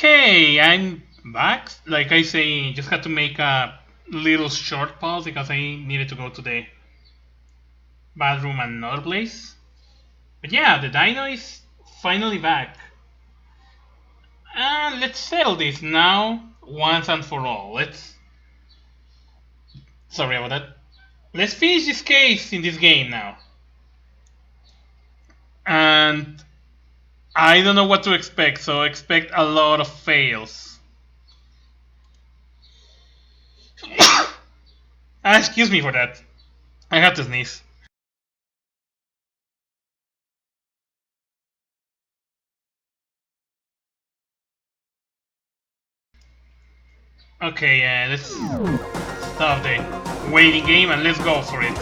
Okay, I'm back. Like I say, just had to make a little short pause because I needed to go to the bathroom and another place. But yeah, the dino is finally back. And let's settle this now, once and for all. Sorry about that. Let's finish this case in this game now. And I don't know what to expect, so expect a lot of fails. Excuse me for that. I had to sneeze. Okay, let's stop the waiting game and let's go for it.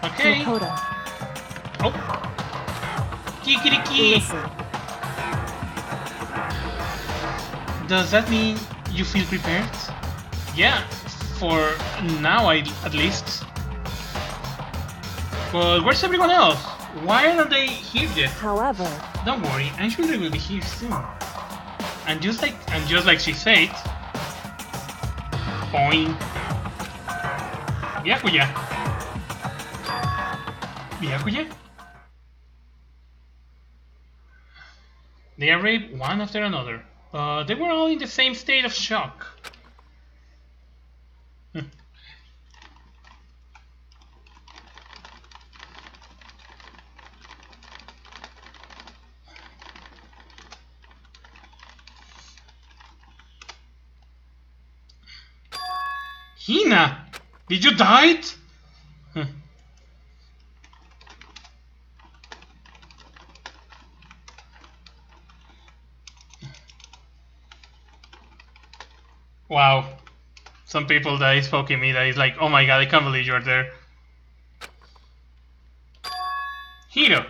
Okay. Oh. Kikiriki. Does that mean you feel prepared? Yeah, for now at least. But where's everyone else? Why aren't they here yet? However, don't worry, I'm sure they will be here soon. And just like she said, boing. Byakuya. Byakuya. They arrived one after another. They were all in the same state of shock. Hina! Did you die? Wow. Some people that is poking me that is like, oh my god, I can't believe you're there. Hiro!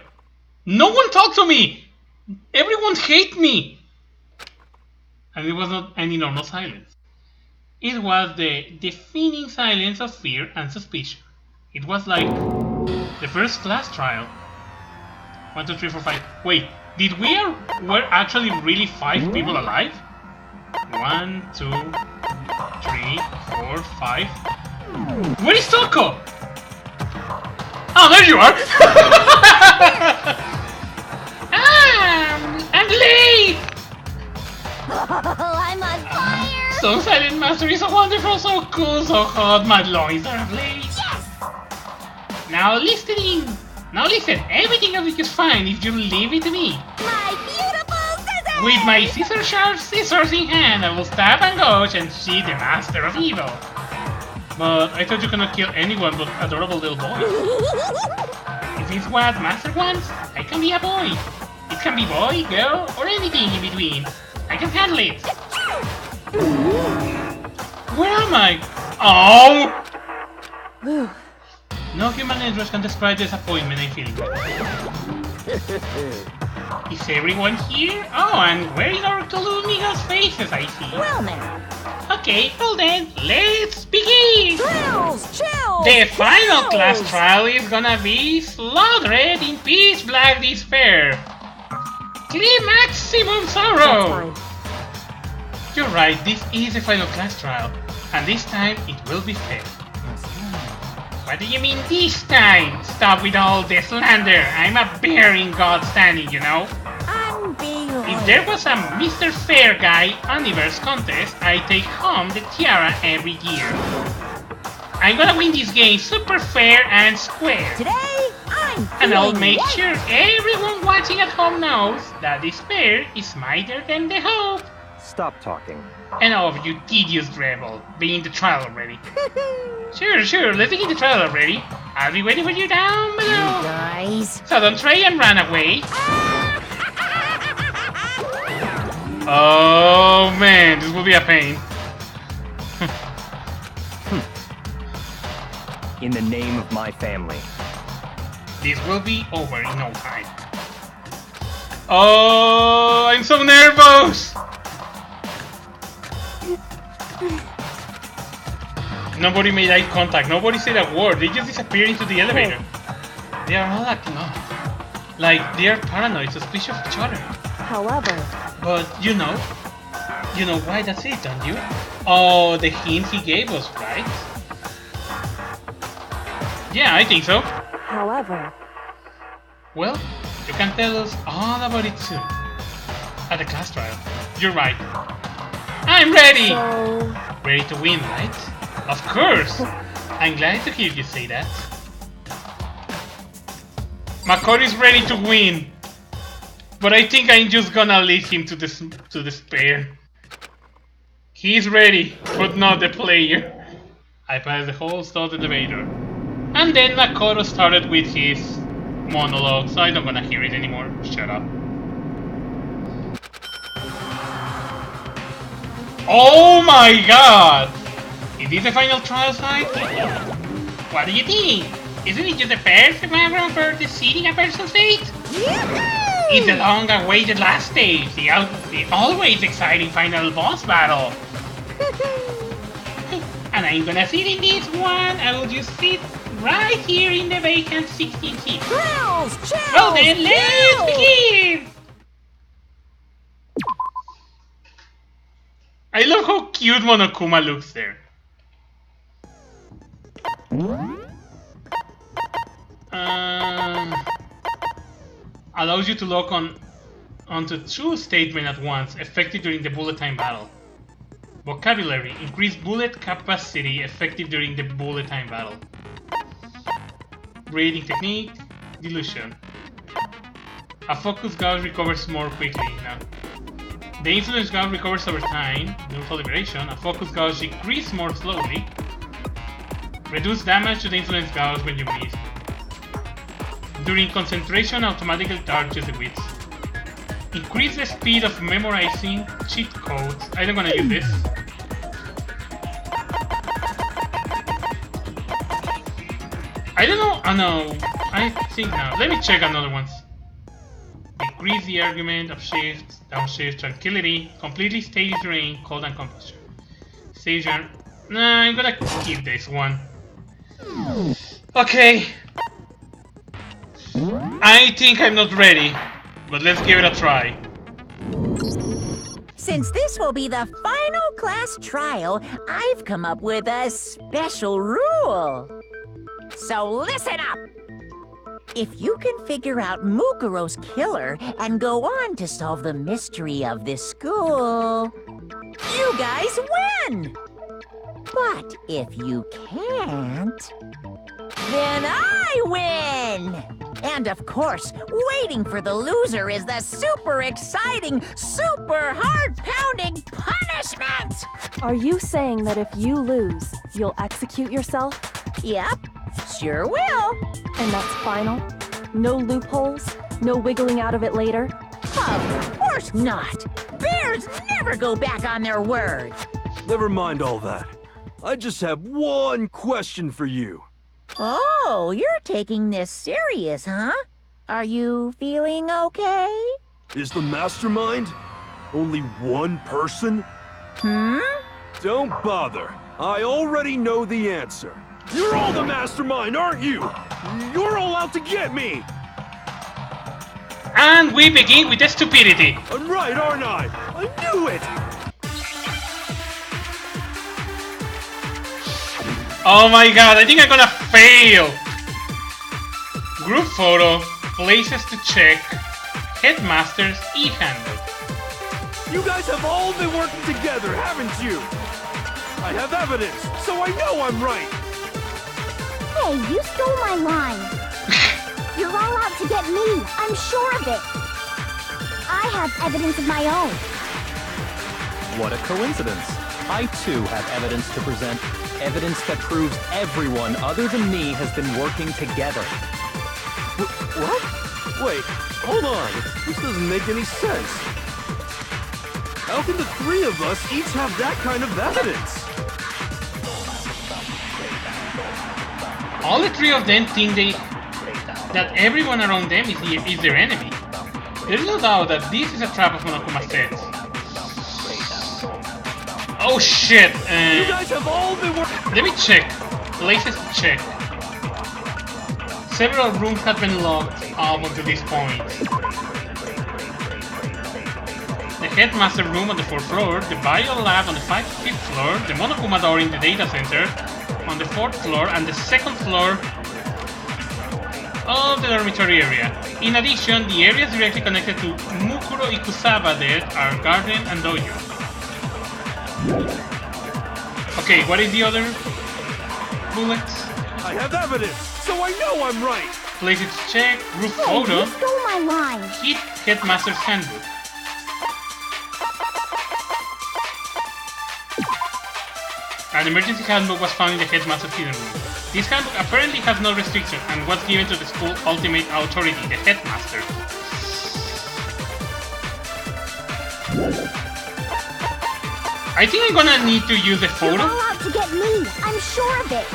No one talked to me! Everyone hates me! And it was not any normal silence. It was the deafening silence of fear and suspicion. It was like the first class trial. 1, 2, 3, 4, 5. Wait, did were actually really 5 people alive? 1, 2, 3, 4, 5. Where is Toko? Oh, there you are! I'm late! I'm on fire! So Silent Master is so wonderful, so cool, so hot, my lungs are ablaze. Yes! Now listen, everything else is fine if you leave it to me. My beautiful scissors! With my scissors in hand, I will stab and gouge and see the master of evil. But I thought you cannot kill anyone but adorable little boys. Is this what Master wants? I can be a boy. It can be boy, girl, or anything in between. I can handle it. Where am I? Oh! No human interest can describe the disappointment I'm feeling. Is everyone here? Oh, and where is our Tolumiga's faces, I see. Well now. Okay, well then, let's begin! Chills! The final class trial is gonna be slaughtered in pitch black despair. Maximum sorrow! You're right, this is the final class trial, and this time it will be fair. What do you mean this time? Stop with all the slander. I'm a bear in God's standing, you know. I'm being If there was a Mr. Fair Guy Universe contest, I take home the tiara every year. I'm gonna win this game super fair and square. Today, And I'll make sure everyone watching at home knows that despair is mightier than the hope. Stop talking. And all of you tedious rebel, be in the trial already. Sure, let's begin the trial already. I'll be waiting for you down below. guys. So don't try and run away. Oh man, this will be a pain. In the name of my family. This will be over in no time. Oh, I'm I'm so nervous! Nobody made eye contact, nobody said a word, they just disappeared into the elevator. They are all acting up. Like they are paranoid, suspicious of each other. However... But you know why that's it, don't you? Oh, the hint he gave us, right? Yeah, I think so. However... Well, you can tell us all about it soon. At the class trial. You're right. I'm ready! So... Ready to win, right? Of course! I'm glad to hear you say that. Makoto's ready to win. But I think I'm just gonna lead him to despair. He's ready, but not the player. I passed the whole start elevator. And then Makoto started with his monologue, so I'm not gonna hear it anymore. Shut up. Oh my god! Is this the final trial site? What do you think? Isn't it just the perfect background for deciding a person's fate? It's the long-awaited last stage, the always exciting final boss battle. And I'm gonna sit in this one. I will just sit right here in the vacant 16 seat. Chills! Well then, let's begin! I love how cute Monokuma looks there. Allows you to lock onto 2 statements at once, effective during the bullet time battle. Vocabulary: increased bullet capacity, effective during the bullet time battle. Breathing technique: dilution. A focus gauge recovers more quickly. Now, the influence gauge recovers over time. Neutral liberation. A focus gauge decreases more slowly. Reduce damage to the influence gauge when you miss. During concentration, automatically charges the wits. Increase the speed of memorizing cheat codes. I don't wanna use this. I don't know. Oh no. I think now. Let me check another ones. Decrease the argument of shift, downshift, tranquility, completely steady terrain, cold and composure. Station. Nah, I'm gonna keep this one. Okay. I think I'm not ready, but let's give it a try. Since this will be the final class trial, I've come up with a special rule. So listen up! If you can figure out Mukuro's killer and go on to solve the mystery of this school, you guys win! But if you can't, then I win! And of course, waiting for the loser is the super exciting, super heart-pounding punishment! Are you saying that if you lose, you'll execute yourself? Yep, sure will. And that's final? No loopholes? No wiggling out of it later? Of course not! Bears never go back on their word! Never mind all that. I just have one question for you. Oh, you're taking this serious, huh? Are you feeling okay? Is the mastermind only one person? Don't bother. I already know the answer. You're all the mastermind, aren't you? You're all out to get me! And we begin with the stupidity. I'm right, aren't I? I knew it! Oh my god, I think I'm gonna fail! Group photo, places to check, headmaster's e-handbook. You guys have all been working together, haven't you? I have evidence, so I know I'm right! Hey, you stole my line. You're all out to get me, I'm sure of it. I have evidence of my own. What a coincidence. I too have evidence to present. Evidence that proves everyone other than me has been working together. What? Wait, hold on. This doesn't make any sense. How can the 3 of us each have that kind of evidence? All the 3 of them think that everyone around them is their enemy. There's no doubt that this is a trap of Monokuma set. Oh shit! You guys have all been working. Let me check. Latest check. Several rooms have been locked up until this point. The headmaster room on the 4th floor, the bio lab on the 5th floor, the Monokuma door in the data center on the 4th floor, and the 2nd floor of the dormitory area. In addition, the areas directly connected to Mukuro Ikusaba death are garden and dojo. Okay, what is the other bullets? I have evidence, so I know I'm right. Place its check, roof Hey, photo, you stole my line. hit headmaster's handbook. An emergency handbook was found in the headmaster's hidden room. This handbook apparently has no restriction and was given to the school's ultimate authority, the headmaster. I think I'm gonna need to use the You're photo. all out to get me. I'm sure of it.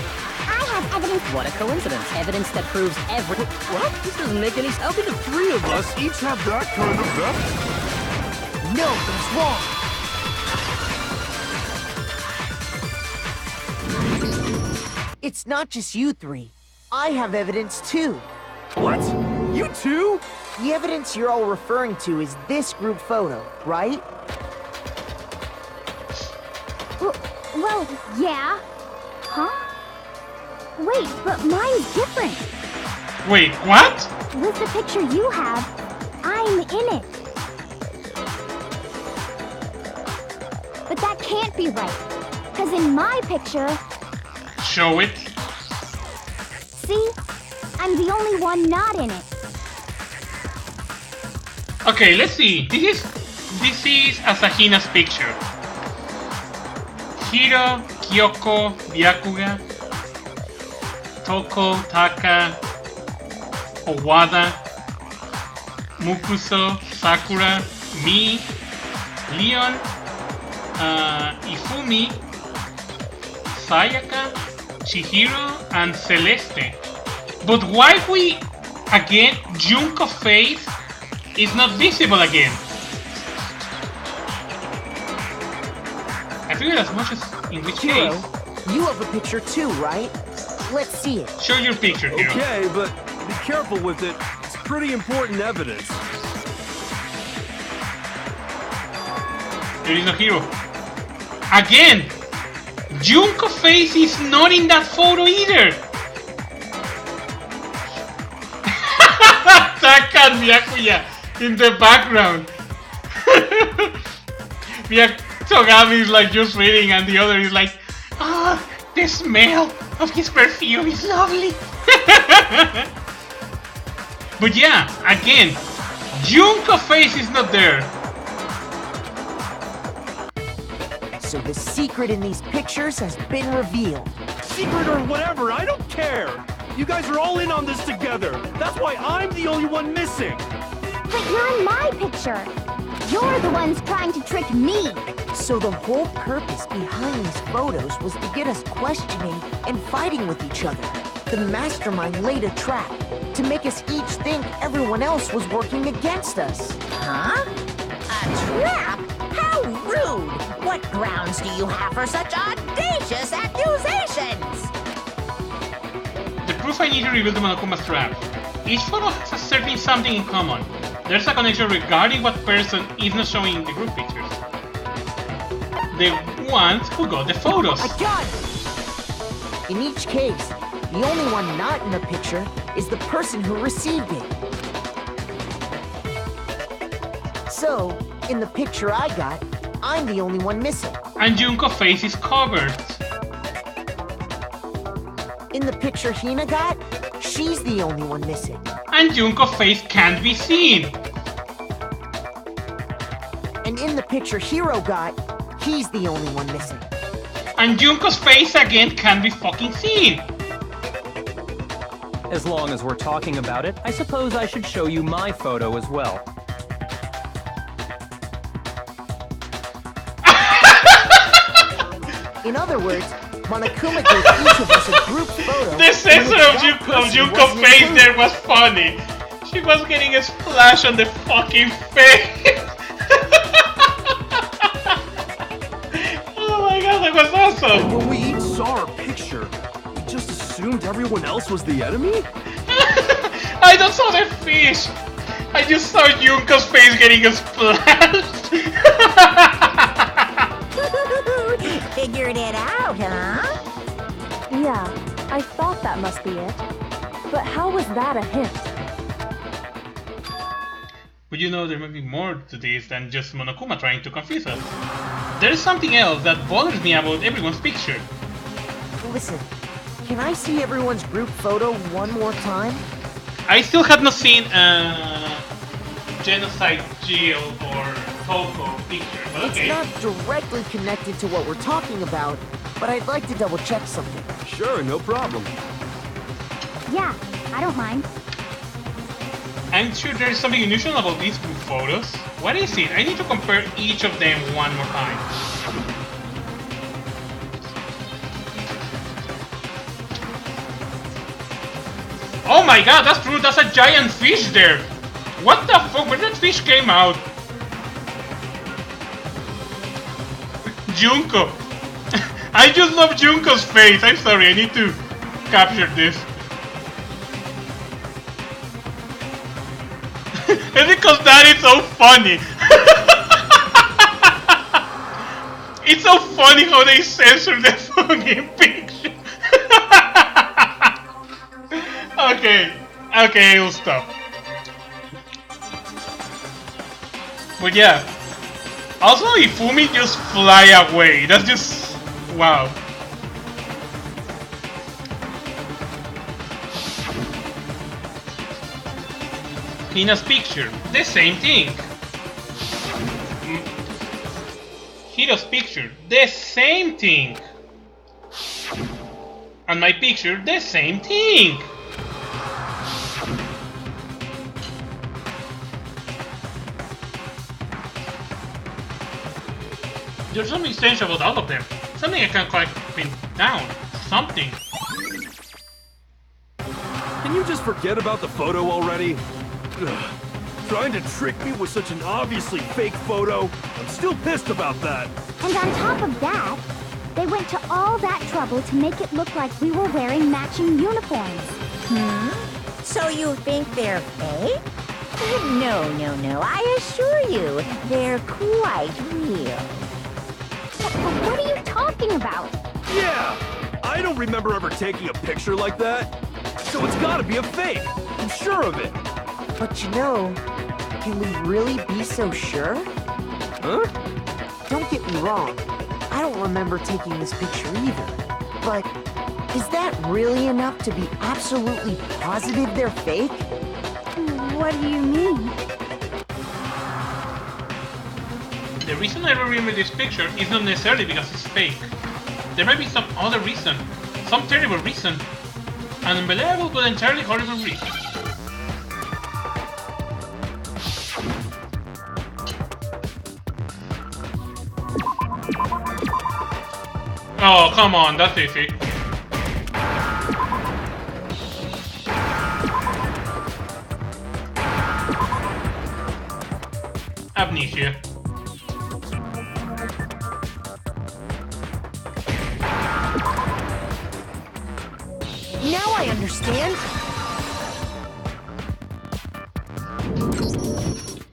I have evidence. What a coincidence. Evidence that proves every... What? This doesn't make any sense. How can the three of us... Us each have that kind of evidence. No, that's wrong. It's not just you three. I have evidence too. What? You too? The evidence you're all referring to is this group photo, right? Well, yeah. Huh? Wait, but mine's different. Wait, what? With the picture you have, I'm in it. But that can't be right. Because in my picture, Show it. see? I'm the only one not in it. Okay, let's see. This is Asahina's picture. Hiro, Kyoko, Byakuga, Toko, Taka, Owada, Mukuso, Sakura, me, Leon, Ifumi, Sayaka, Chihiro, and Celeste. But why we again Junko face is not visible again? I figured as much as in which Hiro, case. you have a picture too, right? Let's see it. Show your picture, Hiro. Okay, but be careful with it. It's pretty important evidence. There is no Hiro. Again! Junko face is not in that photo either! Taka and Byakuya in the background. Togami is like just reading and the other is like, ah, the smell of his perfume is lovely. But yeah, again, Junko face is not there. So the secret in these pictures has been revealed. Secret or whatever, I don't care. You guys are all in on this together. That's why I'm the only one missing. But you're in my picture. You're the ones trying to trick me. So the whole purpose behind these photos was to get us questioning and fighting with each other. The mastermind laid a trap to make us each think everyone else was working against us. Huh? A trap? How rude! What grounds do you have for such audacious accusations? The proof I need to reveal to Monokuma's trap. Each photo has a certain something in common. There's a connection regarding what person is not showing in the group pictures. The ones who got the photos. I got it! In each case, the only one not in the picture is the person who received it. So, in the picture I got, I'm the only one missing. And Junko face is covered. In the picture Hina got, she's the only one missing. And Junko face can't be seen. And in the picture Hiro got, he's the only one missing. And Junko's face again can't be fucking seen. As long as we're talking about it, I suppose I should show you my photo as well. In other words, Monokuma gave each of us a group photo. The censor of Junko face there was funny. She was getting a splash on the fucking face. Oh my god, that was awesome. When we each saw our picture, we just assumed everyone else was the enemy? I don't saw the fish. I just saw Junko's face getting a splash. Figured it out, huh? Yeah, I thought that must be it. But how was that a hint? But you know, there may be more to this than just Monokuma trying to confuse us. There is something else that bothers me about everyone's picture. Listen, can I see everyone's group photo one more time? I still have not seen Genocide Jill or Toko picture, but okay. It's not directly connected to what we're talking about, but I'd like to double check something. Sure, no problem. Yeah, I don't mind. I'm sure there is something unusual about these group photos. What is it? I need to compare each of them one more time. Oh my god, that's true, that's a giant fish there! What the fuck, where did that fish came out? Junko! I just love Junko's face, I'm sorry, I need to capture this. It's because that is so funny! It's so funny how they censor the fucking picture! Okay, I'll stop. But yeah. Also, Ifumi just fly away. That's just... wow. Hina's picture, the same thing. Hiro's picture, the same thing. And my picture, the same thing. There's something strange about all of them. Something I can't quite pin down. Something. Can you just forget about the photo already? Ugh. Trying to trick me with such an obviously fake photo? I'm still pissed about that. And on top of that, they went to all that trouble to make it look like we were wearing matching uniforms. So you think they're fake? No, I assure you, they're quite real. What are you talking about? Yeah! I don't remember ever taking a picture like that. So it's gotta be a fake. I'm sure of it. But you know, can we really be so sure? Huh? Don't get me wrong, I don't remember taking this picture either. But is that really enough to be absolutely positive they're fake? What do you mean? The reason I remember this picture is not necessarily because it's fake. There might be some other reason, some terrible reason, an unbelievable but entirely horrible reason. Oh, come on, that's easy. Amnesia. Now I understand.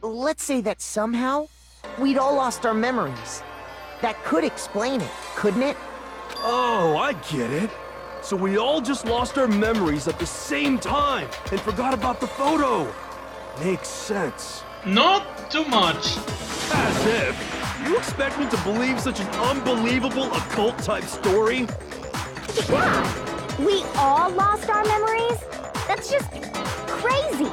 Let's say that somehow we'd all lost our memories. That could explain it, couldn't it? Oh, I get it. So we all just lost our memories at the same time and forgot about the photo. Makes sense. Not too much. As if. You expect me to believe such an unbelievable occult-type story? Yeah, we all lost our memories? That's just crazy.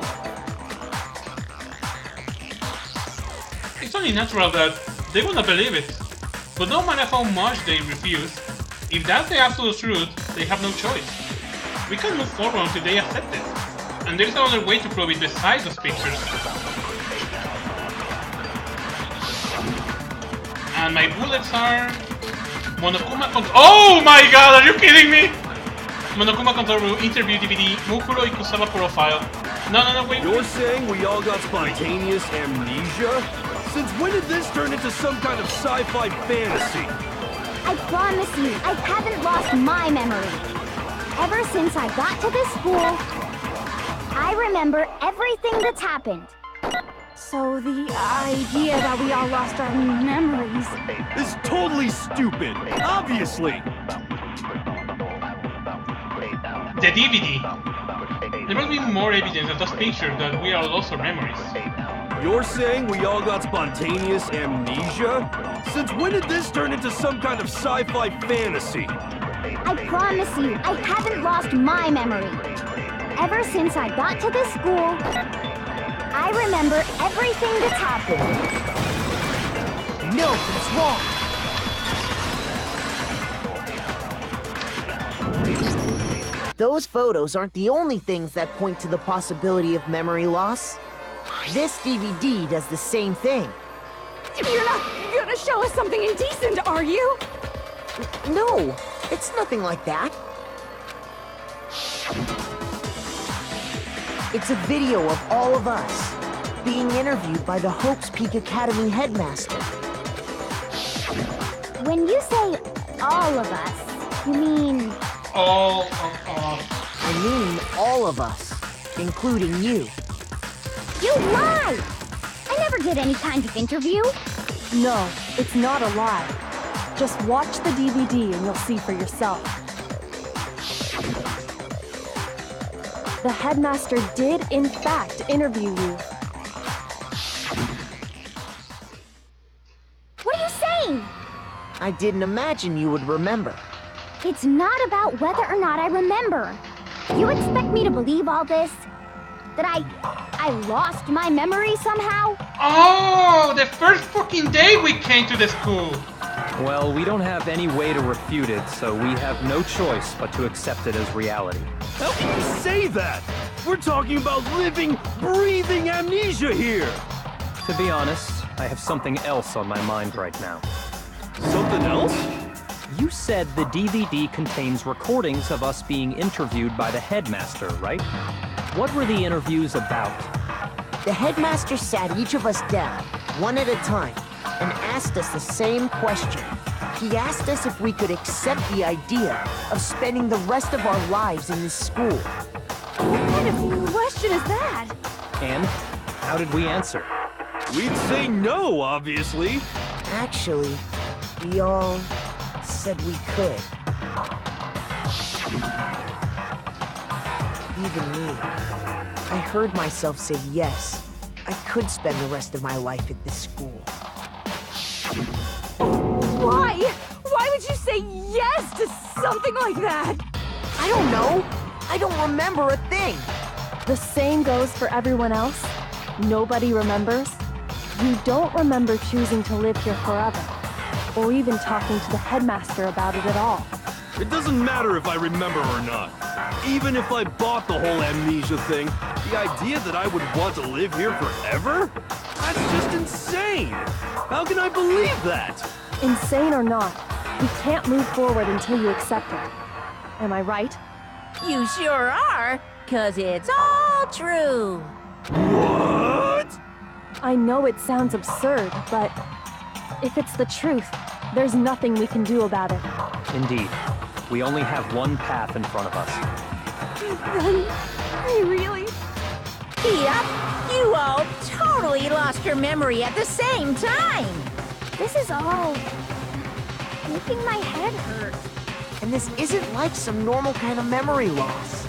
It's only natural that they wouldn't believe it. But no matter how much they refuse, if that's the absolute truth, they have no choice. We can move forward until they accept it. And there's no other way to prove it besides those pictures. And my bullets are... Monokuma Control... Oh my god, are you kidding me? Monokuma Control Room Interview DVD Mukuro Ikusawa Profile No, wait. You're saying we all got spontaneous amnesia? Since when did this turn into some kind of sci-fi fantasy? I promise you, I haven't lost my memory. Ever since I got to this school, I remember everything that's happened. So the idea that we all lost our memories... Is totally stupid, obviously. The DVD. There must be more evidence of those pictures that we all lost our memories. You're saying we all got spontaneous amnesia? Since when did this turn into some kind of sci-fi fantasy? I promise you, I haven't lost my memory. Ever since I got to this school, I remember everything that's happened. No, it's wrong. Those photos aren't the only things that point to the possibility of memory loss. This DVD does the same thing. You're not gonna show us something indecent, are you? No, it's nothing like that. It's a video of all of us being interviewed by the Hope's Peak Academy headmaster. When you say all of us, you mean... All of us. I mean all of us, including you. You lie! I never did any kind of interview. No, it's not a lie. Just watch the DVD and you'll see for yourself. The headmaster did, in fact, interview you. What are you saying? I didn't imagine you would remember. It's not about whether or not I remember. You expect me to believe all this? That I lost my memory somehow? Oh, the first fucking day we came to the school. Well, we don't have any way to refute it, so we have no choice but to accept it as reality. How can you say that? We're talking about living, breathing amnesia here! To be honest, I have something else on my mind right now. Something else? You said the DVD contains recordings of us being interviewed by the headmaster, right? What were the interviews about? The headmaster sat each of us down, one at a time, and asked us the same question. He asked us if we could accept the idea of spending the rest of our lives in this school. What kind of question is that? And how did we answer? We'd say no, obviously. Actually, we all said we could. Even me. I heard myself say yes. I could spend the rest of my life at this school. Why? Why would you say yes to something like that? I don't know. I don't remember a thing. The same goes for everyone else. Nobody remembers. You don't remember choosing to live here forever, or even talking to the headmaster about it at all. It doesn't matter if I remember or not. Even if I bought the whole amnesia thing, the idea that I would want to live here forever? That's just insane! How can I believe that? Insane or not, we can't move forward until you accept it. Am I right? You sure are, 'cause it's all true. What? I know it sounds absurd, but if it's the truth, there's nothing we can do about it. Indeed. We only have one path in front of us. Then, I really... Yep, you all totally lost your memory at the same time. This is all making my head hurt. And this isn't like some normal kind of memory loss.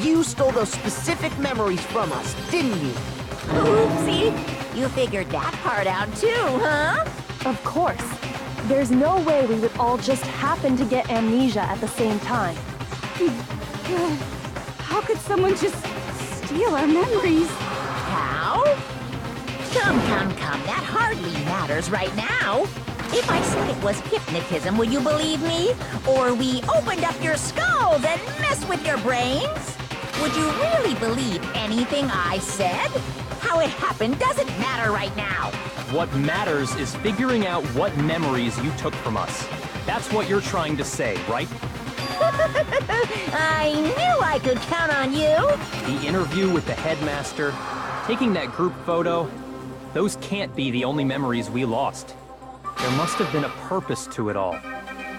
You stole those specific memories from us, didn't you? Oopsie, you figured that part out too, huh? Of course. There's no way we would all just happen to get amnesia at the same time. How could someone just steal our memories? How? Come, that hardly matters right now. If I said it was hypnotism, would you believe me? Or we opened up your skulls and messed with your brains? Would you really believe anything I said? How it happened doesn't matter right now. What matters is figuring out what memories you took from us. That's what you're trying to say, right? I knew I could count on you. The interview with the headmaster, taking that group photo, those can't be the only memories we lost. There must have been a purpose to it all.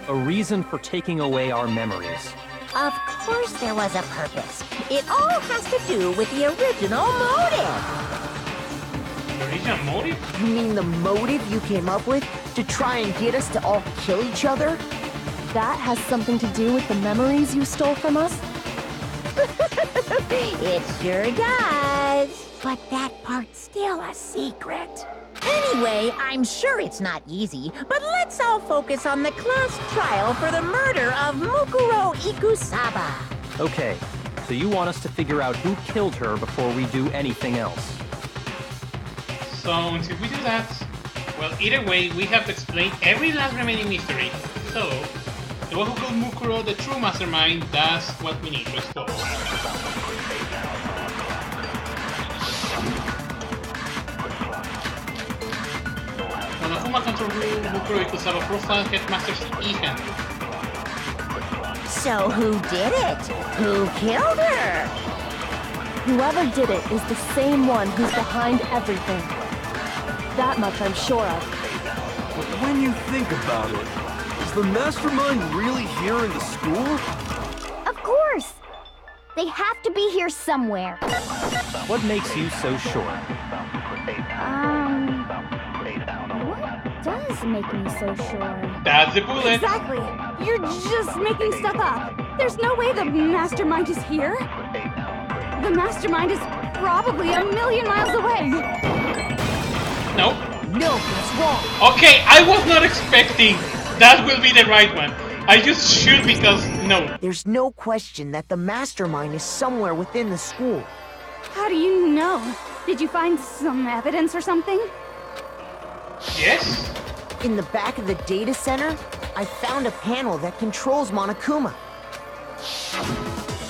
A reason for taking away our memories. Of course there was a purpose. It all has to do with the original motive. The original motive? You mean the motive you came up with to try and get us to all kill each other? That has something to do with the memories you stole from us? It sure does. But that part's still a secret. Anyway, I'm sure it's not easy, but let's all focus on the class trial for the murder of Mukuro Ikusaba. Okay, so you want us to figure out who killed her before we do anything else. So until we do that, well, either way, we have to explain every last remaining mystery. So, the one who killed Mukuro, the true mastermind, that's what we need to explore. Monokuma controlled Mukuro Ikusaba profile headmaster's Ethan. So who did it? Who killed her? Whoever did it is the same one who's behind everything. That much I'm sure of. But when you think about it, is the mastermind really here in the school? Of course! They have to be here somewhere. What makes you so sure? What does make me so sure? That's the bullet! Exactly! You're just making stuff up! There's no way the mastermind is here! The mastermind is probably a million miles away! Nope. No, that's wrong. Okay, I was not expecting that will be the right one. I just shoot because no. There's no question that the mastermind is somewhere within the school. How do you know? Did you find some evidence or something? Yes? In the back of the data center, I found a panel that controls Monokuma.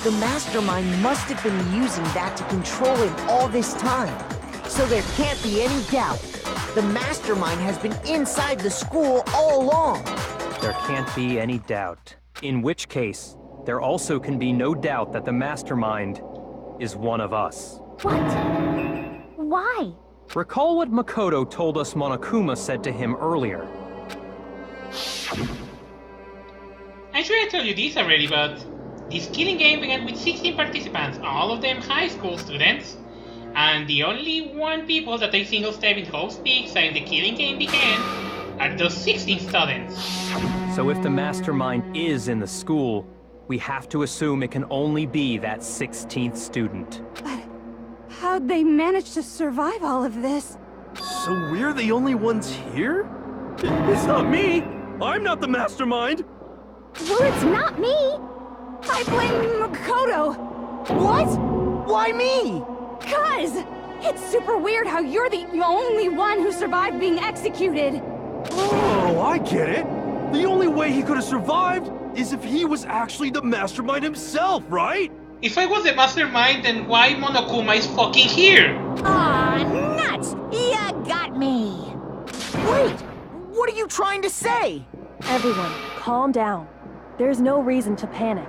The mastermind must have been using that to control him all this time. So there can't be any doubt. The mastermind has been inside the school all along. There can't be any doubt. In which case, there also can be no doubt that the mastermind is one of us. What? Why? Recall what Makoto told us Monokuma said to him earlier. I'm sure I told you this already, but this killing game began with 16 participants, all of them high school students, and the only one people that take single step in Hope's Peak saying the killing game began are those 16 students. So if the mastermind is in the school, we have to assume it can only be that 16th student. But how'd they manage to survive all of this? So we're the only ones here? It's not me! I'm not the mastermind! Well, it's not me! I blame Makoto! What? Why me? 'Cause it's super weird how you're the only one who survived being executed! Oh, I get it! The only way he could have survived is if he was actually the mastermind himself, right? If I was the mastermind, then why Monokuma is fucking here? Aw, nuts! Ya got me! Wait! What are you trying to say? Everyone, calm down. There's no reason to panic.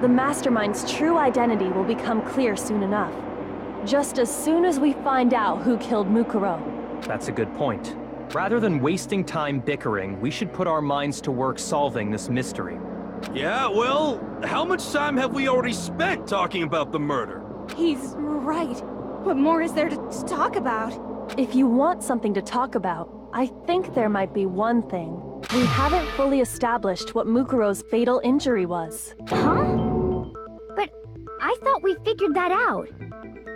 The mastermind's true identity will become clear soon enough. Just as soon as we find out who killed Mukuro. That's a good point. Rather than wasting time bickering, we should put our minds to work solving this mystery. Yeah, well, how much time have we already spent talking about the murder? He's right. What more is there to talk about? If you want something to talk about, I think there might be one thing. We haven't fully established what Mukuro's fatal injury was. Huh? But I thought we figured that out.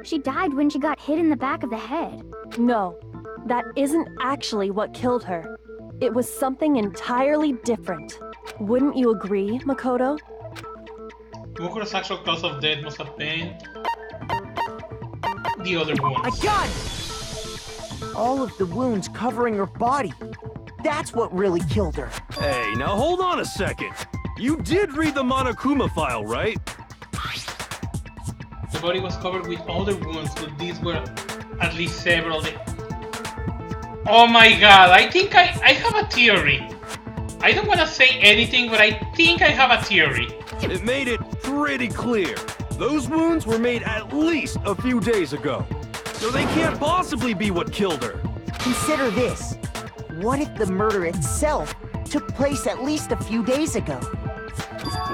She died when she got hit in the back of the head. No, that isn't actually what killed her. It was something entirely different. Wouldn't you agree, Makoto? Mukuro's actual cause of death must have been the other wounds. I got it! All of the wounds covering her body. That's what really killed her. Hey, now hold on a second. You did read the Monokuma file, right? The body was covered with other wounds, but these were at least several. Oh my god, I think I have a theory. I don't want to say anything, but I think I have a theory. It made it pretty clear. Those wounds were made at least a few days ago. So they can't possibly be what killed her. Consider this. What if the murder itself took place at least a few days ago?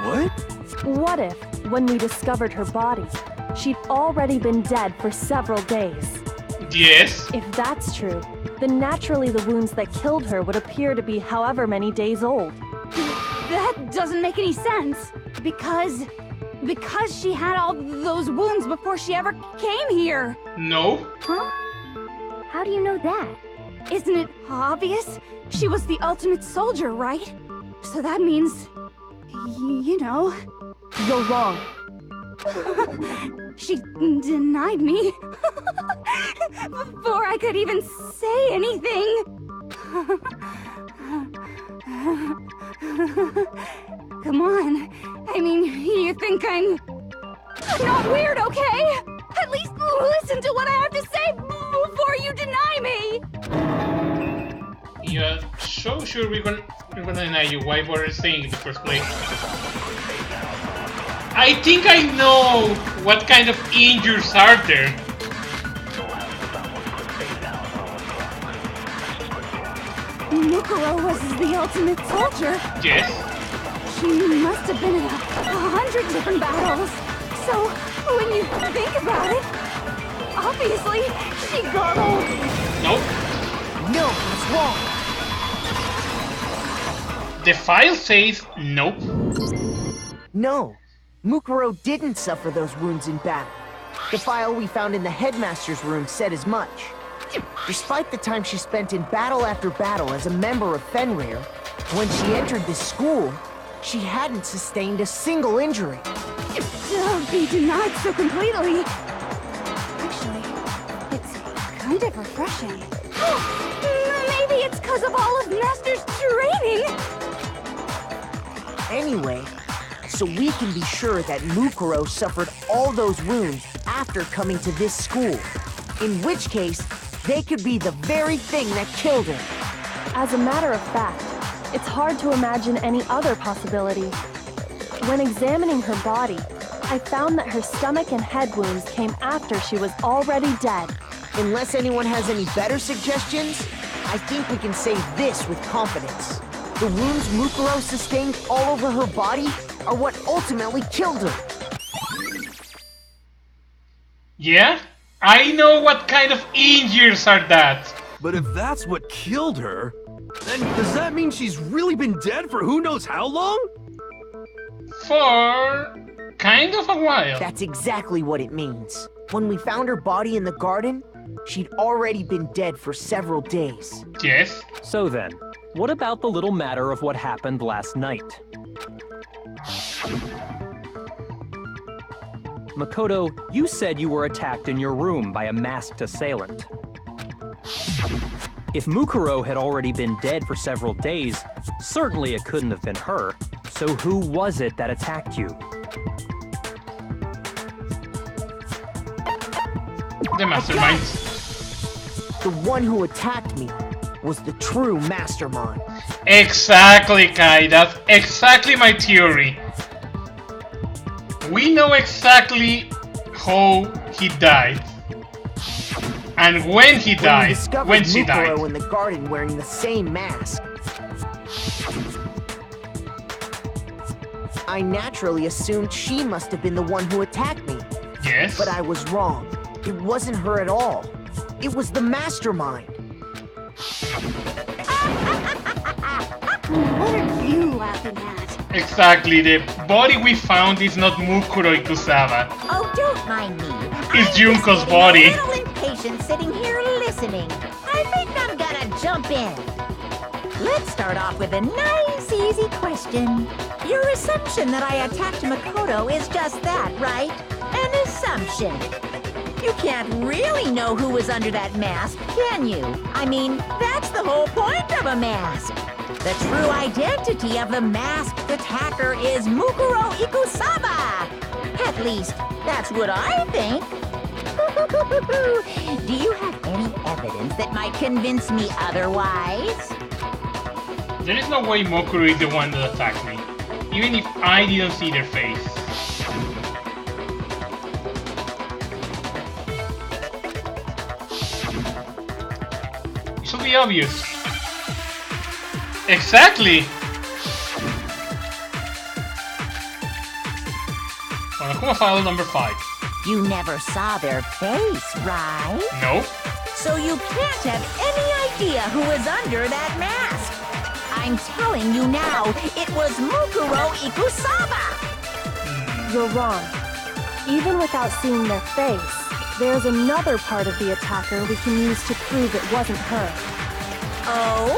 What? What if, when we discovered her body, she'd already been dead for several days? Yes. If that's true, then naturally the wounds that killed her would appear to be however many days old. That doesn't make any sense. Because she had all those wounds before she ever came here. No. Huh? How do you know that? Isn't it obvious? She was the ultimate soldier, right? So that means, you know... You're wrong. She denied me before I could even say anything. Come on. I mean, you think I'm not weird, okay? At least listen to what I have to say before you deny me. Yeah, so sure we're gonna deny you. Why bother saying in the first place? I think I know what kind of injuries are there. Mukuro was the ultimate soldier. Yes. She must have been in 100 different battles. So, when you think about it, obviously, she got old. Nope. No, he's wrong. The file says nope. No, Mukuro didn't suffer those wounds in battle. The file we found in the headmaster's room said as much. Despite the time she spent in battle after battle as a member of Fenrir, when she entered this school, she hadn't sustained a single injury. To be denied so completely. Actually, it's kind of refreshing. Maybe it's because of all of Master's training. Anyway, so we can be sure that Mukuro suffered all those wounds after coming to this school. In which case, they could be the very thing that killed her. As a matter of fact, it's hard to imagine any other possibility. When examining her body, I found that her stomach and head wounds came after she was already dead. Unless anyone has any better suggestions, I think we can say this with confidence. The wounds Mukuro sustained all over her body are what ultimately killed her. Yeah? I know what kind of injuries are that. But if that's what killed her, then does that mean she's really been dead for who knows how long? For kind of a while. That's exactly what it means. When we found her body in the garden, she'd already been dead for several days. Yes. So then, what about the little matter of what happened last night? Makoto, you said you were attacked in your room by a masked assailant. If Mukuro had already been dead for several days, certainly it couldn't have been her. So who was it that attacked you? The mastermind. The one who attacked me was the true mastermind. Exactly, Kai. That's exactly my theory. We know exactly how he died. And when he died. When she died. Mukuro in the garden wearing the same mask. I naturally assumed she must have been the one who attacked me. Yes. But I was wrong. It wasn't her at all. It was the mastermind. What are you laughing at? Exactly. The body we found is not Mukuro Ikusawa. Oh, don't mind me. It's Junko's body. I'm a little impatient sitting here listening. I think I'm gonna jump in. Let's start off with a nice, easy question. Your assumption that I attacked Makoto is just that, right? An assumption. You can't really know who was under that mask, can you? I mean, that's the whole point of a mask. The true identity of the masked attacker is Mukuro Ikusawa. At least, that's what I think. Do you have any evidence that might convince me otherwise? There is no way Mokuro is the one that attacked me, even if I didn't see their face. It should be obvious. Exactly! Monokuma file number 5. You never saw their face, right? No. So you can't have any idea who is under that mask. I'm telling you now, it was Mukuro Ikusaba! You're wrong. Even without seeing their face, there's another part of the attacker we can use to prove it wasn't her. Oh?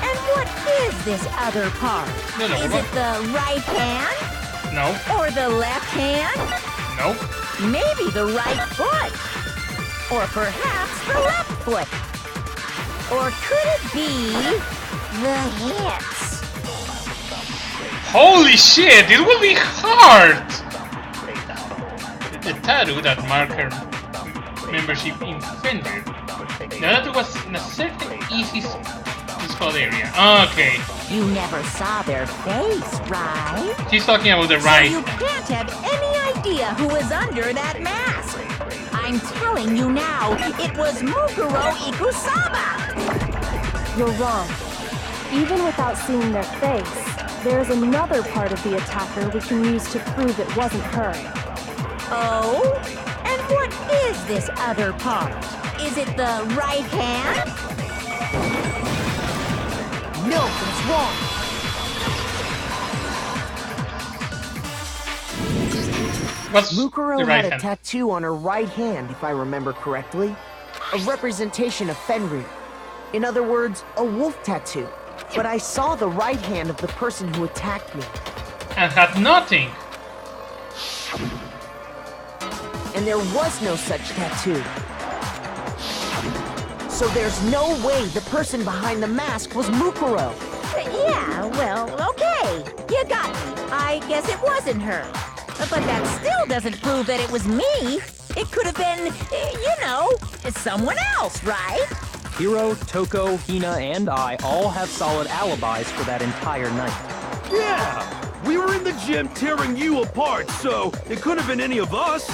And what is this other part? Is it the right hand? No. Or the left hand? No. Maybe the right foot? Or perhaps the left foot? Or could it be the hips? Holy shit, it will be hard! The tattoo that marked her membership in Fender. Now that it was in a certain easy spot area. Okay. You never saw their face, right? She's talking about the right. So you can't have any idea who is under that mask. I'm telling you now, it was Mukuro Ikusaba! You're wrong. Even without seeing their face, there's another part of the attacker we can use to prove it wasn't her. Oh? And what is this other part? Is it the right hand? No, that's wrong. What's Mukuro the right had a hand? tattoo on her right hand, if I remember correctly. A representation of Fenrir. In other words, a wolf tattoo. But I saw the right hand of the person who attacked me. And had nothing. And there was no such tattoo. So there's no way the person behind the mask was Mukuro. Yeah, well, okay. You got me. I guess it wasn't her. But that still doesn't prove that it was me. It could have been, you know, someone else, right? Hiro, Toko, Hina, and I all have solid alibis for that entire night. Yeah! We were in the gym tearing you apart, so it couldn't have been any of us.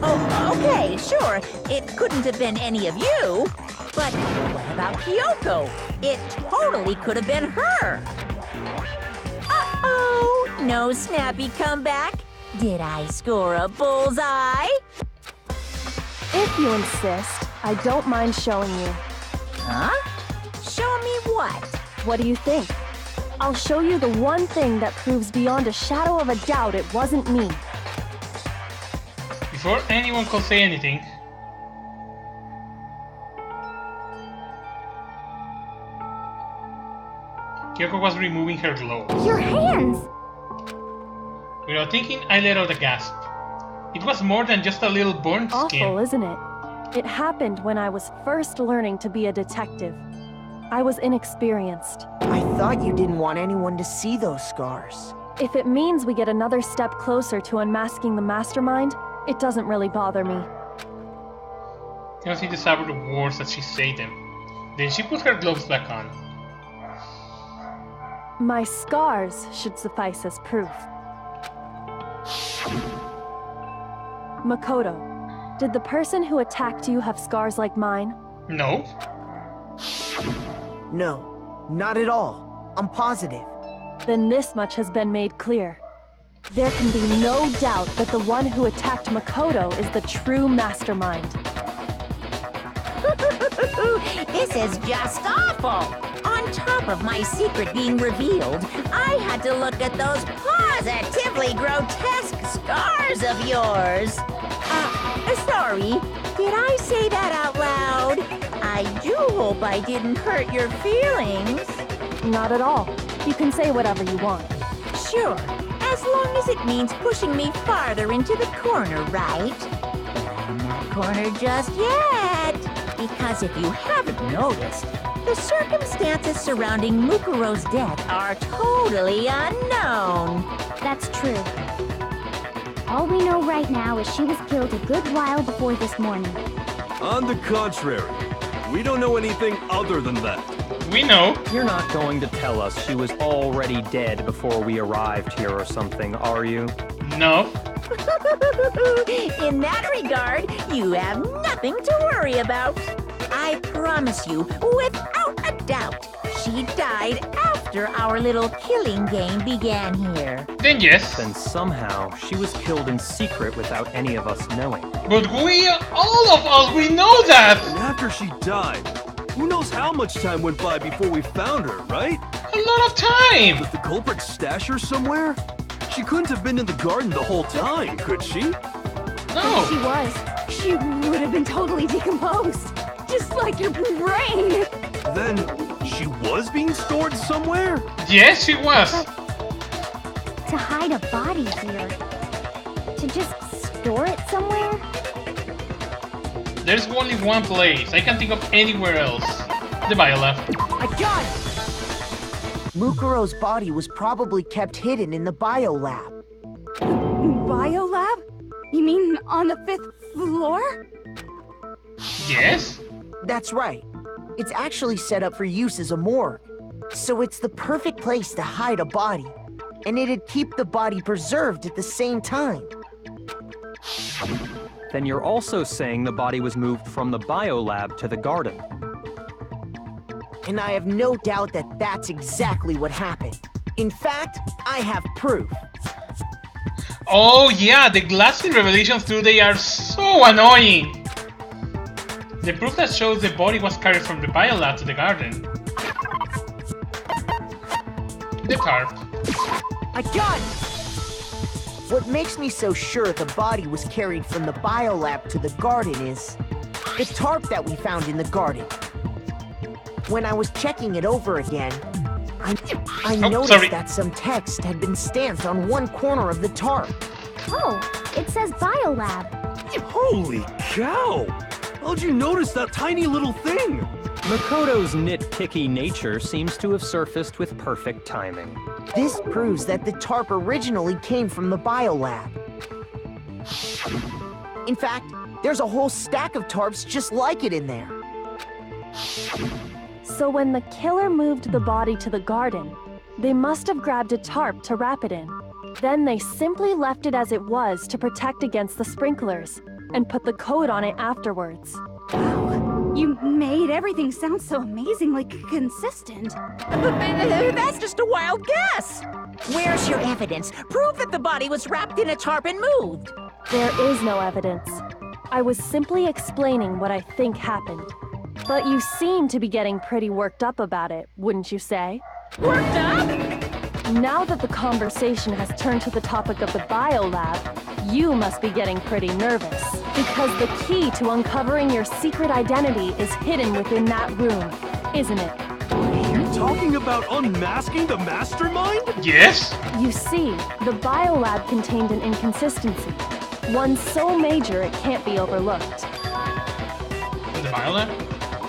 Oh, okay, sure. It couldn't have been any of you. But what about Kyoko? It totally could have been her. Uh-oh, no snappy comeback. Did I score a bullseye? If you insist, I don't mind showing you. Huh? Show me what? What do you think? I'll show you the one thing that proves beyond a shadow of a doubt it wasn't me. Before anyone could say anything, Kyoko was removing her gloves. Your hands! Without thinking, I let out a gasp. It was more than just a little burnt skin. Awful, isn't it? It happened when I was first learning to be a detective. I was inexperienced. I thought you didn't want anyone to see those scars. If it means we get another step closer to unmasking the mastermind, it doesn't really bother me. Can see the savor the words as she said them. Then she put her gloves back on. My scars should suffice as proof. Makoto, did the person who attacked you have scars like mine? No. No, not at all. I'm positive. Then this much has been made clear. There can be no doubt that the one who attacked Makoto is the true mastermind. This is just awful! On top of my secret being revealed, I had to look at those positively grotesque scars of yours. Sorry, did I say that out loud? I do hope I didn't hurt your feelings. Not at all. You can say whatever you want. Sure, as long as it means pushing me farther into the corner, right? But I'm not cornered just yet. Because if you haven't noticed, the circumstances surrounding Mukuro's death are totally unknown. That's true. All we know right now is she was killed a good while before this morning. On the contrary, we don't know anything other than that. We know. You're not going to tell us she was already dead before we arrived here or something, are you? No. In that regard, you have nothing to worry about. I promise you, without a doubt, she died after our little killing game began here. Then yes. Then somehow she was killed in secret without any of us knowing. But all of us, we know that! And after she died, who knows how much time went by before we found her, right? A lot of time! Did the culprit stash her somewhere? She couldn't have been in the garden the whole time, could she? No. If she was, she would have been totally decomposed. Just like your brain. Then she was being stored somewhere? Yes, she was. To hide a body here. To just store it somewhere? There's only one place. I can't think of anywhere else. The biolab. I got it! Mukuro's body was probably kept hidden in the biolab. Biolab? You mean on the 5th floor? Yes? That's right. It's actually set up for use as a morgue. So it's the perfect place to hide a body. And it'd keep the body preserved at the same time. Then you're also saying the body was moved from the biolab to the garden. And I have no doubt that that's exactly what happened. In fact, I have proof. Oh yeah, the glassing revelations today are so annoying! The proof that shows the body was carried from the biolab to the garden. The tarp. I got it! What makes me so sure the body was carried from the biolab to the garden is the tarp that we found in the garden. When I was checking it over again, I noticed that some text had been stamped on one corner of the tarp. Oh, it says biolab. Holy cow! How'd you notice that tiny little thing? Makoto's nitpicky nature seems to have surfaced with perfect timing. This proves that the tarp originally came from the biolab. In fact, there's a whole stack of tarps just like it in there. So when the killer moved the body to the garden, they must have grabbed a tarp to wrap it in. Then they simply left it as it was to protect against the sprinklers, and put the coat on it afterwards. Wow, you made everything sound so amazingly consistent. That's just a wild guess. Where's your evidence? Prove that the body was wrapped in a tarp and moved. There is no evidence. I was simply explaining what I think happened. But you seem to be getting pretty worked up about it, wouldn't you say? Worked up? Now that the conversation has turned to the topic of the biolab, you must be getting pretty nervous. Because the key to uncovering your secret identity is hidden within that room, isn't it? You talking about unmasking the mastermind? Yes? You see, the biolab contained an inconsistency. One so major it can't be overlooked. The biolab?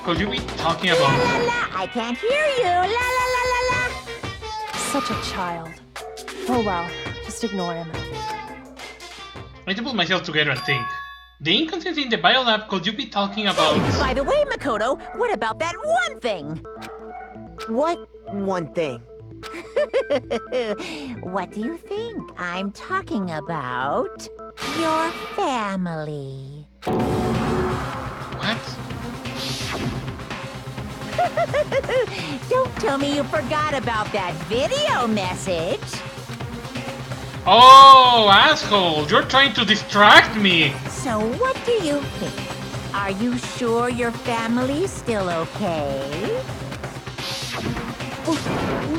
Could you be talking about... La la la, I can't hear you. La la la la la. Such a child. Oh well, just ignore him. I need to put myself together and think. The inconsistency in the biolab, could you be talking about... By the way, Makoto, what about that one thing? What one thing? What do you think I'm talking about? Your family. What? Don't tell me you forgot about that video message. Oh, asshole! You're trying to distract me! So what do you think? Are you sure your family's still okay?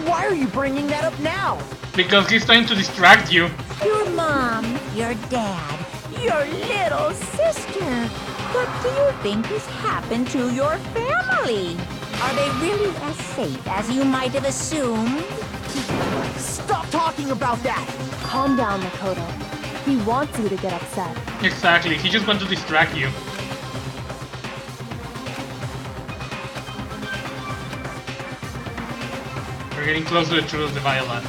Why are you bringing that up now? Because he's trying to distract you. Your mom, your dad, your little sister. What do you think has happened to your family? Are they really as safe as you might have assumed? Stop talking about that! Calm down, Makoto. He wants you to get upset. Exactly, he just wants to distract you. We're getting close to the truth of the violin.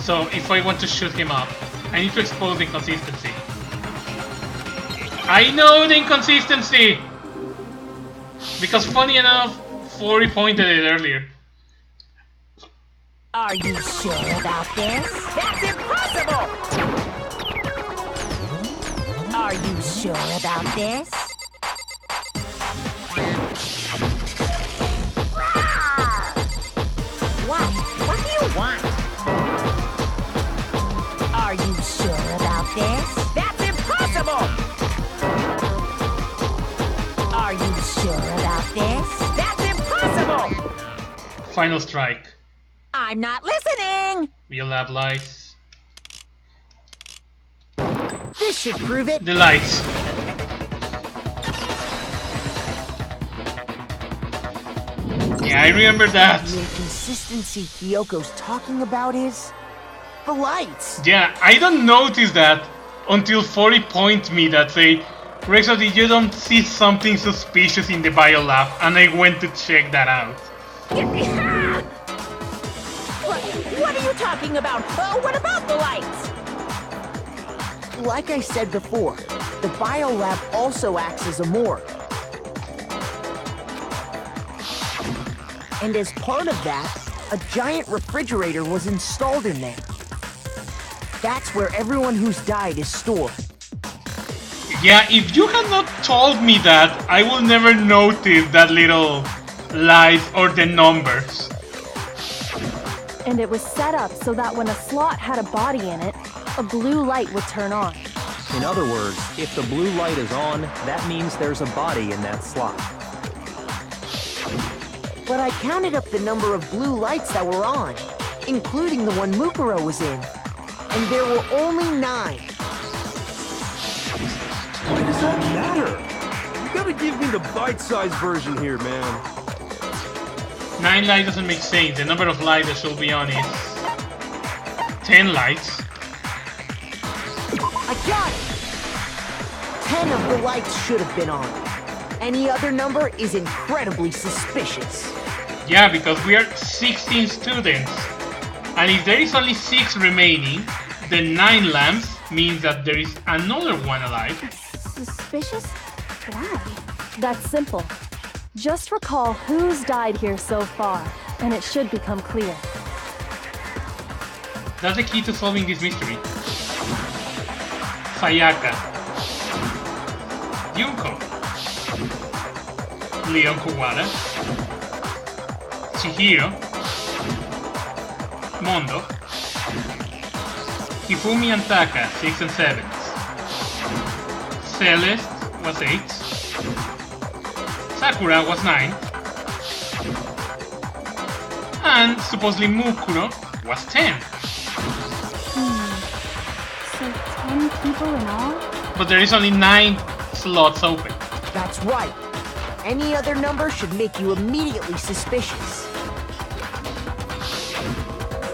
So, if I want to shoot him up, I need to expose the inconsistency. I know the inconsistency! Because funny enough, 40 pointed it earlier. Are you sure about this? That's impossible! Are you sure about this? What? What do you want? Are you sure about this? That's impossible! Are you sure about this? That's impossible! Final strike. I'm not listening! Real lab lights. This should prove it. The lights. Yeah, I remember that. The inconsistency Hyoko's talking about is the lights. Yeah, I don't notice that until 40 point me that say, Rexo, did you don't see something suspicious in the biolab? And I went to check that out. What are you talking about? What about the lights? Like I said before, the biolab also acts as a morgue. And as part of that, a giant refrigerator was installed in there. That's where everyone who's died is stored. Yeah, if you had not told me that, I will never notice that little light or the numbers. And it was set up so that when a slot had a body in it, a blue light would turn on. In other words, if the blue light is on, that means there's a body in that slot. But I counted up the number of blue lights that were on, including the one Mukuro was in, and there were only 9. Why does that matter? You gotta give me the bite-sized version here, man. 9 lights doesn't make sense. The number of lights that should be on is 10 lights. I got it! 10 of the lights should have been on. Any other number is incredibly suspicious. Yeah, because we are 16 students. And if there is only 6 remaining, the 9 lamps means that there is another one alive. Suspicious? Why? That's simple. Just recall who's died here so far, and it should become clear. That's the key to solving this mystery. Sayaka, Junko, Leon Kuwara, Chihiro, Mondo, Hifumi and Taka, 6 and 7. Celeste was 8. Sakura was 9. And supposedly Mukuro was 10. So 10 people in all? But there is only 9 slots open. That's right. Any other number should make you immediately suspicious.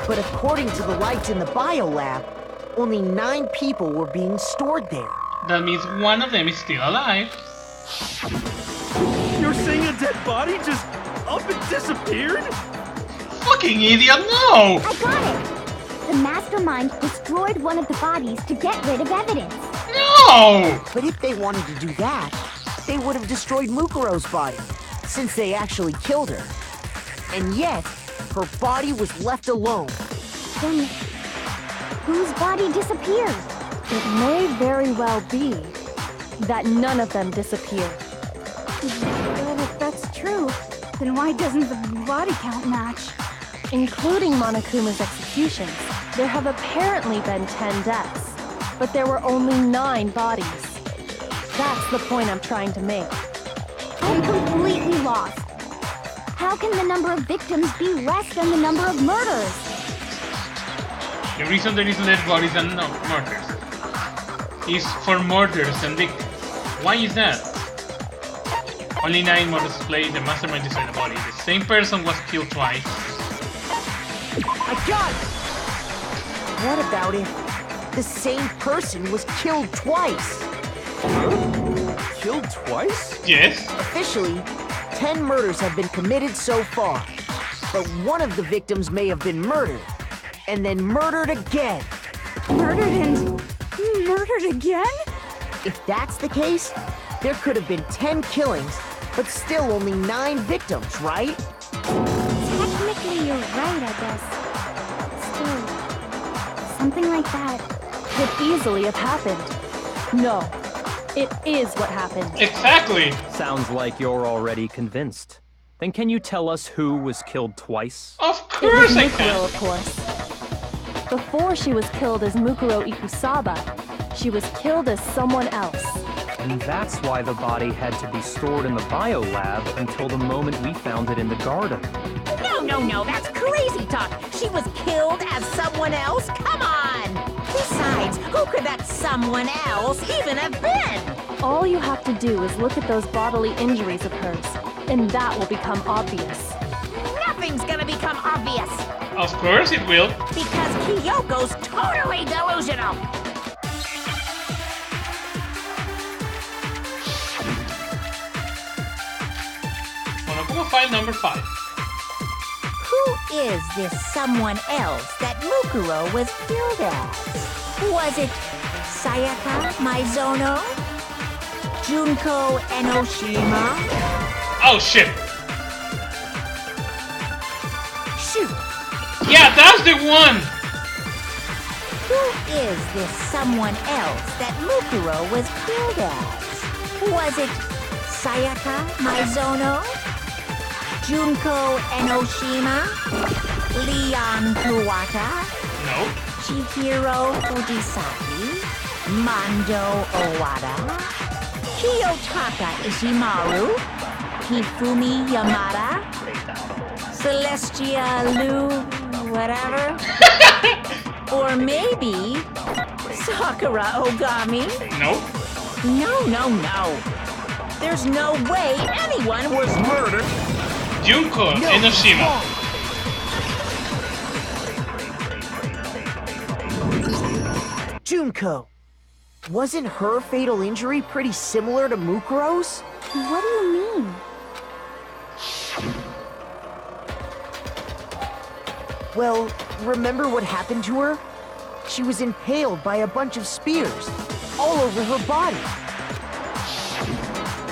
But according to the lights in the biolab, only 9 people were being stored there. That means one of them is still alive. You're saying a dead body just up and disappeared? Fucking idiot, no! I got it! The mastermind destroyed one of the bodies to get rid of evidence. No! But if they wanted to do that, they would have destroyed Mukuro's body, since they actually killed her. And yet, her body was left alone. Then, whose body disappeared? It may very well be that none of them disappeared. Well, if that's true, then why doesn't the body count match? Including Monokuma's executions, there have apparently been 10 deaths, but there were only 9 bodies. That's the point I'm trying to make. I'm completely lost. How can the number of victims be less than the number of murders? The reason there is less bodies than murders is for murders and victims. Why is that? Only 9 murders played, the mastermind destroyed the body. The same person was killed twice. I got it! What about if the same person was killed twice? Killed twice? Yes? Officially, 10 murders have been committed so far. But one of the victims may have been murdered, and then murdered again. Murdered and murdered again? If that's the case, there could have been 10 killings But still only 9 victims, right? Technically, you're right, I guess. Still, something like that Could easily have happened. No, it is what happened. Exactly. Sounds like you're already convinced. Then can you tell us who was killed twice? Of It was course I Mukuro, can. of course. Before she was killed as Mukuro Ikusaba, she was killed as someone else. And that's why the body had to be stored in the biolab until the moment we found it in the garden. No, that's crazy talk. She was killed as someone else? Come on! Besides, who could that someone else even have been? All you have to do is look at those bodily injuries of hers, and that will become obvious. Nothing's gonna become obvious. Of course it will. Because Kyoko's totally delusional. Monokumo file number 5. Who is this someone else that Mukuro was killed as? Was it Sayaka Maizono? Junko Enoshima? Oh shit. Shoot! Yeah, that's the one. Who is this someone else that Mukuro was killed as? Was it Sayaka Maizono? Junko Enoshima? Leon Kuwata? No. Chihiro Fujisaki? Mando Owada? Kiyotaka Ishimaru? Hifumi Yamada? Celestia Lu... whatever? Or maybe... Sakura Ogami? No. No. There's no way anyone was murdered. Junko Enoshima. Junko. Wasn't her fatal injury pretty similar to Mukuro's? What do you mean? Well, remember what happened to her? She was impaled by a bunch of spears, all over her body.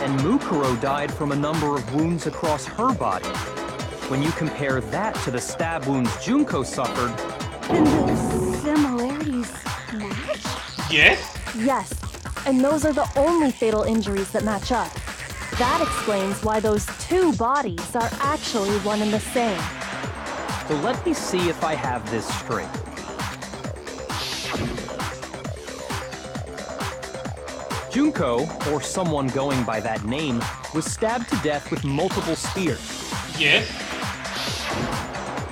And Mukuro died from a number of wounds across her body. When you compare that to the stab wounds Junko suffered... And the similarities match? Yes? Yes, and those are the only fatal injuries that match up. That explains why those 2 bodies are actually one and the same. So let me see if I have this straight. Junko, or someone going by that name, was stabbed to death with multiple spears. Yes.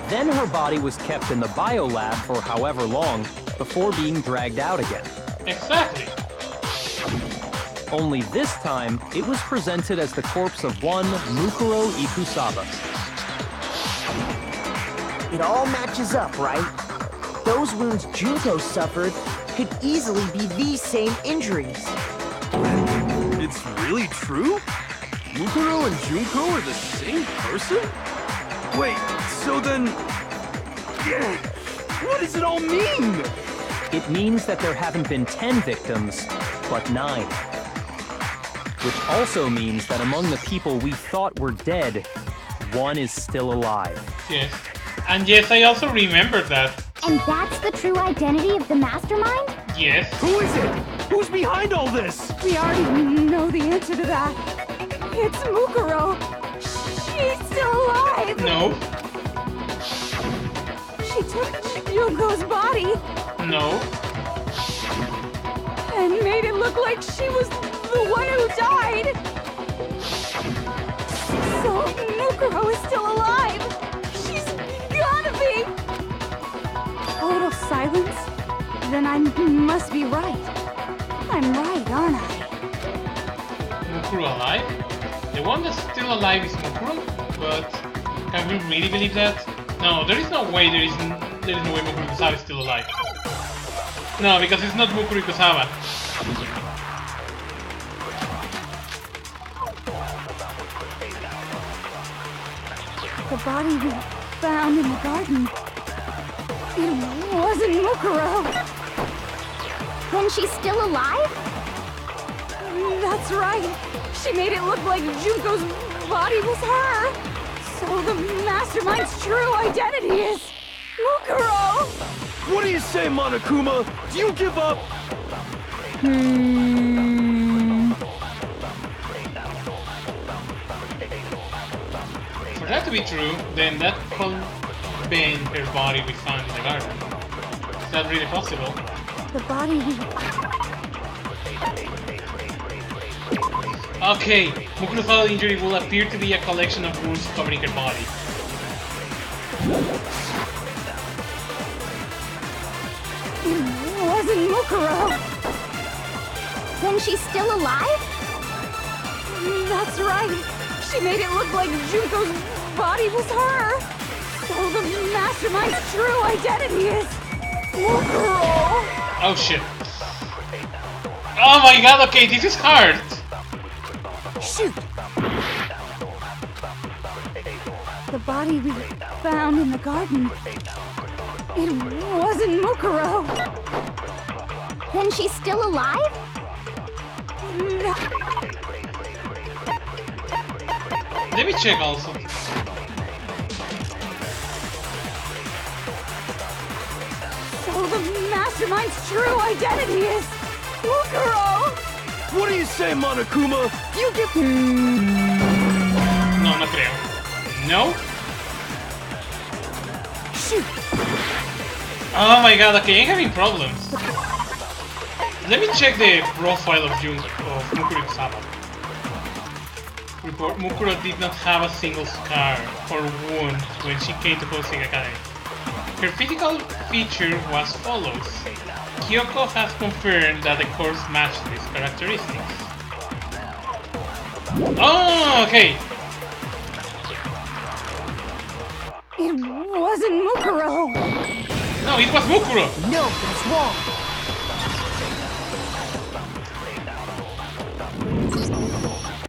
Then her body was kept in the biolab for however long, before being dragged out again. Exactly. Only this time, it was presented as the corpse of one Mukuro Ikusaba. It all matches up, right? Those wounds Junko suffered could easily be these same injuries. It's really true? Mukuro and Junko are the same person? Wait, so then... What does it all mean? It means that there haven't been 10 victims, but 9. Which also means that among the people we thought were dead, 1 is still alive. Yes. And yes, I also remember that. And that's the true identity of the mastermind? Yes. Who is it? Who's behind all this? We already know the answer to that. It's Mukuro. She's still alive. No. She took Junko's body No. and made it look like she was the one who died. So Mukuro is still alive. She's gotta be. Total silence? Then I must be right. I'm right, aren't I? Mukuro alive? The one that's still alive is Mukuro? But can we really believe that? No, there is no way there is no way Mukuro Ikusawa is still alive. No, because it's not Mukuro Ikusawa. The body we found in the garden. It wasn't Mukuro. Then she's still alive? That's right. She made it look like Junko's body was her. So the mastermind's true identity is Mukuro. What do you say, Monokuma? Do you give up? For that to be true, then that could have been her body we found in the garden. Is that really possible? The body we... Okay, Mukuro's fatal injury will appear to be a collection of wounds covering her body. It wasn't Mukuro. Then she's still alive? That's right. She made it look like Junko's body was her. So the mastermind's true identity is Mukuro. Oh shit. Oh my god, okay, this is hard. Shoot! The body we found in the garden. It wasn't Mukuro. Then she's still alive? Let me check also. So the mastermind's true identity is Mukuro. What do you say, Monokuma? You give... No, no creo. No? Shoot! Oh my god, okay, I'm having problems. Let me check the profile of Mukuro Sama. Report, Mukuro did not have a single scar or wound when she came to Hosei Academy. Her physical feature was follows. Kyoko has confirmed that the corpse matched these characteristics. Oh, okay. It wasn't Mukuro. No, it was Mukuro. No, that's wrong.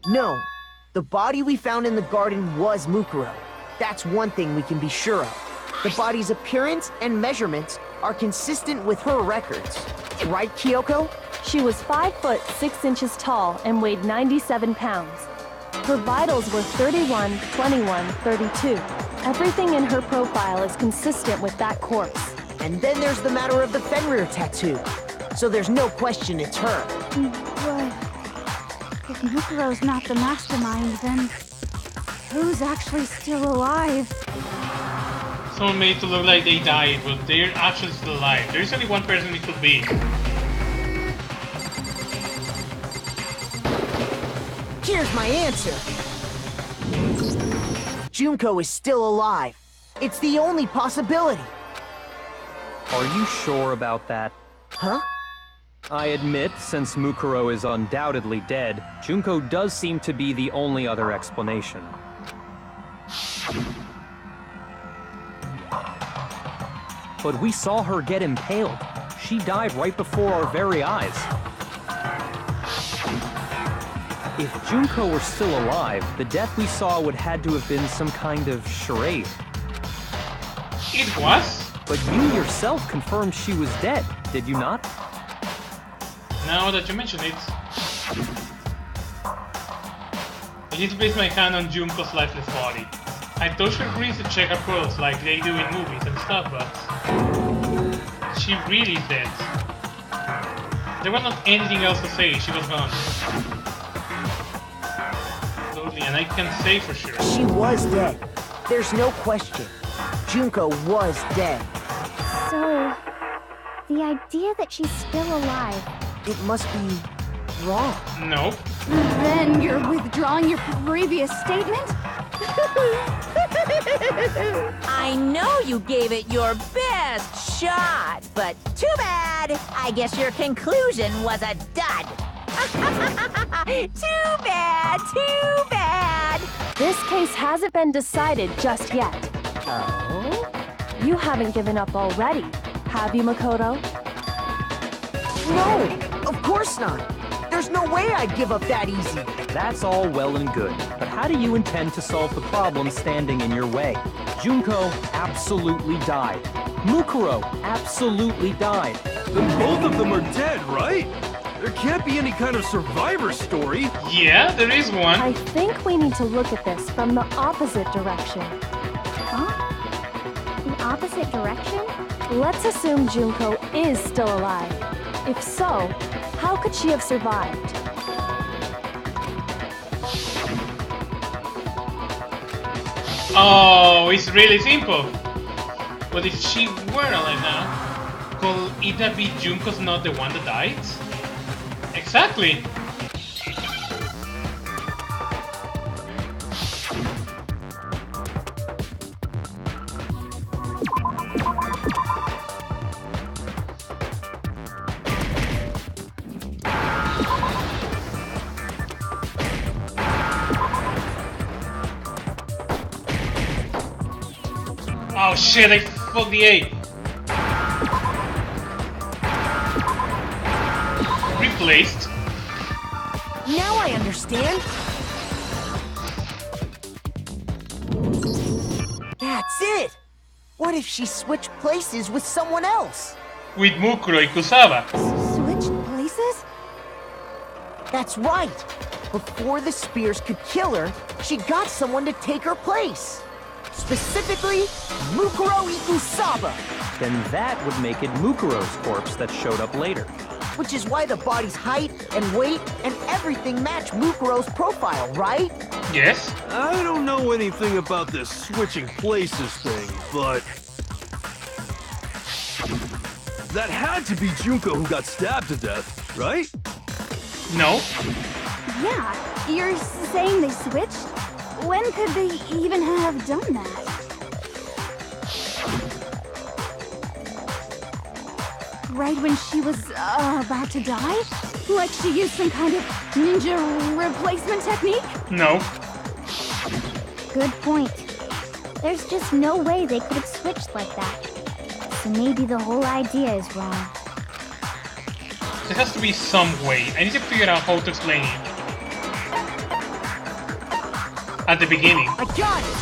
No, the body we found in the garden was Mukuro. That's one thing we can be sure of. The body's appearance and measurements are consistent with her records. Right, Kyoko? She was 5 foot 6 inches tall and weighed 97 pounds. Her vitals were 31, 21, 32. Everything in her profile is consistent with that corpse. And then there's the matter of the Fenrir tattoo. So there's no question it's her. But if Mukuro's not the mastermind, then who's actually still alive? Someone made it to look like they died, but they're actually still alive. There's only one person it could be. Here's my answer. Junko is still alive. It's the only possibility. Are you sure about that? Huh? I admit, since Mukuro is undoubtedly dead, Junko does seem to be the only other explanation. But we saw her get impaled. She died right before our very eyes. If Junko were still alive, the death we saw would had to have been some kind of charade. It was? But you yourself confirmed she was dead, did you not? Now that you mention it, I need to place my hand on Junko's lifeless body. I thought she agrees to check her pulse like they do in movies and stuff, but she really is dead. There was not anything else to say, she was gone. Totally, and I can say for sure. She was dead. There's no question. Junko was dead. So, the idea that she's still alive... It must be wrong. Nope. Then you're withdrawing your previous statement? I know you gave it your best shot, but too bad. I guess your conclusion was a dud. Too bad, too bad. This case hasn't been decided just yet. Oh? You haven't given up already, have you, Makoto? No, of course not. There's no way I'd give up that easy. That's all well and good, but how do you intend to solve the problem standing in your way? Junko absolutely died. Mukuro absolutely died. Then both of them are dead, right? There can't be any kind of survivor story. Yeah, there is one. I think we need to look at this from the opposite direction. Huh? The opposite direction? Let's assume Junko is still alive. If so, how could she have survived? Oh, it's really simple. But if she were alive now, could it that be Junko's not the one that died? Exactly. Oh shit, I fucked the A. Replaced. Now I understand. That's it. What if she switched places with someone else? With Mukuro Ikusawa. Switched places? That's right. Before the spears could kill her, she got someone to take her place. Specifically, Mukuro Ikusawa. Then that would make it Mukuro's corpse that showed up later. Which is why the body's height and weight and everything match Mukuro's profile, right? Yes. I don't know anything about this switching places thing, but... that had to be Junko who got stabbed to death, right? No. Yeah, you're saying they switched? When could they even have done that? Right when she was about to die? Like she used some kind of ninja replacement technique? No. Good point. There's just no way they could have switched like that. So maybe the whole idea is wrong. There has to be some way. I need to figure out how to explain it. At the beginning. I got it!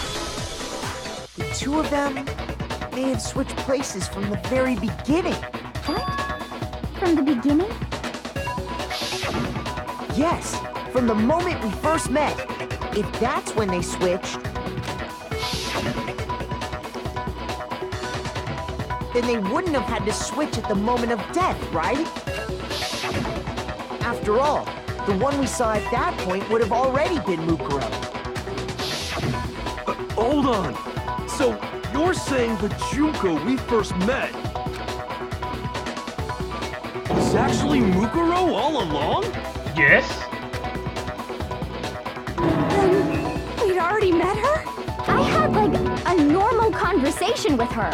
The two of them may have switched places from the very beginning. What? From the beginning? Yes, from the moment we first met. If that's when they switched, then they wouldn't have had to switch at the moment of death, right? After all, the one we saw at that point would have already been Mukuro. Hold on. So, you're saying the Junko we first met was actually Mukuro all along? Yes. Then we'd already met her? I had like a normal conversation with her.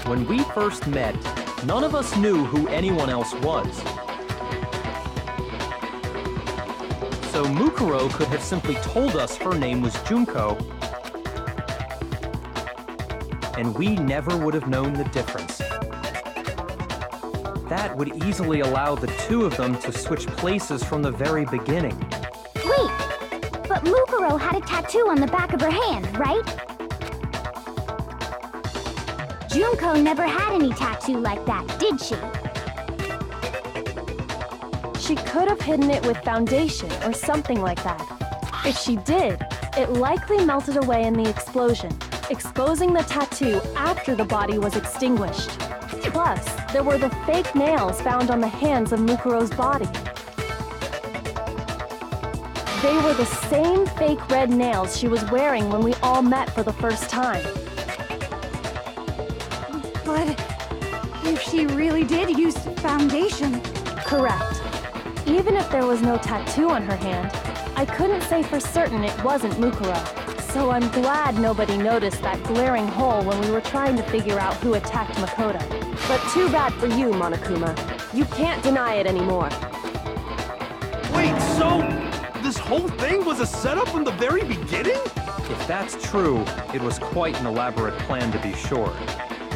When we first met, none of us knew who anyone else was. So Mukuro could have simply told us her name was Junko, and we never would have known the difference. That would easily allow the two of them to switch places from the very beginning. Wait, but Mukuro had a tattoo on the back of her hand, right? Junko never had any tattoo like that, did she? She could have hidden it with foundation or something like that. If she did, it likely melted away in the explosion, exposing the tattoo after the body was extinguished. Plus, there were the fake nails found on the hands of Mukuro's body. They were the same fake red nails she was wearing when we all met for the first time. But if she really did use foundation... Correct. Even if there was no tattoo on her hand, I couldn't say for certain it wasn't Mukuro. So I'm glad nobody noticed that glaring hole when we were trying to figure out who attacked Makoto. But too bad for you, Monokuma. You can't deny it anymore. Wait, so this whole thing was a setup from the very beginning? If that's true, it was quite an elaborate plan to be sure,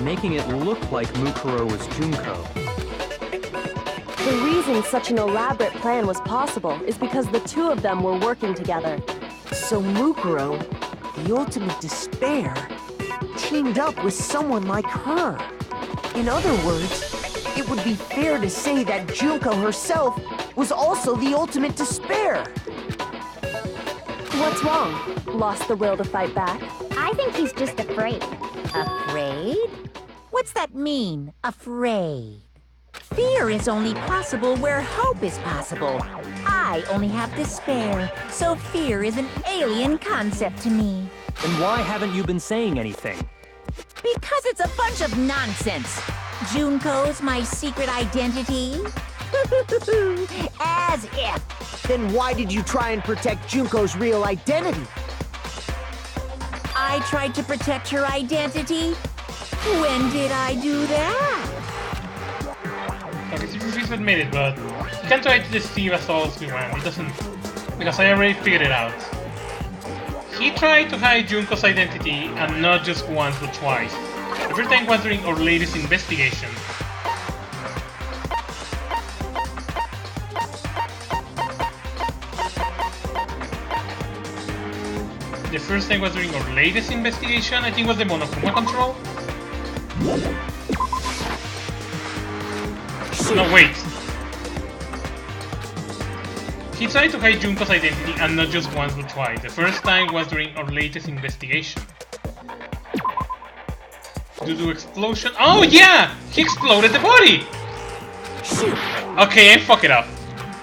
making it look like Mukuro was Junko. The reason such an elaborate plan was possible is because the two of them were working together. So Mukuro, the ultimate despair, teamed up with someone like her. In other words, it would be fair to say that Junko herself was also the ultimate despair. What's wrong? Lost the will to fight back? I think he's just afraid. Afraid? What's that mean, afraid? Fear is only possible where hope is possible. I only have despair, so fear is an alien concept to me. Then why haven't you been saying anything? Because it's a bunch of nonsense. Junko's my secret identity? As if. Then why did you try and protect Junko's real identity? I tried to protect her identity? When did I do that? Okay, he refuses to admit it, but he can try to deceive us all as we want. It doesn't, because I already figured it out. He tried to hide Junko's identity, and not just once but twice. The first time was during our latest investigation. The first time was during our latest investigation. I think it was the Monokuma control. No, wait. He tried to hide Junko's identity, and not just once but twice. The first time was during our latest investigation. Due to explosion. Oh yeah! He exploded the body! Okay, I fuck it up.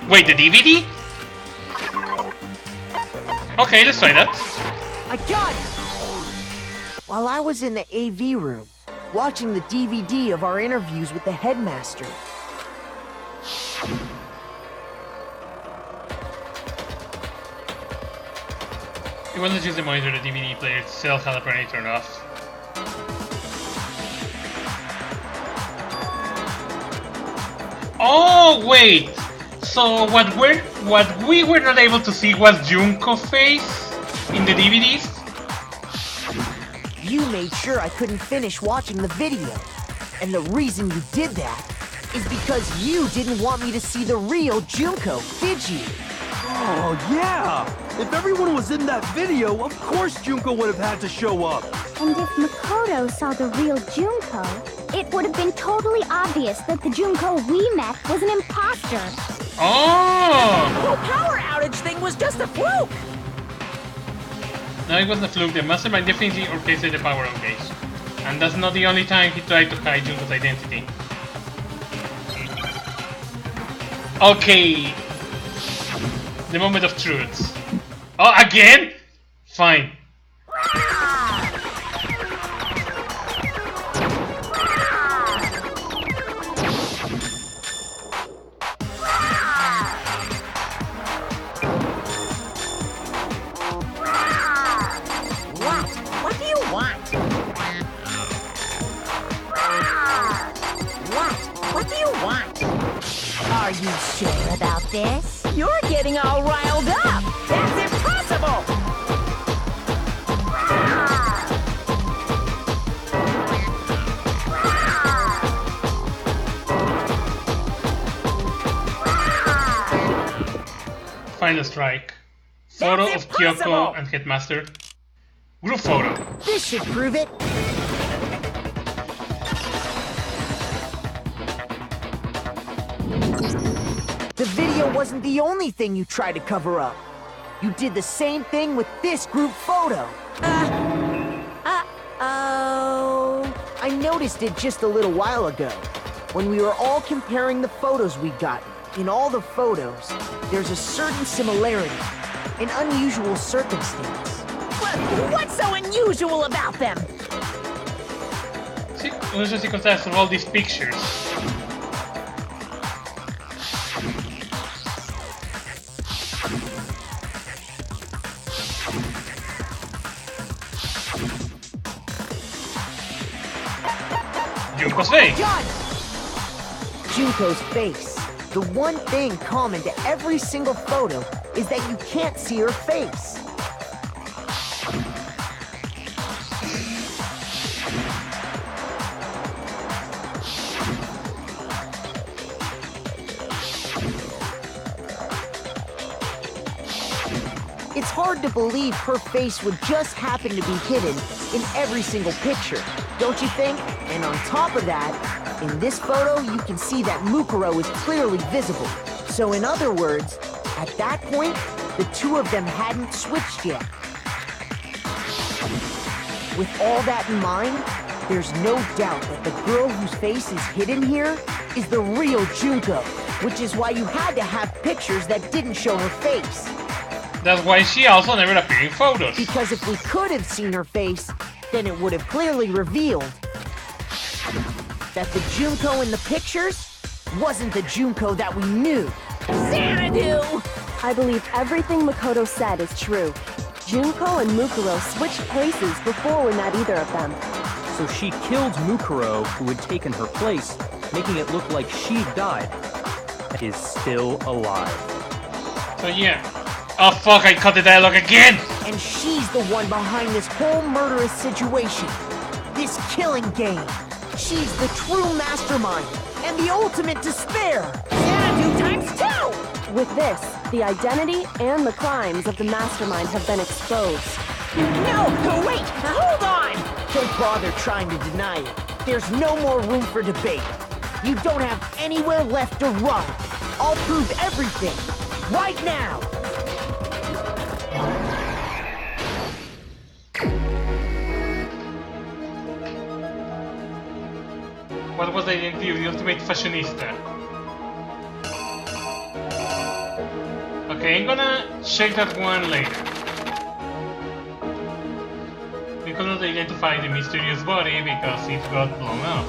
Wait, the DVD? Okay, let's try that. I got it! While I was in the AV room, watching the DVD of our interviews with the headmaster. It wasn't just the monitor, the DVD player itself had apparently turned off. Oh wait! So what we were not able to see was Junko's face in the DVDs? You made sure I couldn't finish watching the video. And the reason you did that is because you didn't want me to see the real Junko, did you? Oh, yeah! If everyone was in that video, of course Junko would have had to show up. And if Makoto saw the real Junko, it would have been totally obvious that the Junko we met was an imposter. Oh! The whole power outage thing was just a fluke! No, it wasn't a fluke. The mastermind definitely orchestrated the power outage. And that's not the only time he tried to hide Junko's identity. Okay. The moment of truth. Oh, again? Fine. What do you want? What do you want? Are you sure about this? You're getting all riled up! That's impossible! Final strike. Photo of Kyoko and Headmaster. Group photo. This should prove it. The video wasn't the only thing you tried to cover up. You did the same thing with this group photo. Uh-oh. I noticed it just a little while ago, when we were all comparing the photos we'd gotten. In all the photos, there's a certain similarity, an unusual circumstance. What's so unusual about them? See, unusual circumstance of all these pictures. Junko's face! Got it! Junko's face. The one thing common to every single photo is that you can't see her face. It's hard to believe her face would just happen to be hidden in every single picture, don't you think? And on top of that, in this photo, you can see that Mukuro is clearly visible. So in other words, at that point, the two of them hadn't switched yet. With all that in mind, there's no doubt that the girl whose face is hidden here is the real Junko, which is why you had to have pictures that didn't show her face. That's why she also never appeared in photos. Because if we could have seen her face, then it would have clearly revealed that the Junko in the pictures wasn't the Junko that we knew. Xanadu! I believe everything Makoto said is true. Junko and Mukuro switched places before we met either of them. So she killed Mukuro, who had taken her place, making it look like she'd died, is still alive. So yeah. Oh fuck, I cut the dialogue again! And she's the one behind this whole murderous situation. This killing game. She's the true mastermind and the ultimate despair. Xanadu times 2! With this, the identity and the crimes of the mastermind have been exposed. No, wait, hold on! Don't bother trying to deny it. There's no more room for debate. You don't have anywhere left to run. I'll prove everything, right now. What was the identity of the ultimate fashionista? Okay, I'm gonna check that one later. We could not identify the mysterious body because it got blown up.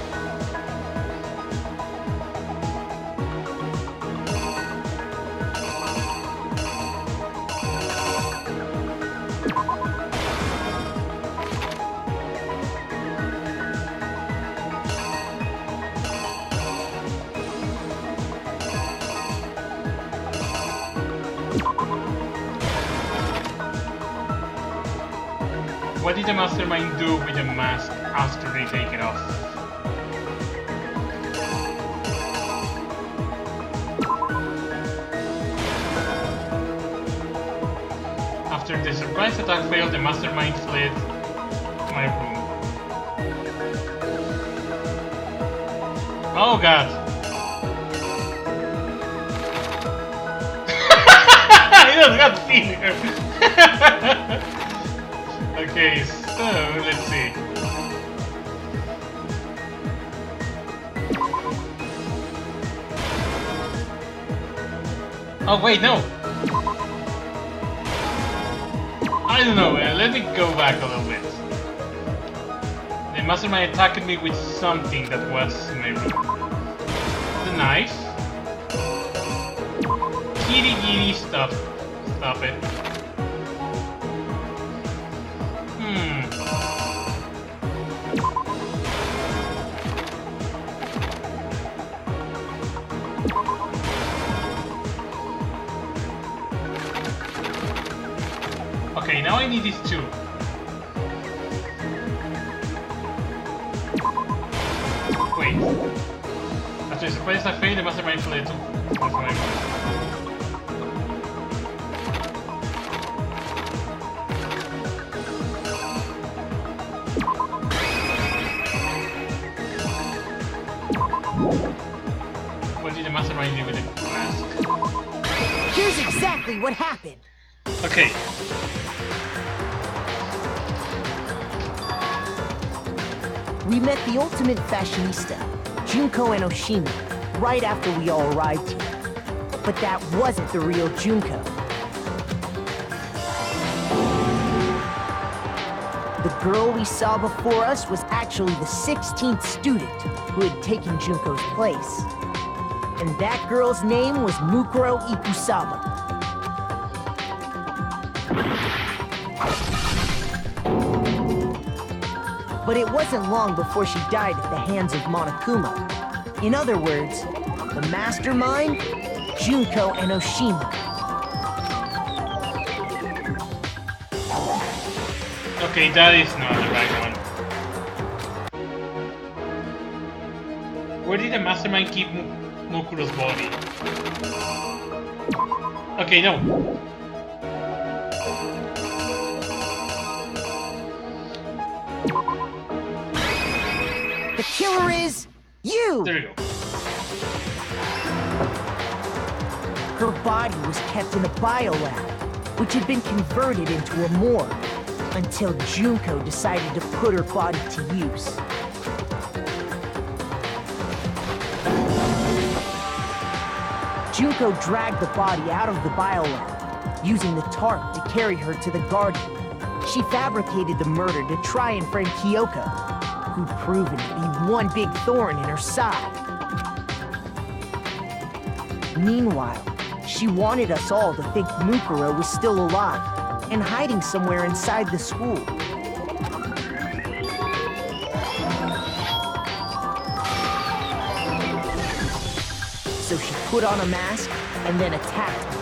What did the mastermind do with the mask after they take it off? After the surprise attack failed, the mastermind fled to my room. Oh god! I just got seen her! Okay, so let's see. Oh wait, no! I don't know, let me go back a little bit. The mastermind attacked me with something that was in my room. The knife. Kitty kitty stuff. Stop it. Okay, now I need these two. Wait. After the surprise I failed, the mastermind fled to my room. What did the mastermind do with the mask? Here's exactly what happened. Okay. We met the ultimate fashionista, Junko and Oshima, right after we all arrived here. But that wasn't the real Junko. The girl we saw before us was actually the 16th student who had taken Junko's place. And that girl's name was Mukuro Ikusaba. But it wasn't long before she died at the hands of Monokuma. In other words, the mastermind, Junko and Oshima. Okay, that is not the right one. Where did the mastermind keep Mokuro's body? Okay, no. The killer is you! There we go. Her body was kept in a biolab, which had been converted into a morgue, until Junko decided to put her body to use. Junko dragged the body out of the biolab, using the tarp to carry her to the garden. She fabricated the murder to try and frame Kyoko, who'd proven to be one big thorn in her side. Meanwhile, she wanted us all to think Mukuro was still alive and hiding somewhere inside the school. So she put on a mask and then attacked me.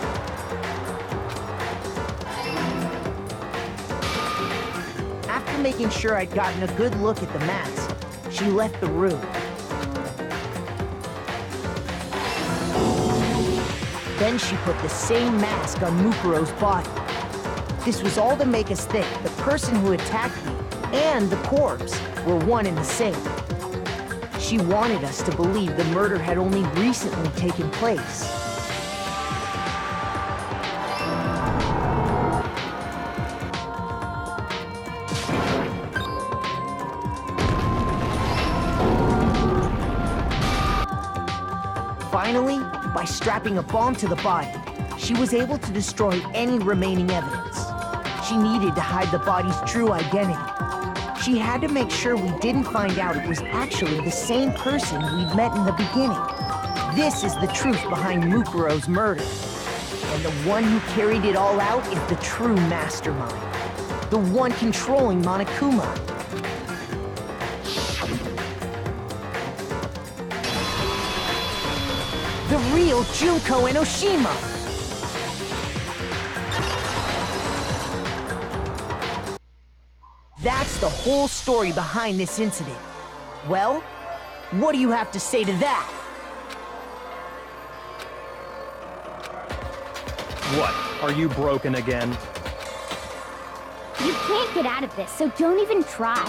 After making sure I'd gotten a good look at the mask, she left the room. Then she put the same mask on Mukuro's body. This was all to make us think the person who attacked me and the corpse were one and the same. She wanted us to believe the murder had only recently taken place. Finally, by strapping a bomb to the body, she was able to destroy any remaining evidence. She needed to hide the body's true identity. She had to make sure we didn't find out it was actually the same person we'd met in the beginning. This is the truth behind Mukuro's murder. And the one who carried it all out is the true mastermind. The one controlling Monokuma. The real Junko Enoshima! That's the whole story behind this incident. Well, what do you have to say to that? What? Are you broken again? You can't get out of this, so don't even try.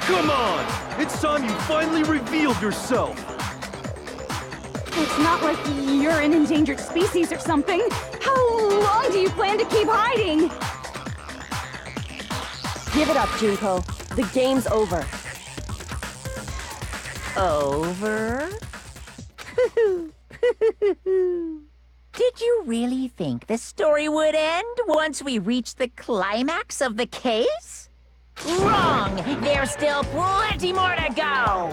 Come on! It's time you finally revealed yourself! It's not like you're an endangered species or something. How long do you plan to keep hiding? Give it up, Junko. The game's over. Over? Did you really think the story would end once we reached the climax of the case? Wrong! There's still plenty more to go!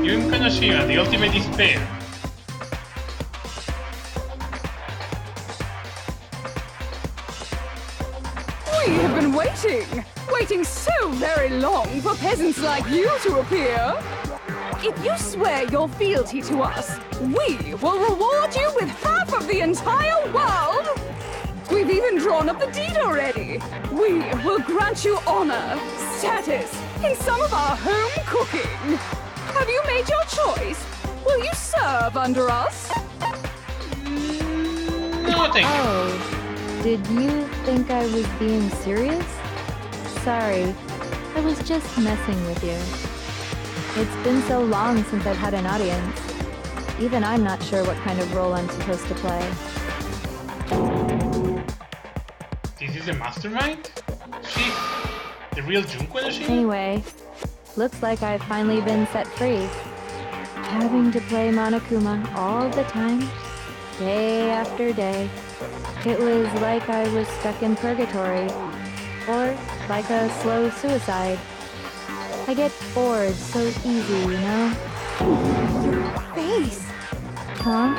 Yun Kanoshima, the ultimate despair. We have been waiting so very long for peasants like you to appear. If you swear your fealty to us, we will reward you with half of the entire world. We've even drawn up the deed already. We will grant you honor, status, in some of our home cooking. Have you made your choice? Will you serve under us? No, thank you. Oh, did you think I was being serious? Sorry, I was just messing with you. It's been so long since I've had an audience. Even I'm not sure what kind of role I'm supposed to play. This is a mastermind? She's the real Junko Enoshima? Anyway, looks like I've finally been set free. Having to play Monokuma all the time, day after day. It was like I was stuck in purgatory, or like a slow suicide. I get bored so easy, you know? Your face! Huh?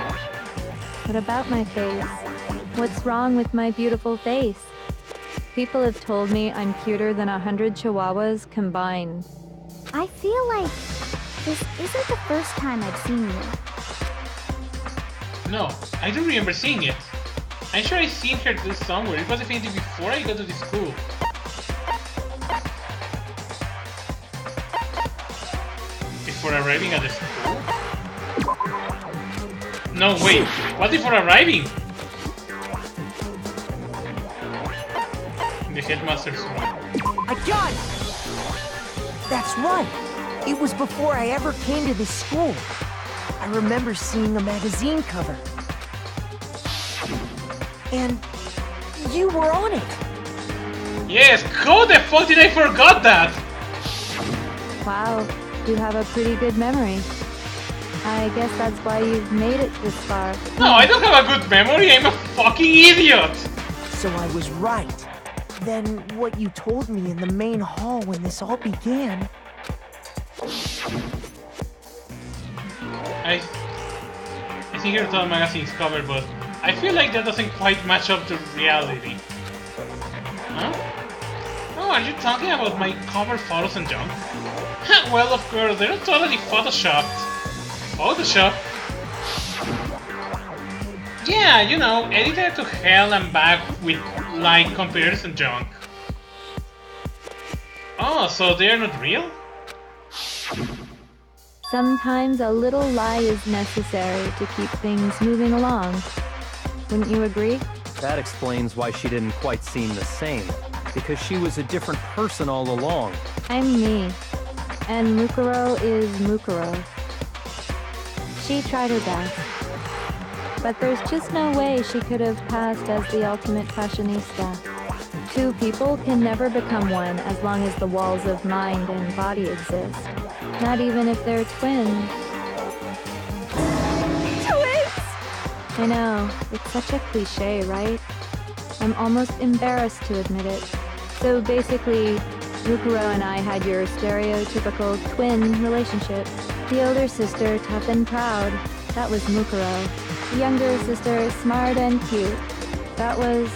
What about my face? What's wrong with my beautiful face? People have told me I'm cuter than 100 chihuahuas combined. I feel like this isn't the first time I've seen you. No, I don't remember seeing it. I'm sure I've seen her do somewhere. It was definitely before I got to the school. Before arriving at the school? No, wait. What before arriving? The headmaster's room. I got it! That's right. It was before I ever came to this school. I remember seeing a magazine cover. And you were on it. Yes, how the fuck did I forget that? Wow, you have a pretty good memory. I guess that's why you've made it this far. No, I don't have a good memory. I'm a fucking idiot. So I was right. Then what you told me in the main hall when this all began... I think you're the magazine's cover, but I feel like that doesn't quite match up to reality. Huh? Oh, are you talking about my cover photos and junk? Well, of course, they're totally photoshopped. Photoshop? Yeah, you know, edited to hell and back with, like, computers and junk. Oh, so they're not real? Sometimes a little lie is necessary to keep things moving along. Wouldn't you agree? That explains why she didn't quite seem the same. Because she was a different person all along. I'm me. And Mukuro is Mukuro. She tried her best. But there's just no way she could have passed as the ultimate fashionista. Two people can never become one as long as the walls of mind and body exist. Not even if they're twins. Twins! I know, it's such a cliche, right? I'm almost embarrassed to admit it. So basically, Mukuro and I had your stereotypical twin relationship. The older sister, tough and proud. That was Mukuro. The younger sister, smart and cute. That was...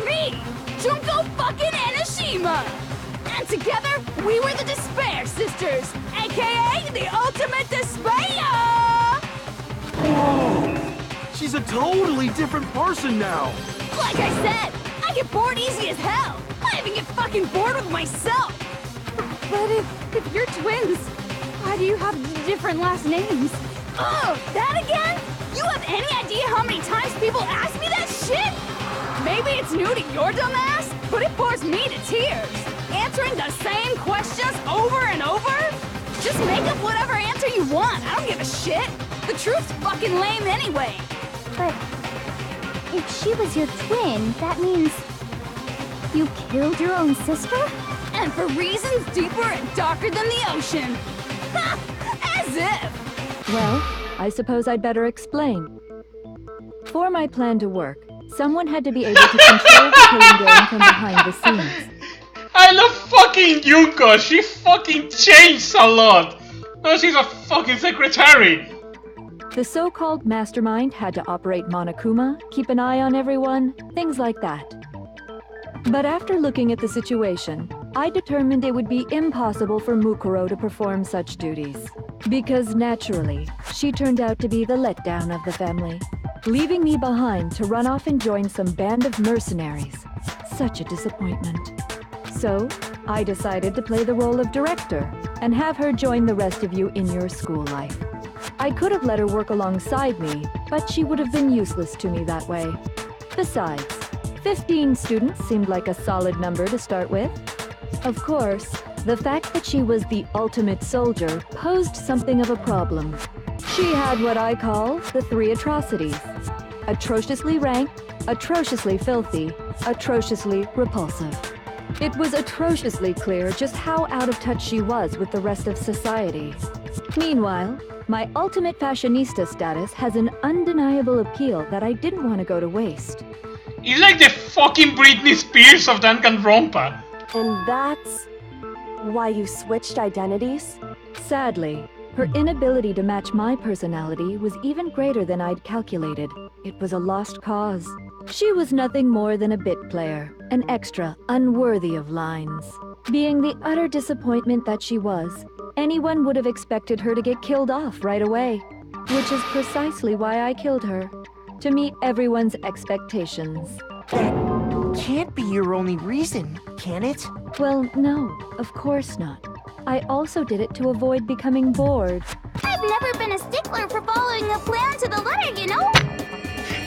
Me! Junko fucking Enoshima! And together, we were the Despair Sisters, aka the Ultimate Despair! Whoa! She's a totally different person now! Like I said, I get bored easy as hell! I even get fucking bored with myself! But if you're twins, why do you have different last names? Oh, that again? You have any idea how many times people ask me that shit? Maybe it's new to your dumb ass, but it bores me to tears. Answering the same questions over and over? Just make up whatever answer you want. I don't give a shit. The truth's fucking lame anyway. But if she was your twin, that means you killed your own sister? And for reasons deeper and darker than the ocean. Ha! As if! Well, I suppose I'd better explain. For my plan to work, someone had to be able to control the killing game from behind the scenes. I love fucking Yuko. She fucking changed a lot. Now she's a fucking secretary. The so-called mastermind had to operate Monokuma, keep an eye on everyone, things like that. But after looking at the situation, I determined it would be impossible for Mukuro to perform such duties. Because naturally, she turned out to be the letdown of the family, leaving me behind to run off and join some band of mercenaries. Such a disappointment. So, I decided to play the role of director and have her join the rest of you in your school life. I could have let her work alongside me, but she would have been useless to me that way. Besides, 15 students seemed like a solid number to start with. Of course, the fact that she was the ultimate soldier posed something of a problem. She had what I call the three atrocities. Atrociously ranked, atrociously filthy, atrociously repulsive. It was atrociously clear just how out of touch she was with the rest of society. Meanwhile, my ultimate fashionista status has an undeniable appeal that I didn't want to go to waste. It's like the fucking Britney Spears of Danganronpa. And that's why you switched identities? Sadly, her inability to match my personality was even greater than I'd calculated. It was a lost cause. She was nothing more than a bit player, an extra unworthy of lines. Being the utter disappointment that she was, anyone would have expected her to get killed off right away. Which is precisely why I killed her. To meet everyone's expectations. That can't be your only reason, can it? Well, no, of course not. I also did it to avoid becoming bored. I've never been a stickler for following a plan to the letter, you know?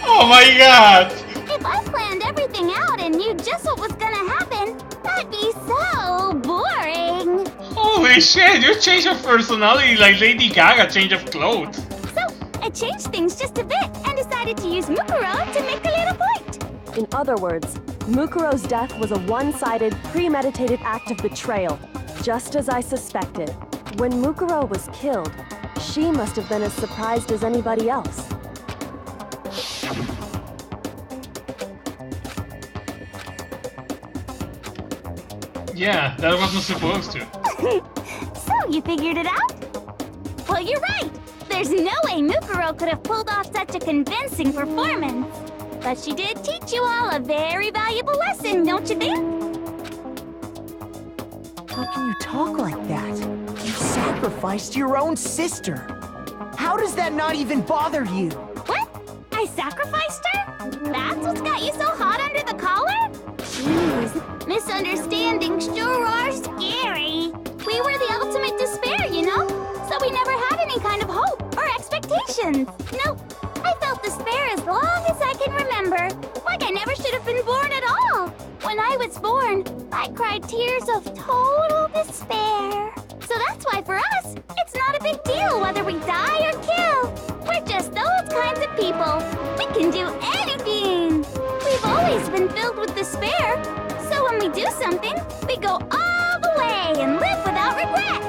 Oh my god! If If I planned everything out and knew just what was gonna happen, that'd be so boring. Holy shit, you changed your personality like Lady Gaga change of clothes. So, I changed things just a bit and decided to use Mukuro to make a little point. In other words, Mukuro's death was a one-sided, premeditated act of betrayal, just as I suspected. When Mukuro was killed, she must have been as surprised as anybody else. Yeah, that wasn't supposed to. So, you figured it out? Well, you're right. There's no way Mukuro could have pulled off such a convincing performance. But she did teach you all a very valuable lesson, don't you think? How can you talk like that? You sacrificed your own sister. How does that not even bother you? What? I sacrificed her? That's what's got you so hot under the collar? Jeez, misunderstandings sure are scary. We were the ultimate despair, you know? So we never had any kind of hope or expectations. Nope. I felt despair as long as I can remember. Like I never should have been born at all. When I was born, I cried tears of total despair. So that's why for us, it's not a big deal whether we die or kill. We're just those kinds of people. We can do anything. We've always been filled with despair. So when we do something, we go all the way and live without regret.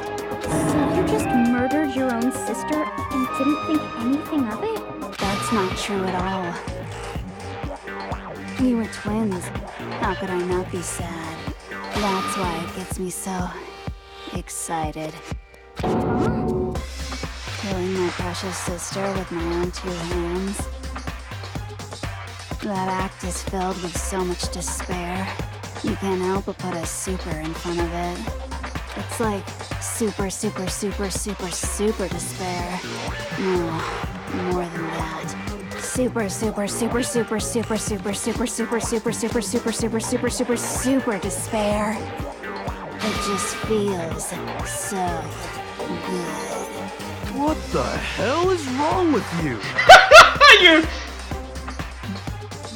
So you just murdered your own sister and didn't think anything of it? That's not true at all. We were twins. How could I not be sad? That's why it gets me so excited. Killing my precious sister with my own 2 hands. That act is filled with so much despair. You can't help but put a super in front of it. It's like super, super, super, super, super despair. No, more than that. Super, super, super, super, super, super, super, super, super, super, super, super, super, super, super despair. It just feels so good. What the hell is wrong with you?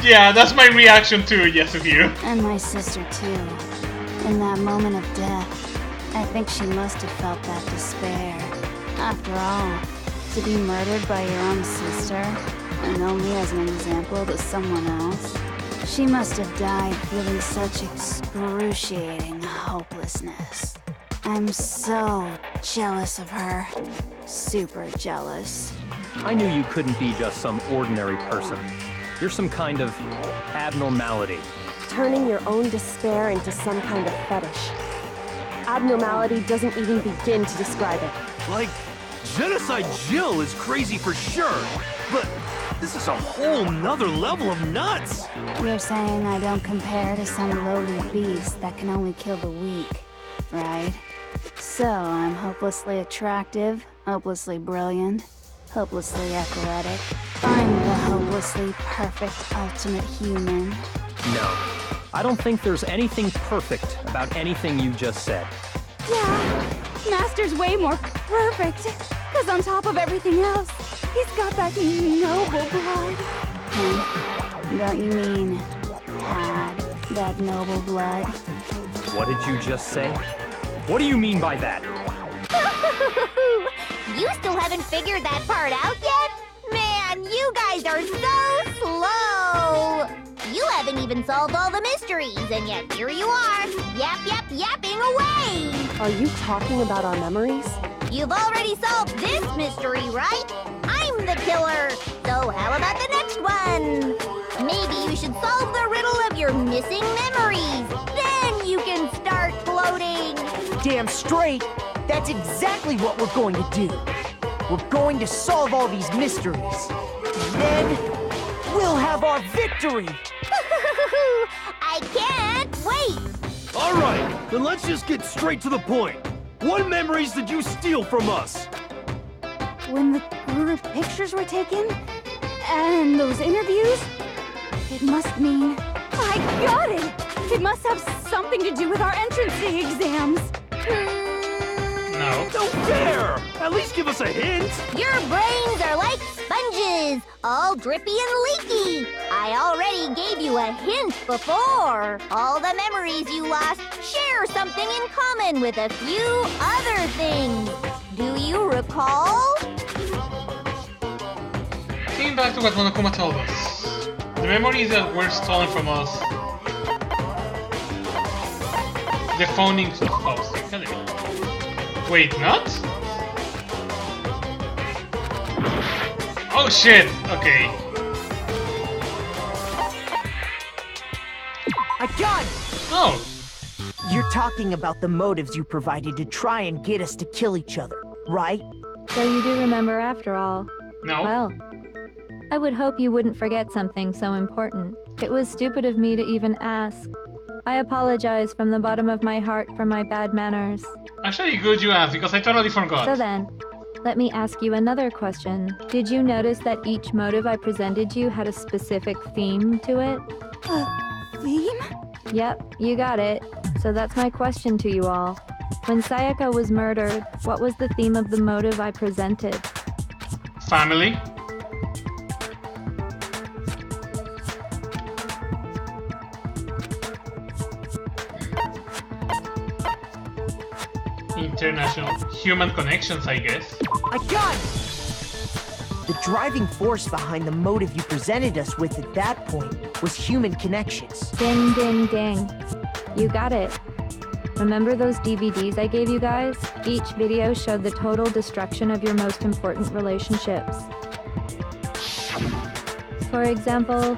Yeah, that's my reaction to Yasuhiro. And my sister too. In that moment of death, I think she must have felt that despair. After all, to be murdered by your own sister, and only as an example to someone else, she must have died feeling such excruciating hopelessness. I'm so jealous of her. Super jealous. I knew you couldn't be just some ordinary person. You're some kind of abnormality. Turning your own despair into some kind of fetish. Abnormality doesn't even begin to describe it. Like, Genocide Jill is crazy for sure, but this is a whole nother level of nuts! You're saying I don't compare to some lowly beast that can only kill the weak, right? So I'm hopelessly attractive, hopelessly brilliant, hopelessly athletic. I'm the hopelessly perfect ultimate human. No, I don't think there's anything perfect about anything you just said. Yeah, Master's way more perfect. Because on top of everything else, he's got that noble blood. Don't you mean had that noble blood? What did you just say? What do you mean by that? You still haven't figured that part out yet? Man, you guys are so slow! You haven't even solved all the mysteries, and yet here you are, yapping away! Are you talking about our memories? You've already solved this mystery, right? I'm the killer! So how about the next one? Maybe you should solve the riddle of your missing memories. Then you can start floating! Damn straight! That's exactly what we're going to do. We're going to solve all these mysteries. And then, we'll have our victory! I can't wait! Alright, then let's just get straight to the point. What memories did you steal from us? When the group pictures were taken, and those interviews, it must mean... I got it! It must have something to do with our entrancing exams. No. Don't dare! At least give us a hint! Your brains are like sponges! is all drippy and leaky. I already gave you a hint before. All the memories you lost share something in common with a few other things. Do you recall? Think back to what Monokuma told us. The memories that were stolen from us. The phonemes of House Academy. Wait, not? Oh shit! Okay. I got it! Oh! You're talking about the motives you provided to try and get us to kill each other, right? So you do remember after all. No. Well, I would hope you wouldn't forget something so important. It was stupid of me to even ask. I apologize from the bottom of my heart for my bad manners. Actually, good you asked, because I totally forgot. So then, let me ask you another question. Did you notice that each motive I presented you had a specific theme to it? Theme? Yep, you got it. So that's my question to you all. When Sayaka was murdered, what was the theme of the motive I presented? Family. International human connections, I guess. I got it! The driving force behind the motive you presented us with at that point was human connections. Ding, ding, ding. You got it. Remember those DVDs I gave you guys? Each video showed the total destruction of your most important relationships. For example,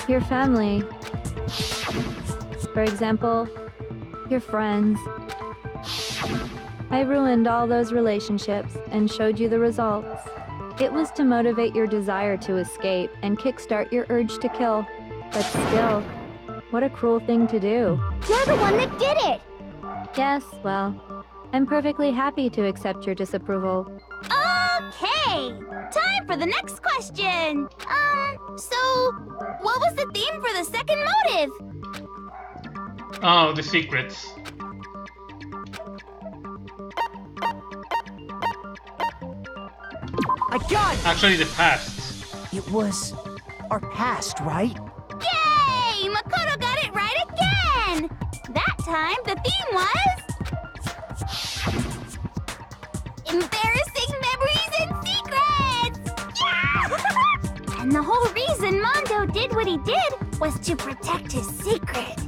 your family. For example, your friends. I ruined all those relationships and showed you the results. It was to motivate your desire to escape and kickstart your urge to kill. But still, what a cruel thing to do. You're the one that did it! Yes, well, I'm perfectly happy to accept your disapproval. Okay! Time for the next question! So, what was the theme for the second motive? Oh, the secrets. I got it! Actually, the past. It was our past, right? Yay! Makoto got it right again! That time, the theme was... embarrassing memories and secrets! Yeah! And the whole reason Mondo did what he did was to protect his secret.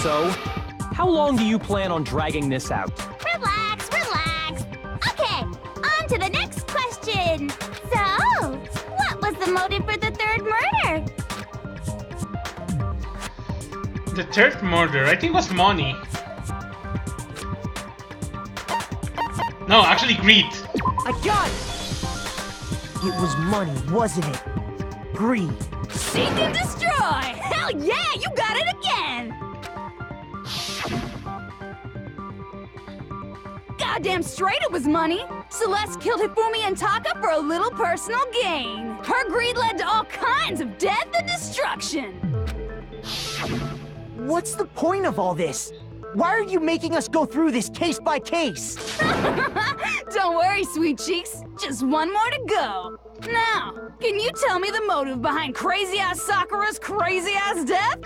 So, how long do you plan on dragging this out? Relax, relax. Okay, on to the next question. So, what was the motive for the third murder? The third murder, I think, was money. No, actually, greed. I got it! It was money, wasn't it? Greed. Seek and destroy! Hell yeah, you got it again! Goddamn straight it was money! Celeste killed Hifumi and Taka for a little personal gain. Her greed led to all kinds of death and destruction. What's the point of all this? Why are you making us go through this case by case? Don't worry, sweet cheeks. Just one more to go. Now, can you tell me the motive behind crazy-ass Sakura's crazy-ass death?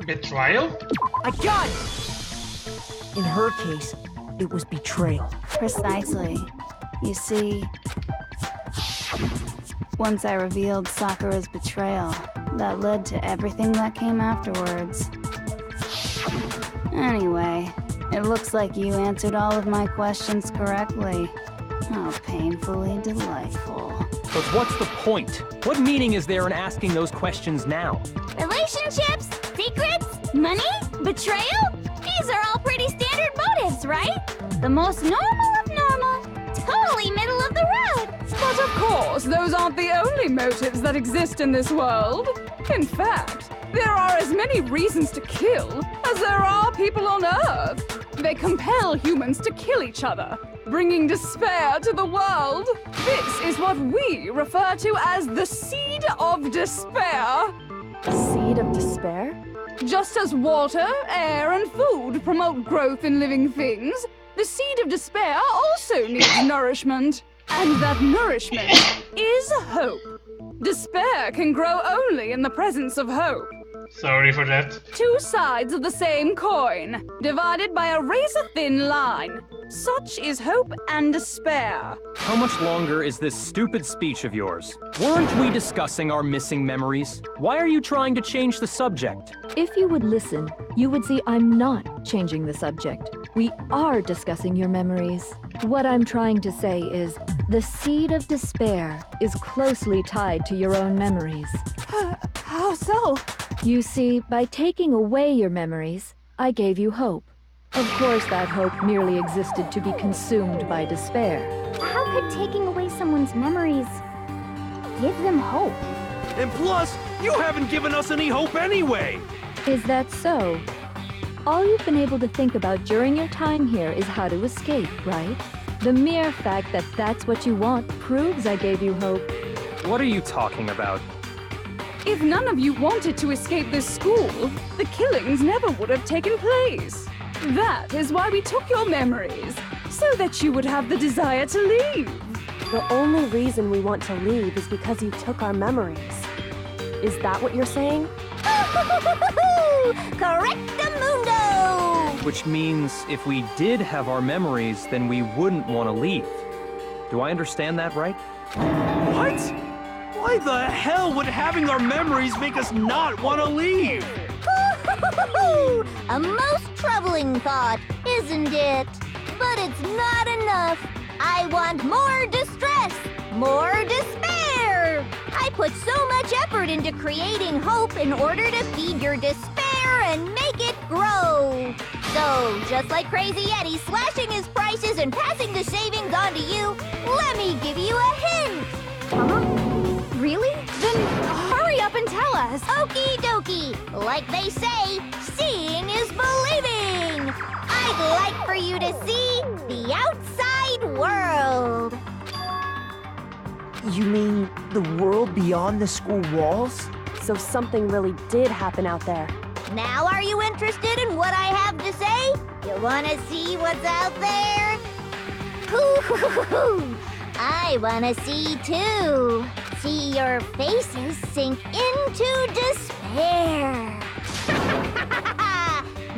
Betrayal? I got it! In her case, it was betrayal. Precisely. You see, once I revealed Sakura's betrayal, that led to everything that came afterwards. Anyway, it looks like you answered all of my questions correctly. How painfully delightful. But what's the point? What meaning is there in asking those questions now? Relationships? Secrets? Money? Betrayal? These are all pretty standard motives, right? The most normal of normal. Totally middle of the road. But of course, those aren't the only motives that exist in this world. In fact, there are as many reasons to kill as there are people on Earth. They compel humans to kill each other, bringing despair to the world. This is what we refer to as the seed of despair. Seed of despair? Just as water, air, and food promote growth in living things, the seed of despair also needs nourishment. And that nourishment is hope. Despair can grow only in the presence of hope. Sorry for that. Two sides of the same coin, divided by a razor-thin line. Such is hope and despair. How much longer is this stupid speech of yours? Weren't we discussing our missing memories? Why are you trying to change the subject? If you would listen, you would see I'm not changing the subject. We are discussing your memories. What I'm trying to say is, the seed of despair is closely tied to your own memories. How so? You see, by taking away your memories, I gave you hope. Of course, that hope merely existed to be consumed by despair. How could taking away someone's memories give them hope? And plus, you haven't given us any hope anyway! Is that so? All you've been able to think about during your time here is how to escape, right? The mere fact that that's what you want proves I gave you hope. What are you talking about? If none of you wanted to escape this school, the killings never would have taken place. That is why we took your memories, so that you would have the desire to leave. The only reason we want to leave is because you took our memories. Is that what you're saying? Correctamundo! Which means if we did have our memories, then we wouldn't want to leave. Do I understand that right? What? Why the hell would having our memories make us not want to leave? A most troubling thought, isn't it? But it's not enough. I want more distress, more despair. I put so much effort into creating hope in order to feed your despair and make it grow. So, just like Crazy Eddie slashing his prices and passing the savings on to you, let me give you a hint. Really? Then hurry up and tell us. Okie dokie. Like they say, seeing is believing. I'd like for you to see the outside world. You mean the world beyond the school walls? So something really did happen out there. Now are you interested in what I have to say? You wanna see what's out there? Hoo-hoo-hoo-hoo. I wanna see too. See your faces sink into despair.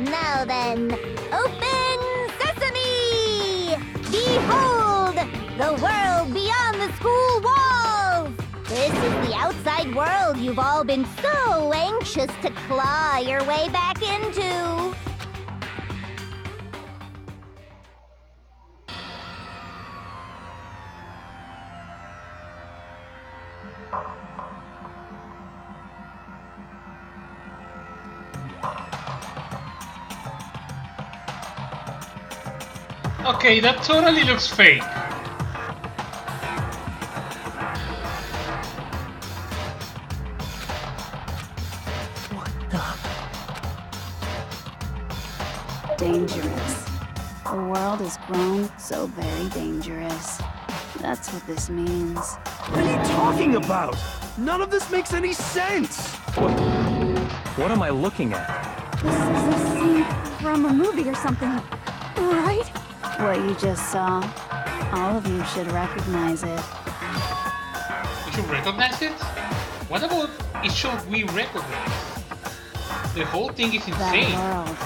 Now then, open sesame! Behold, the world beyond the school walls! This is the outside world you've all been so anxious to claw your way back into. Okay, that totally looks fake. Dangerous. The world has grown so very dangerous. That's what this means. What are you talking about? None of this makes any sense! What am I looking at? This is a scene from a movie or something, right? What you just saw, all of you should recognize it. We should recognize it? What about it should we recognize? The whole thing is insane. That world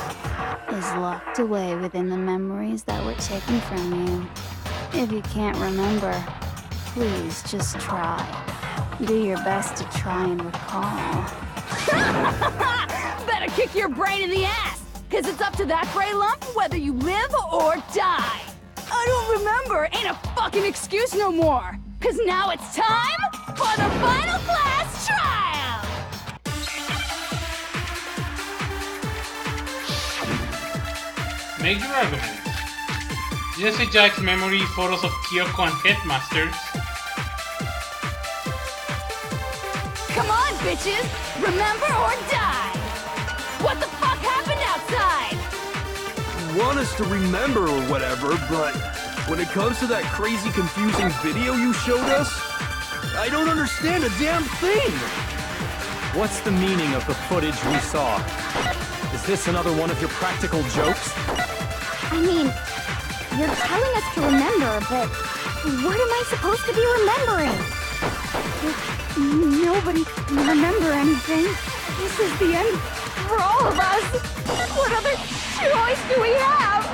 is locked away within the memories that were taken from you. If you can't remember, please just try. Do your best to try and recall. Better kick your brain in the ass! Cause it's up to that gray lump whether you live or die. I don't remember ain't a fucking excuse no more. Cause now it's time for the final class trial. Make your argument. Just say Jack's memory photos of Kyoko and Headmasters. Come on, bitches! Remember or die! What the fuck happened outside? You want us to remember or whatever, but when it comes to that crazy, confusing video you showed us, I don't understand a damn thing! What's the meaning of the footage we saw? Is this another one of your practical jokes? I mean, you're telling us to remember, but what am I supposed to be remembering? Nobody can remember anything. This is the end for all of us. What other choice do we have?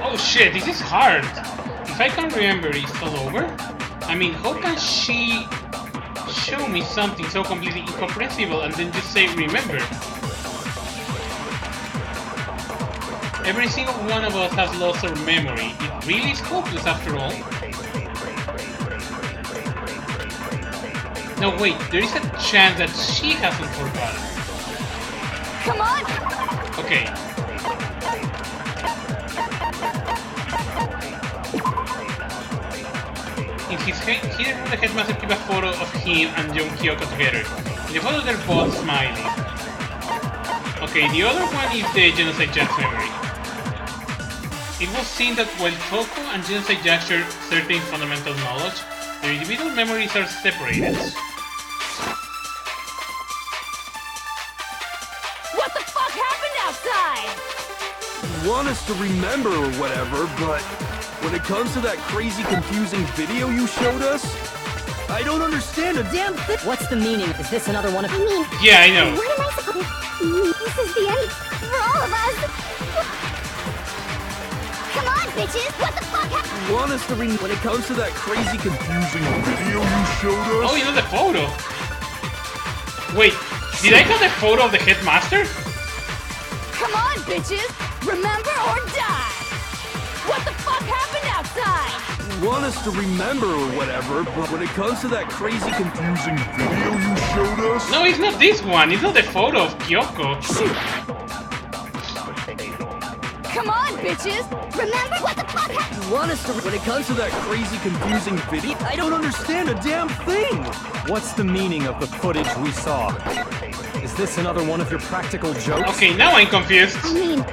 Oh shit, this is hard. If I can't remember, it's all over? I mean, how can she show me something so completely incomprehensible and then just say remember? Every single one of us has lost our memory. It really is hopeless after all. No, wait, there is a chance that she hasn't forgotten. Come on! Okay. In his head, he remembered the headmaster keep a photo of him and young Kyoko together. In the photo, they're both smiling. Okay, the other one is the Genocide Jack's memory. It was seen that while Toko and Genocide Jack share certain fundamental knowledge, their individual memories are separated. What the fuck happened outside? You want us to remember or whatever, but when it comes to that crazy, confusing video you showed us, I don't understand a damn thing. What's the meaning? Is this another one of... Yeah, I know. What am I supposed to... This is the end for all of us. Come on, bitches! What the fuck happened? You want us to when it comes to that crazy, confusing video you showed us? Oh, you know the photo. Wait, did I have the photo of the headmaster? Come on, bitches! Remember or die! What the fuck happened outside? You want us to remember or whatever, but when it comes to that crazy, confusing video you showed us... No, it's not this one. It's not the photo of Kyoko. Come on, bitches! Remember what the fuck happened? You want us to when it comes to that crazy, confusing video? I don't understand a damn thing! What's the meaning of the footage we saw? Is this another one of your practical jokes? Okay, now I'm confused. I mean,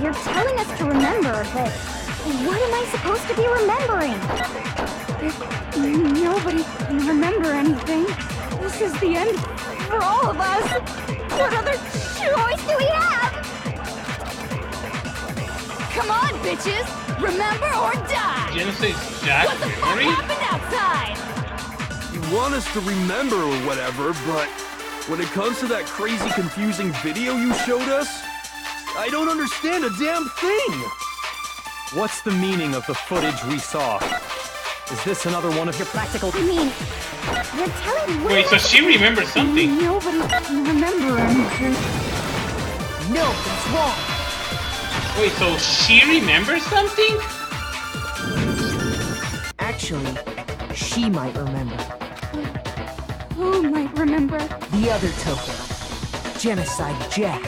you're telling us to remember, but what am I supposed to be remembering? Nobody can remember anything. This is the end for all of us. What other choice do we have? Come on, bitches! Remember or die! Genocide Jack What the fuck memory? happened outside? You want us to remember or whatever, but when it comes to that crazy, confusing video you showed us, I don't understand a damn thing! What's the meaning of the footage we saw? Is this another one of your practical... I mean, you're telling me... Wait, so she remembers something. Nobody can remember anything. No, that's wrong. Wait, so she remembers something? Actually, she might remember. Who might remember? The other Toko, Genocide Jack.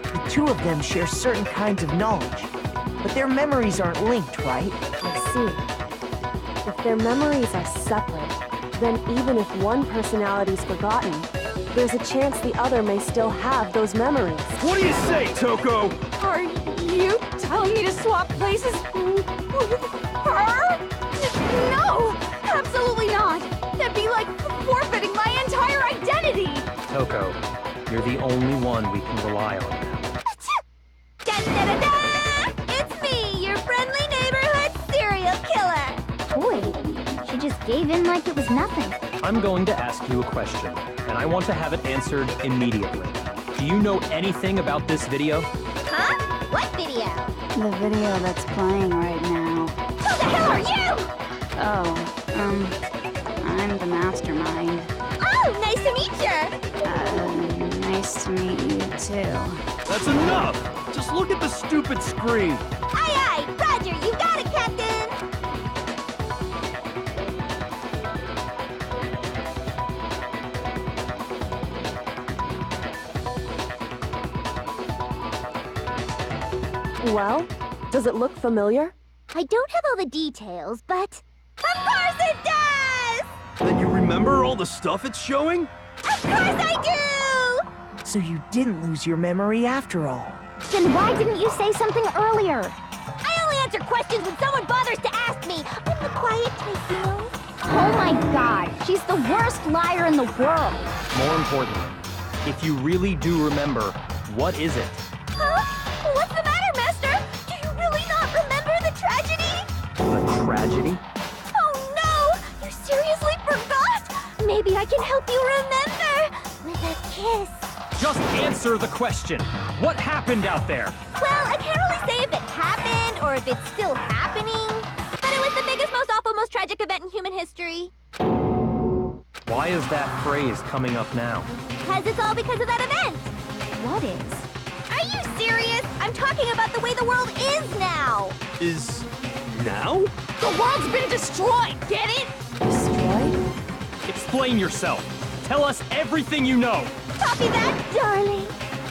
The two of them share certain kinds of knowledge, but their memories aren't linked, right? I see. If their memories are separate, then even if one personality's forgotten, there's a chance the other may still have those memories. What do you say, Toko? Are you telling me to swap places with her? No! Absolutely not! That'd be like forfeiting my entire identity! Toko, you're the only one we can rely on now. Da-da-da-da! It's me, your friendly neighborhood serial killer! Boy, she just gave in like it was nothing. I'm going to ask you a question, and I want to have it answered immediately. Do you know anything about this video? Huh? What video? The video that's playing right now. Who the hell are you? Oh, I'm the mastermind. Oh, nice to meet you! Nice to meet you too. That's enough! Just look at the stupid screen! Aye, aye! Roger, you got it, Captain! Well, does it look familiar? I don't have all the details, but... Of course it does! Then you remember all the stuff it's showing? Of course I do! So you didn't lose your memory after all. Then why didn't you say something earlier? I only answer questions when someone bothers to ask me. I'm the quiet type, you know? Oh my god, she's the worst liar in the world. More importantly, if you really do remember, what is it? Huh? What's the matter, Master? Do you really not remember the tragedy? The tragedy? Oh no! You seriously forgot? Maybe I can help you remember with a kiss. Just answer the question. What happened out there? Well, I can't really say if it happened or if it's still happening, but it was the biggest, most awful, most tragic event in human history. Why is that phrase coming up now? Because it's all because of that event. What is? Are you serious? I'm talking about the way the world is now. Is now? The world's been destroyed, get it? Destroyed? Explain yourself. Tell us everything you know. Copy that, darling.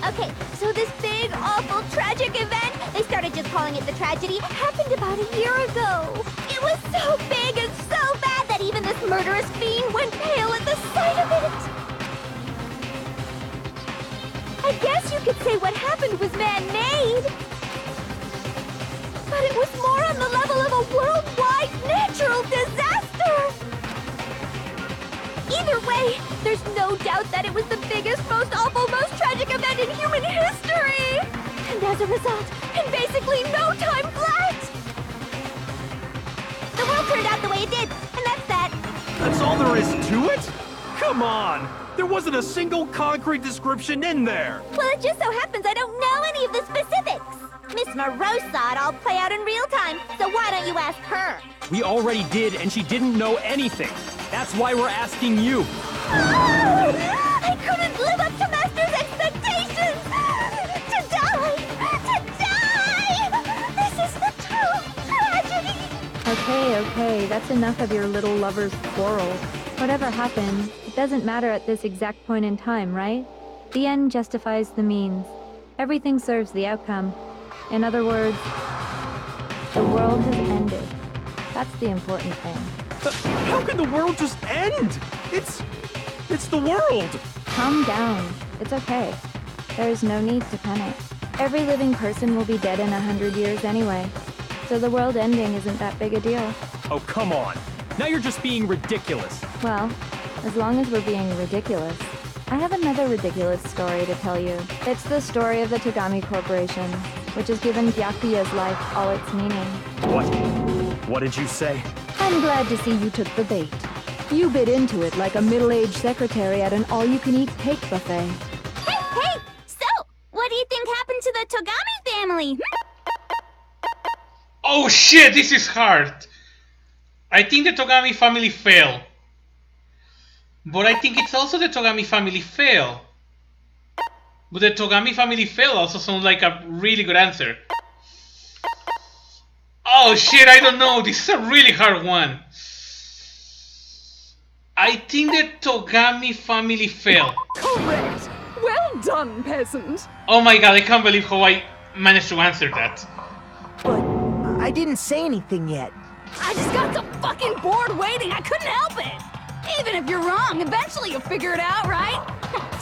Okay, so this big, awful, tragic event, they started just calling it the tragedy, happened about a year ago. It was so big and so bad that even this murderous fiend went pale at the sight of it. I guess you could say what happened was man-made. But it was more on the level of a worldwide natural disaster. Either way, there's no doubt that it was the biggest, most awful, most tragic event in human history! And as a result, in basically no time flat! The world turned out the way it did, and that's that. That's all there is to it? Come on! There wasn't a single concrete description in there! Well, it just so happens I don't know any of the specifics. Miss Moreau saw it all play out in real time, so why don't you ask her? We already did, and she didn't know anything. That's why we're asking you. Oh, I couldn't live up to Master's expectations! To die! To die! This is the true tragedy! Okay, that's enough of your little lovers' quarrels. Whatever happened, it doesn't matter at this exact point in time, right? The end justifies the means. Everything serves the outcome. In other words, the world has ended. That's the important thing. How can the world just end? It's the world! Calm down. It's okay. There is no need to panic. Every living person will be dead in 100 years anyway. So the world ending isn't that big a deal. Oh, come on. Now you're just being ridiculous. Well, as long as we're being ridiculous. I have another ridiculous story to tell you. It's the story of the Togami Corporation, which has given Byakuya's life all its meaning. What? What did you say? I'm glad to see you took the bait. You bit into it like a middle-aged secretary at an all-you-can-eat cake buffet. Hey! So, what do you think happened to the Togami family? Oh shit, this is hard. I think the Togami family fell. But I think it's also the Togami family fell. But the Togami family fell also sounds like a really good answer. Oh shit, I don't know. This is a really hard one. I think the Togami family fell. Correct. Well done, peasant. Oh my god, I can't believe how I managed to answer that. But I didn't say anything yet. I just got so fucking bored waiting, I couldn't help it. Even if you're wrong, eventually you'll figure it out, right?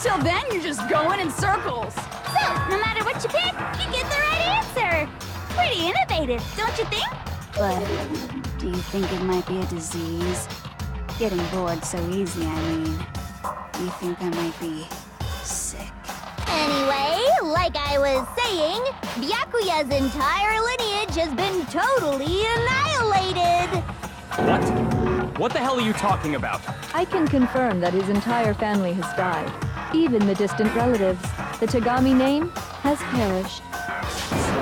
Till then, you're just going in circles. So, no matter what you pick, you get the right answer. Pretty innovative, don't you think? But do you think it might be a disease? Getting bored so easy, I mean. You think I might be sick? Anyway, like I was saying, Byakuya's entire lineage has been totally annihilated. What? What the hell are you talking about? I can confirm that his entire family has died. Even the distant relatives. The Togami name has perished.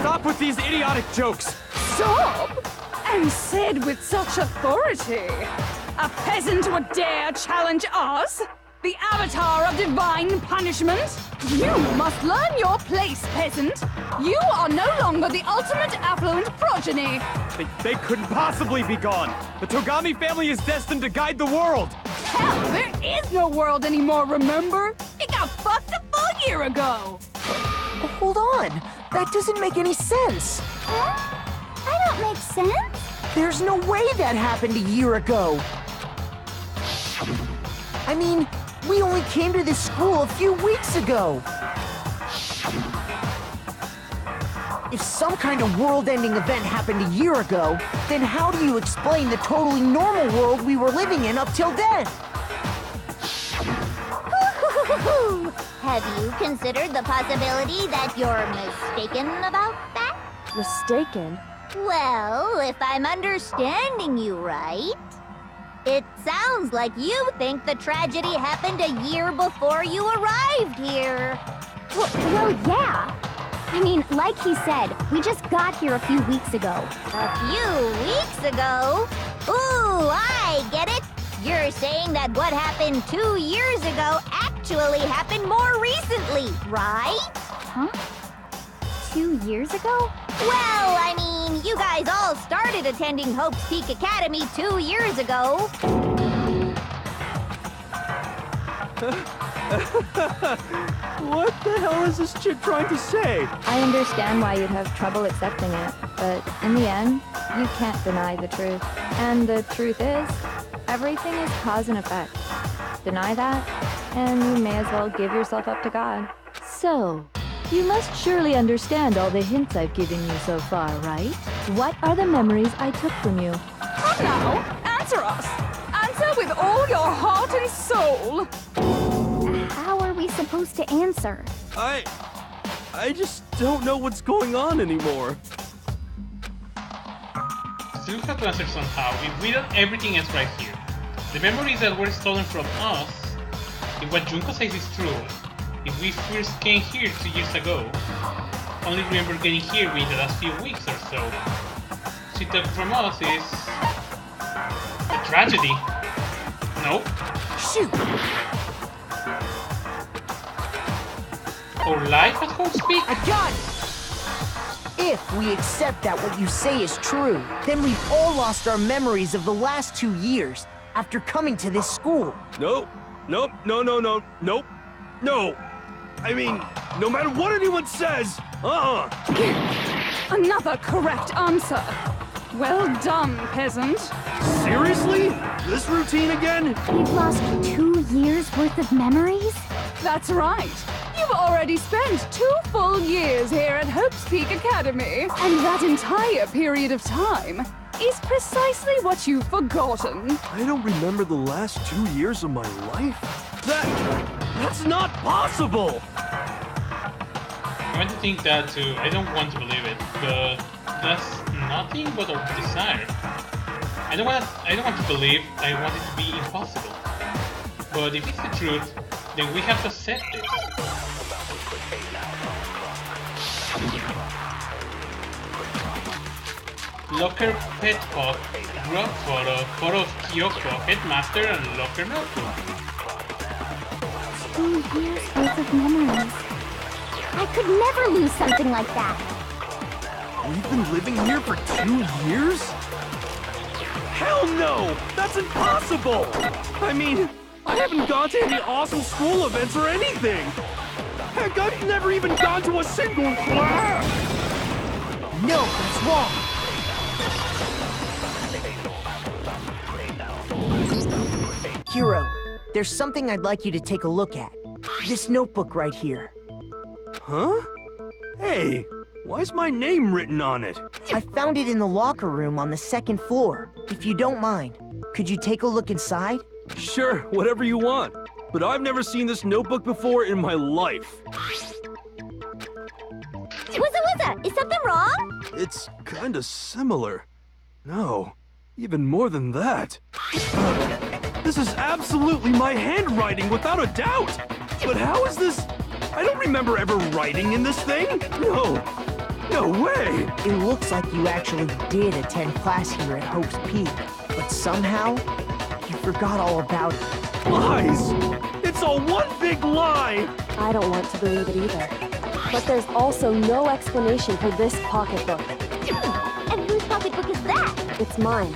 Stop with these idiotic jokes! Stop! And said with such authority. A peasant would dare challenge us? The avatar of divine punishment? You must learn your place, peasant. You are no longer the ultimate affluent progeny. They couldn't possibly be gone. The Togami family is destined to guide the world. Hell, there is no world anymore, remember? It got fucked a full year ago. Hold on. That doesn't make any sense. Huh? I don't make sense. There's no way that happened a year ago. I mean, we only came to this school a few weeks ago. If some kind of world-ending event happened a year ago, then how do you explain the totally normal world we were living in up till then? Have you considered the possibility that you're mistaken about that? Mistaken? Well, if I'm understanding you right, it sounds like you think the tragedy happened a year before you arrived here. Well, yeah. I mean, like he said, we just got here a few weeks ago. A few weeks ago? Ooh, I get it. You're saying that what happened 2 years ago actually happened more recently, right? Huh? 2 years ago? Well, I mean, you guys all started attending Hope's Peak Academy 2 years ago. What the hell is this chick trying to say? I understand why you'd have trouble accepting it, but in the end, you can't deny the truth. And the truth is, everything is cause and effect. Deny that, and you may as well give yourself up to God. So, you must surely understand all the hints I've given you so far, right? What are the memories I took from you? Come now, answer us. Answer with all your heart and soul. How are we supposed to answer? I just don't know what's going on anymore. Still have to answer somehow. If we done everything else right here, the memories that were stolen from us, if what Junko says is true, if we first came here 2 years ago, only remember getting here in the last few weeks or so, she took from us is a tragedy. Nope. Shoot! Or life at Hope's Peak? I got it! If we accept that what you say is true, then we've all lost our memories of the last 2 years after coming to this school. Nope. Nope. No. No. I mean, no matter what anyone says, Another correct answer. Well done, peasant. Seriously? This routine again? We've lost 2 years worth of memories? That's right. You've already spent 2 full years here at Hope's Peak Academy, and that entire period of time is precisely what you've forgotten. I don't remember the last 2 years of my life? That's not possible! I want to think that too. I don't want to believe it, but that's nothing but a desire. I don't want to believe. I want it to be impossible. But if it's the truth, then we have to accept it. Locker pet pot, group photo of Kyoko, headmaster, and locker notebook. 2 years worth of memories. I could never lose something like that. We've been living here for 2 years? Hell no! That's impossible! I mean, I haven't gone to any awesome school events or anything! Heck, I've never even gone to a single class! No, that's wrong! Hiro, there's something I'd like you to take a look at. This notebook right here. Huh? Hey, why's my name written on it? I found it in the locker room on the 2nd floor. If you don't mind, could you take a look inside? Sure, whatever you want. But I've never seen this notebook before in my life. Wizza, is something wrong? It's kinda similar. No, even more than that. This is absolutely my handwriting, without a doubt! But how is this? I don't remember ever writing in this thing! No way! It looks like you actually did attend class here at Hope's Peak, but somehow, you forgot all about it. Lies! It's all one big lie! I don't want to believe it either. But there's also no explanation for this pocketbook. And whose pocketbook is that? It's mine.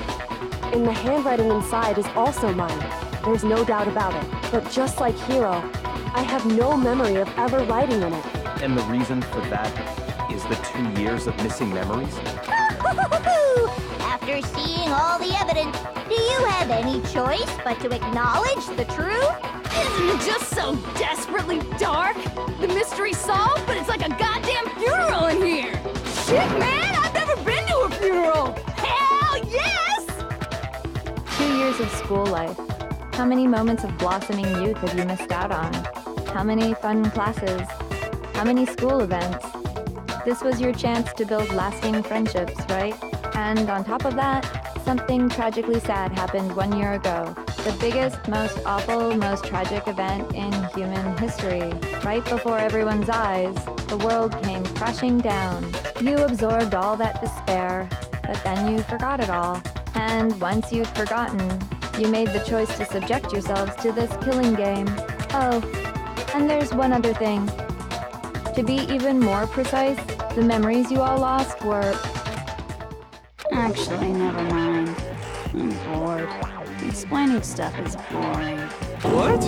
And the handwriting inside is also mine. There's no doubt about it. But just like Hiro, I have no memory of ever writing in it. And the reason for that is the 2 years of missing memories? After seeing all the evidence, do you have any choice but to acknowledge the truth? Isn't it just so desperately dark? The mystery's solved, but it's like a goddamn funeral in here! Shoo! school life? How many moments of blossoming youth have you missed out on? How many fun classes? How many school events? This was your chance to build lasting friendships, right? And on top of that, something tragically sad happened 1 year ago. The biggest, most awful, most tragic event in human history. Right before everyone's eyes, the world came crashing down. You absorbed all that despair, but then you forgot it all. And once you'd forgotten, you made the choice to subject yourselves to this killing game. Oh, and there's one other thing. To be even more precise, the memories you all lost were... Actually, never mind. I'm bored. Explaining stuff is boring. What?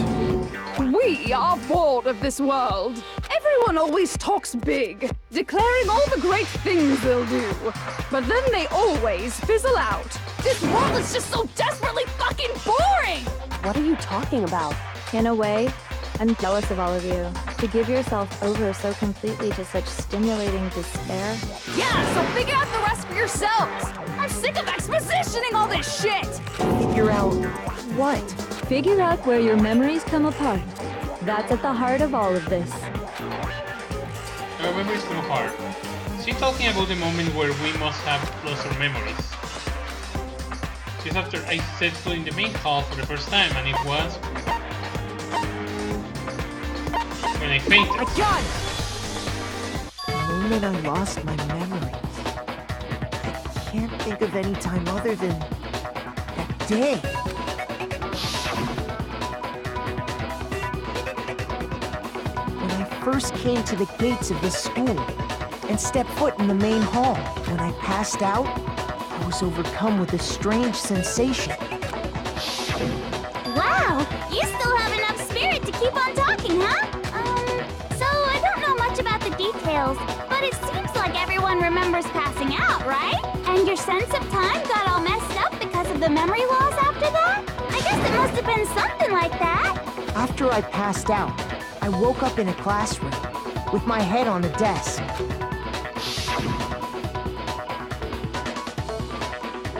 We are bored of this world. Everyone always talks big, declaring all the great things they'll do. But then they always fizzle out. This world is just so desperately fucking boring! What are you talking about? In a way, I'm jealous of all of you. To give yourself over so completely to such stimulating despair. Yeah, so figure out the rest for yourselves! I'm sick of expositioning all this shit! Figure out what? Figure out where your memories come apart. That's at the heart of all of this. Our memories come apart. She's talking about the moment where we must have lost our memories. Just after I set foot in the main hall for the first time, and it was when I fainted. My God! The moment I lost my memories. I can't think of any time other than that day. When I first came to the gates of this school and stepped foot in the main hall, when I passed out, I was overcome with a strange sensation. Wow, you still have enough spirit to keep on talking, huh? So I don't know much about the details, but it seems like everyone remembers passing out, right? And your sense of time got all messed up because of the memory loss after that? I guess it must have been something like that. After I passed out, I woke up in a classroom with my head on the desk.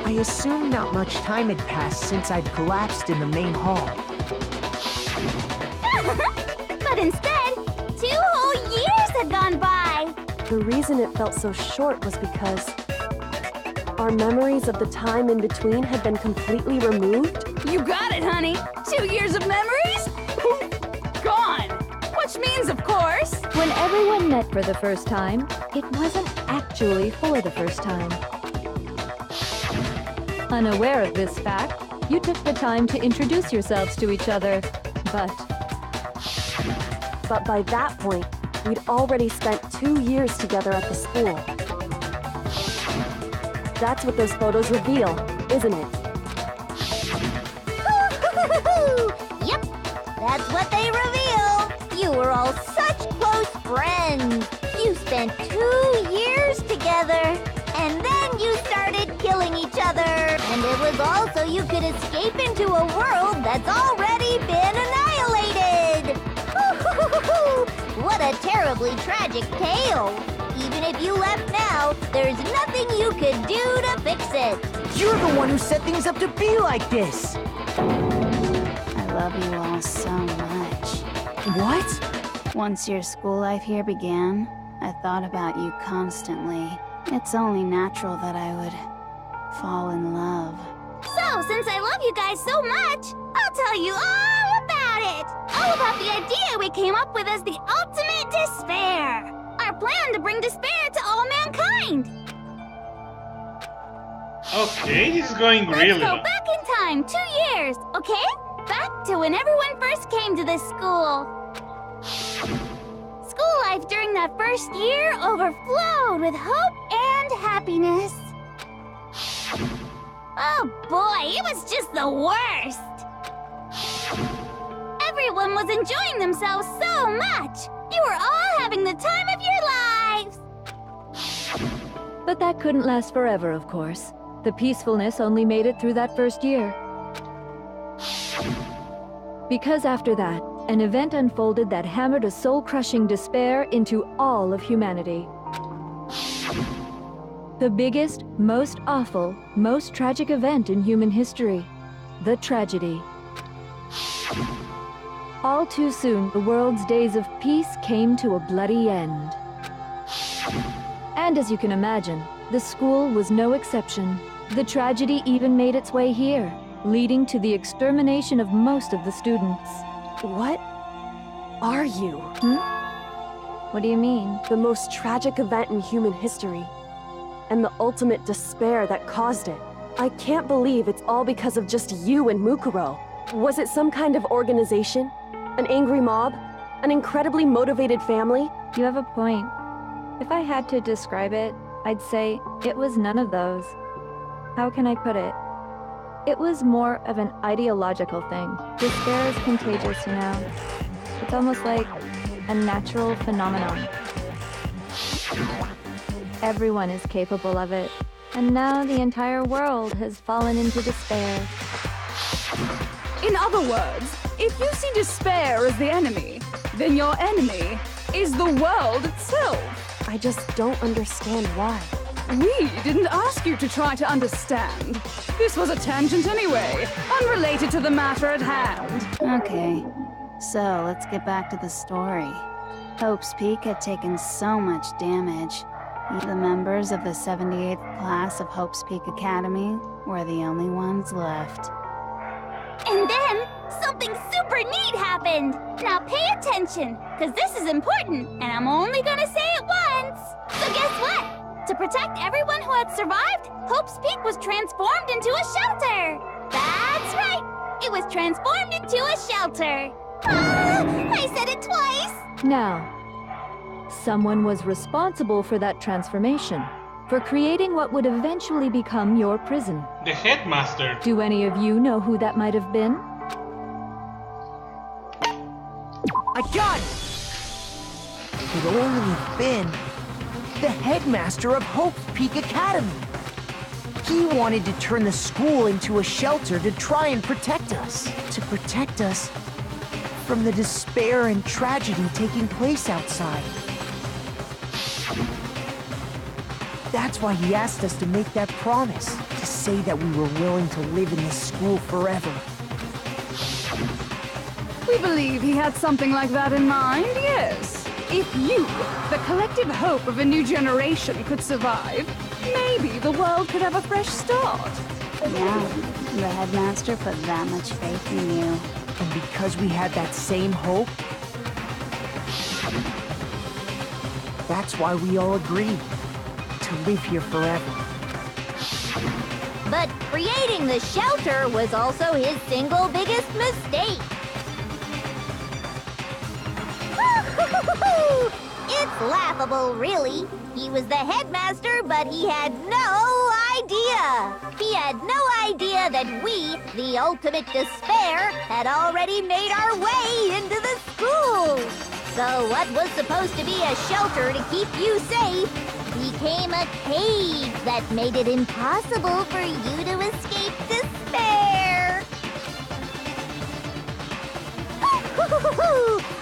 I assumed not much time had passed since I'd collapsed in the main hall. But instead, 2 whole years had gone by. The reason it felt so short was because our memories of the time in between had been completely removed. You got it, honey. 2 years of memories? Poof, gone. Which means, of course... When everyone met for the first time, it wasn't actually for the first time. Unaware of this fact, you took the time to introduce yourselves to each other, But by that point, we'd already spent 2 years together at the school. That's what those photos reveal, isn't it? Yep, that's what they reveal. You were all such close friends. You spent 2 years together, and then you started killing each other. And it was all so you could escape into a world that's already been annihilated. What a terribly tragic tale. Even if you left now, there's nothing you could do to fix it. You're the one who set things up to be like this! I love you all so much. What? Once your school life here began, I thought about you constantly. It's only natural that I would fall in love. So, since I love you guys so much, I'll tell you all about it! All about the idea we came up with as the ultimate despair! Our plan to bring despair to all mankind! Okay, this is going really Let's go well. back in time 2 years, okay? Back to when everyone first came to this school. School life during that first year overflowed with hope and happiness. Oh boy, it was just the worst! Everyone was enjoying themselves so much! You were all having the time of your lives! But that couldn't last forever, of course. The peacefulness only made it through that first year. Because after that, an event unfolded that hammered a soul-crushing despair into all of humanity. The biggest, most awful, most tragic event in human history. the tragedy. All too soon, the world's days of peace came to a bloody end. And as you can imagine, the school was no exception. The tragedy even made its way here, leading to the extermination of most of the students. What are you? What do you mean? The most tragic event in human history, and the ultimate despair that caused it. I can't believe it's all because of just you and Mukuro. Was it some kind of organization? An angry mob? An incredibly motivated family? You have a point. If I had to describe it, I'd say it was none of those. How can I put it? It was more of an ideological thing. Despair is contagious, you know. It's almost like a natural phenomenon. Everyone is capable of it. And now the entire world has fallen into despair. In other words, if you see despair as the enemy, then your enemy is the world itself. I just don't understand why. We didn't ask you to try to understand. This was a tangent anyway, unrelated to the matter at hand. Okay, so let's get back to the story. Hope's Peak had taken so much damage. The members of the 78th class of Hope's Peak Academy were the only ones left. And then, something super neat happened! Now pay attention, because this is important, and I'm only gonna say it once! So guess what? To protect everyone who had survived, Hope's Peak was transformed into a shelter! That's right! It was transformed into a shelter! Ah, I said it twice! Now, someone was responsible for that transformation, for creating what would eventually become your prison. The headmaster. Do any of you know who that might have been? I got it! It could only have been the headmaster of Hope's Peak Academy. He wanted to turn the school into a shelter to try and protect us. To protect us from the despair and tragedy taking place outside. That's why he asked us to make that promise, to say that we were willing to live in this school forever. We believe he had something like that in mind, yes. If you, the collective hope of a new generation, could survive, maybe the world could have a fresh start. Yeah, the headmaster put that much faith in you. And because we had that same hope, that's why we all agreed to live here forever. But creating the shelter was also his single biggest mistake. It's laughable, really. He was the headmaster, but he had no idea. He had no idea that we, the ultimate despair, had already made our way into the school. So what was supposed to be a shelter to keep you safe became a cage that made it impossible for you to escape despair.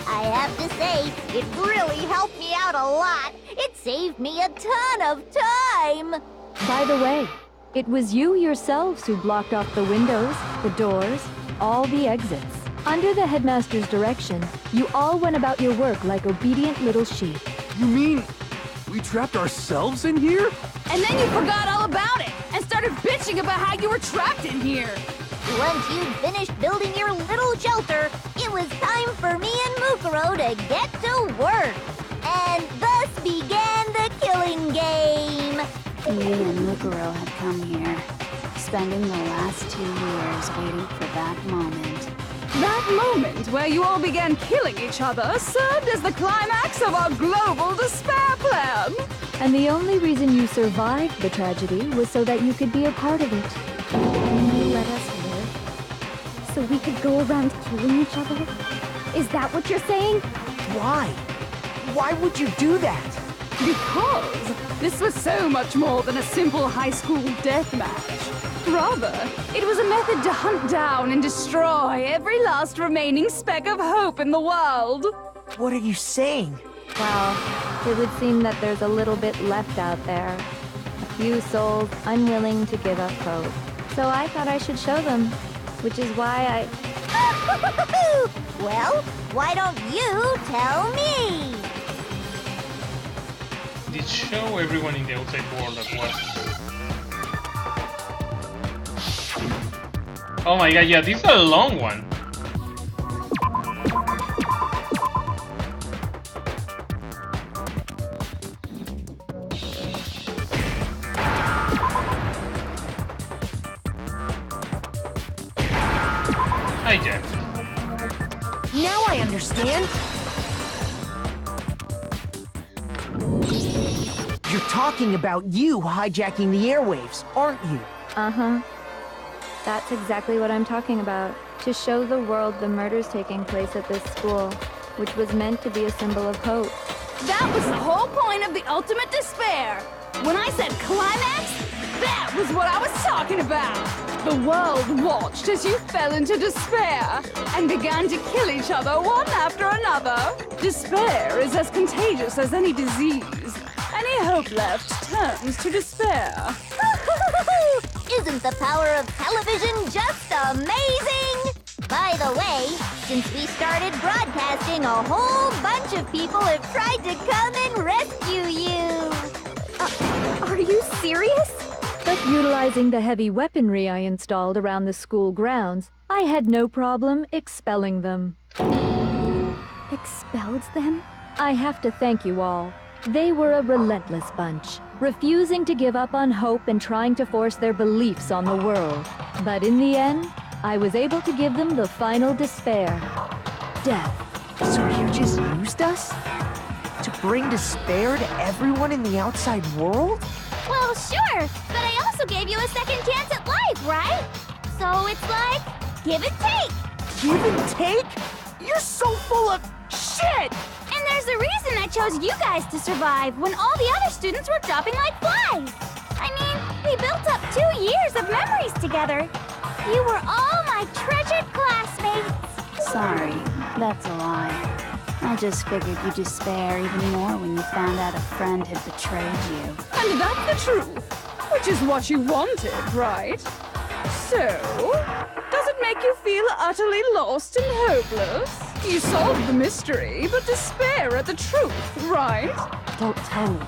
I have to say, it really helped me out a lot. It saved me a ton of time. By the way, it was you yourselves who blocked off the windows, the doors, all the exits. Under the headmaster's direction, you all went about your work like obedient little sheep. You mean we trapped ourselves in here? And then you forgot all about it and started bitching about how you were trapped in here. Once you'd finished building your little shelter, it was time for me and Mukuro to get to work. And thus began the killing game. Me and Mukuro had come here, spending the last 2 years waiting for that moment. That moment where you all began killing each other served as the climax of our global despair plan. And the only reason you survived the tragedy was so that you could be a part of it. You let us live? So we could go around killing each other? Is that what you're saying? Why? Why would you do that? Because this was so much more than a simple high school death match. Rather, it was a method to hunt down and destroy every last remaining speck of hope in the world. What are you saying? Well, it would seem that there's a little bit left out there. A few souls unwilling to give up hope. So I thought I should show them. which is why Well, why don't you tell me? Did show everyone in the outside world that was. Oh my god, yeah, this is a long one. Hi, Jeff. Now I understand. You're talking about you hijacking the airwaves, aren't you? Uh-huh. That's exactly what I'm talking about. To show the world the murders taking place at this school, which was meant to be a symbol of hope. That was the whole point of the ultimate despair. When I said climax, that was what I was talking about. The world watched as you fell into despair and began to kill each other one after another. Despair is as contagious as any disease. Any hope left turns to despair. Isn't the power of television just amazing? By the way, since we started broadcasting, a whole bunch of people have tried to come and rescue you. Are you serious? But utilizing the heavy weaponry I installed around the school grounds, I had no problem expelling them. Expelled them? I have to thank you all. They were a relentless bunch, refusing to give up on hope and trying to force their beliefs on the world. But in the end, I was able to give them the final despair. Death. So you just used us? To bring despair to everyone in the outside world? Well, sure, but I also gave you a second chance at life, right? So it's like, give and take. Give and take? You're so full of shit! And there's a reason I chose you guys to survive when all the other students were dropping like flies. I mean, we built up 2 years of memories together. You were all my treasured classmates. Sorry, that's a lie. I just figured you'd despair even more when you found out a friend had betrayed you. And that's the truth, which is what you wanted, right? So, does it make you feel utterly lost and hopeless? You solved the mystery, but despair at the truth, right? Don't tell me.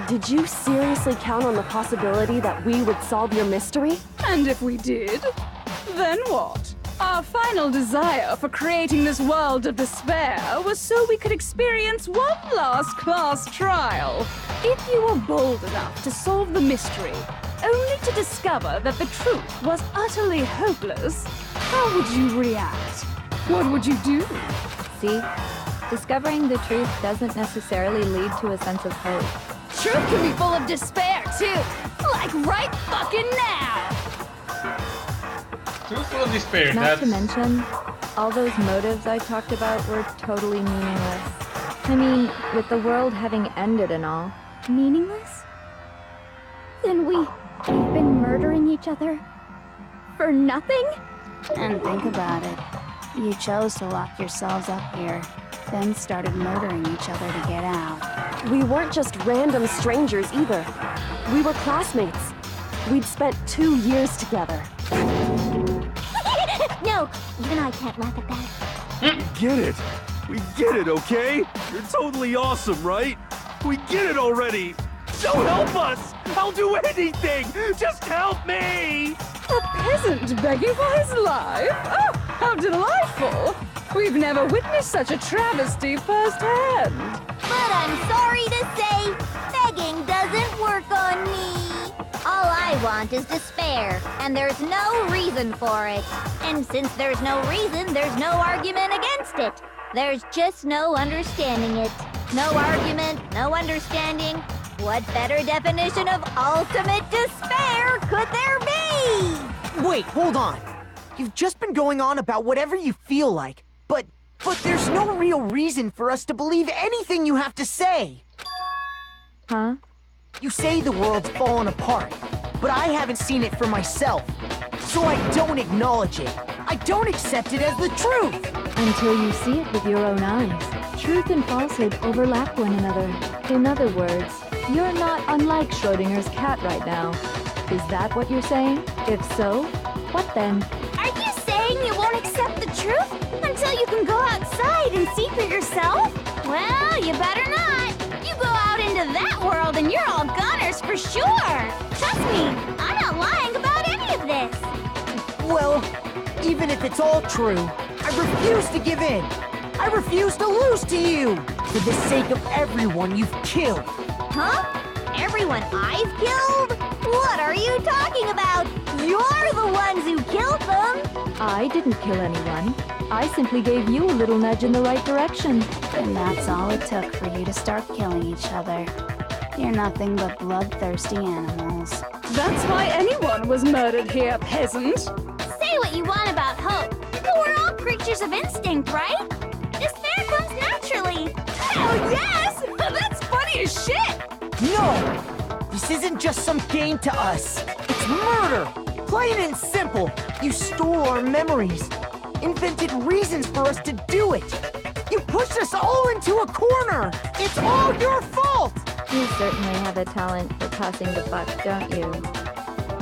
Did you seriously count on the possibility that we would solve your mystery? And if we did, then what? Our final desire for creating this world of despair was so we could experience one last class trial. If you were bold enough to solve the mystery, only to discover that the truth was utterly hopeless, how would you react? What would you do? See? Discovering the truth doesn't necessarily lead to a sense of hope. Truth can be full of despair, too. Like right fucking now. Truth full of despair, Not to mention, all those motives I talked about were totally meaningless. I mean, with the world having ended and all. Meaningless? Then we've been murdering each other for nothing? And think about it. You chose to lock yourselves up here, then started murdering each other to get out. We weren't just random strangers either. We were classmates. We'd spent 2 years together. No, even I can't laugh at that. We get it. We get it, okay? You're totally awesome, right? We get it already. So help us. I'll do anything. Just help me. A peasant begging for his life? Oh, how delightful! We've never witnessed such a travesty firsthand. But I'm sorry to say, begging doesn't work on me. All I want is despair, and there's no reason for it. And since there's no reason, there's no argument against it. There's just no understanding it. No argument, no understanding. What better definition of ultimate despair could there be? Wait, hold on. You've just been going on about whatever you feel like, but there's no real reason for us to believe anything you have to say. Huh? You say the world's fallen apart, but I haven't seen it for myself, so I don't acknowledge it. I don't accept it as the truth. Until you see it with your own eyes. Truth and falsehood overlap one another. In other words, you're not unlike Schrodinger's cat right now. Is that what you're saying? If so, What then? Are you saying you won't accept the truth until you can go outside and see for yourself? Well, you better not. You go out into that world and you're all goners for sure. Trust me, I'm not lying about any of this. Well, even if it's all true, I refuse to give in. I refuse to lose to you. For the sake of everyone you've killed. Huh? Everyone I've killed? What are you talking about? You're the ones who killed them! I didn't kill anyone. I simply gave you a little nudge in the right direction. And that's all it took for you to start killing each other. You're nothing but bloodthirsty animals. That's why anyone was murdered here, peasant. Say what you want about hope, but we're all creatures of instinct, right? Despair comes naturally. Hell yes! That's funny as shit! No! This isn't just some game to us. It's murder! Plain and simple. You stole our memories. Invented reasons for us to do it. You pushed us all into a corner. It's all your fault! You certainly have a talent for tossing the buck, don't you?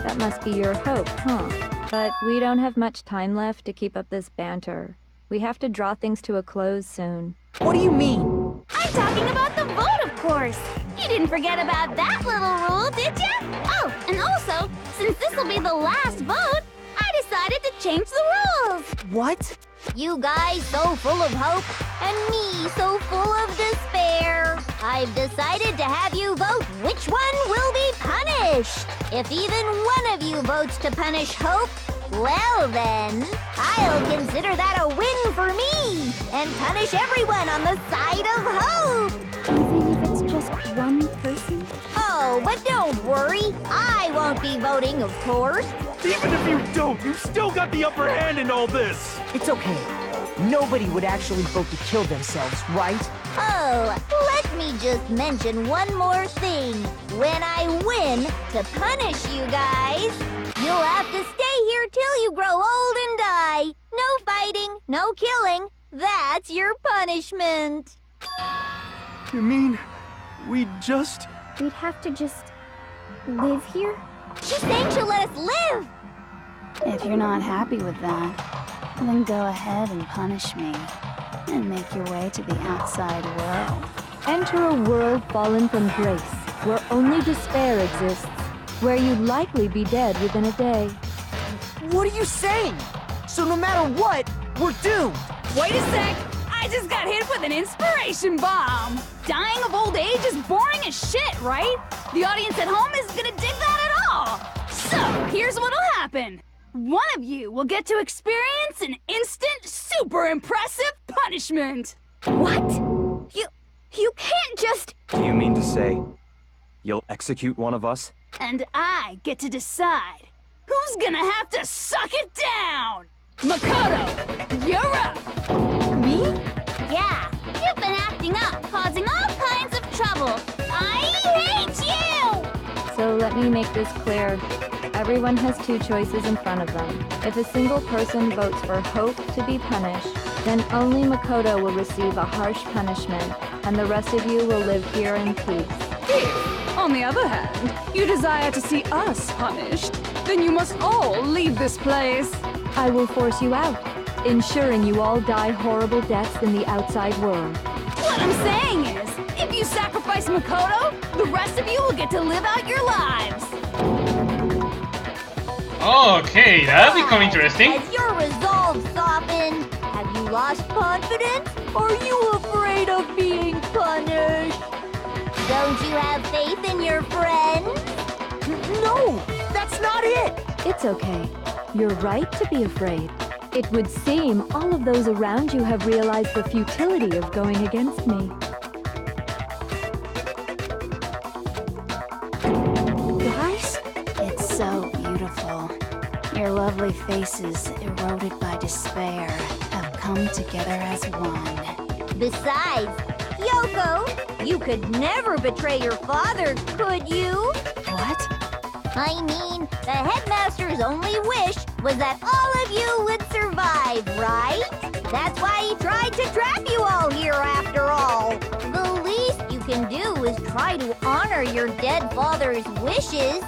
That must be your hope, huh? But we don't have much time left to keep up this banter. We have to draw things to a close soon. What do you mean? I'm talking about the vote, of course. You didn't forget about that little rule, did you? Oh, and also, since this will be the last vote, I decided to change the rules. What? You guys so full of hope, and me so full of despair. I've decided to have you vote which one will be punished. If even one of you votes to punish Hope, well then, I'll consider that a win for me, and punish everyone on the side of Hope. Even if it's just one person? Oh, but don't worry, I won't be voting, of course. Even if you don't, you've still got the upper hand in all this! It's okay. Nobody would actually vote to kill themselves, right? Oh, let me just mention one more thing. When I win to punish you guys, you'll have to stay here till you grow old and die. No fighting, no killing. That's your punishment. You mean, we'd have to just live here? She's saying she'll let us live. If you're not happy with that, then go ahead and punish me. And make your way to the outside world. Enter a world fallen from grace, where only despair exists, where you'd likely be dead within a day. What are you saying? So no matter what, we're doomed! Wait a sec! I just got hit with an inspiration bomb! Dying of old age is boring as shit, right? The audience at home isn't gonna dig that at all! So, here's what'll happen. One of you will get to experience an instant, super impressive punishment! What? You can't just... Do you mean to say you'll execute one of us? And I get to decide who's gonna have to suck it down! Makoto, you're up! Me? Yeah, you've been acting up, causing all kinds of trouble. I hate you! So let me make this clear. Everyone has two choices in front of them. If a single person votes for Hope to be punished, then only Makoto will receive a harsh punishment, and the rest of you will live here in peace. If, on the other hand, you desire to see us punished, then you must all leave this place. I will force you out, ensuring you all die horrible deaths in the outside world. What I'm saying is, if you sacrifice Makoto, the rest of you will get to live out your lives. Okay, that'll become interesting. Has your resolve softened? Have you lost confidence? Are you afraid of being punished? Don't you have faith in your friends? No! That's not it! It's okay. You're right to be afraid. It would seem all of those around you have realized the futility of going against me. Guys? It's so beautiful. Your lovely faces, eroded by despair, have come together as one. Besides, Yoko, you could never betray your father, could you? What? I mean, the headmaster's only wish was that all of you would survive, right? That's why he tried to trap you all here after all. The least you can do is try to honor your dead father's wishes.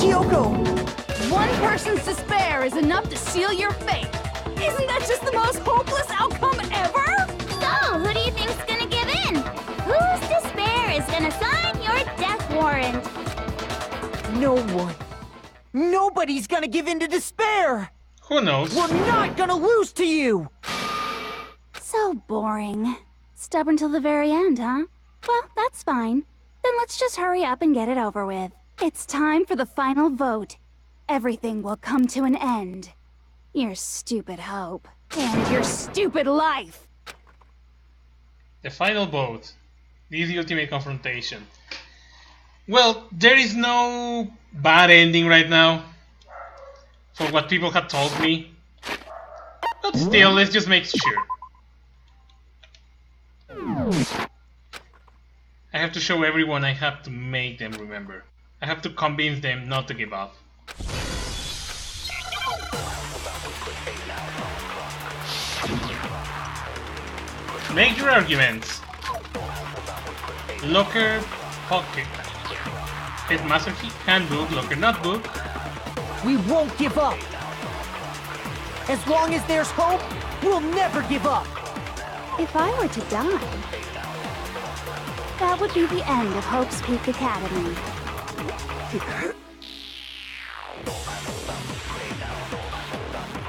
Kyoko! One person's despair is enough to seal your fate. Isn't that just the most hopeless outcome ever? So, who do you think's gonna give in? Whose despair is gonna sign your death warrant? No one. Nobody's gonna give in to despair! Who knows? We're not gonna lose to you! So boring. Stubborn till the very end, huh? Well, that's fine. Then let's just hurry up and get it over with. It's time for the final vote. Everything will come to an end. Your stupid hope. And your stupid life! The final vote. This is the ultimate confrontation. Well, there is no bad ending right now, for what people have told me. But still, let's just make sure. I have to show everyone, I have to make them remember. I have to convince them not to give up. Make your arguments. Locker, pocket. Headmaster handbook, locker notebook. We won't give up! As long as there's hope, we'll never give up! If I were to die, that would be the end of Hope's Peak Academy.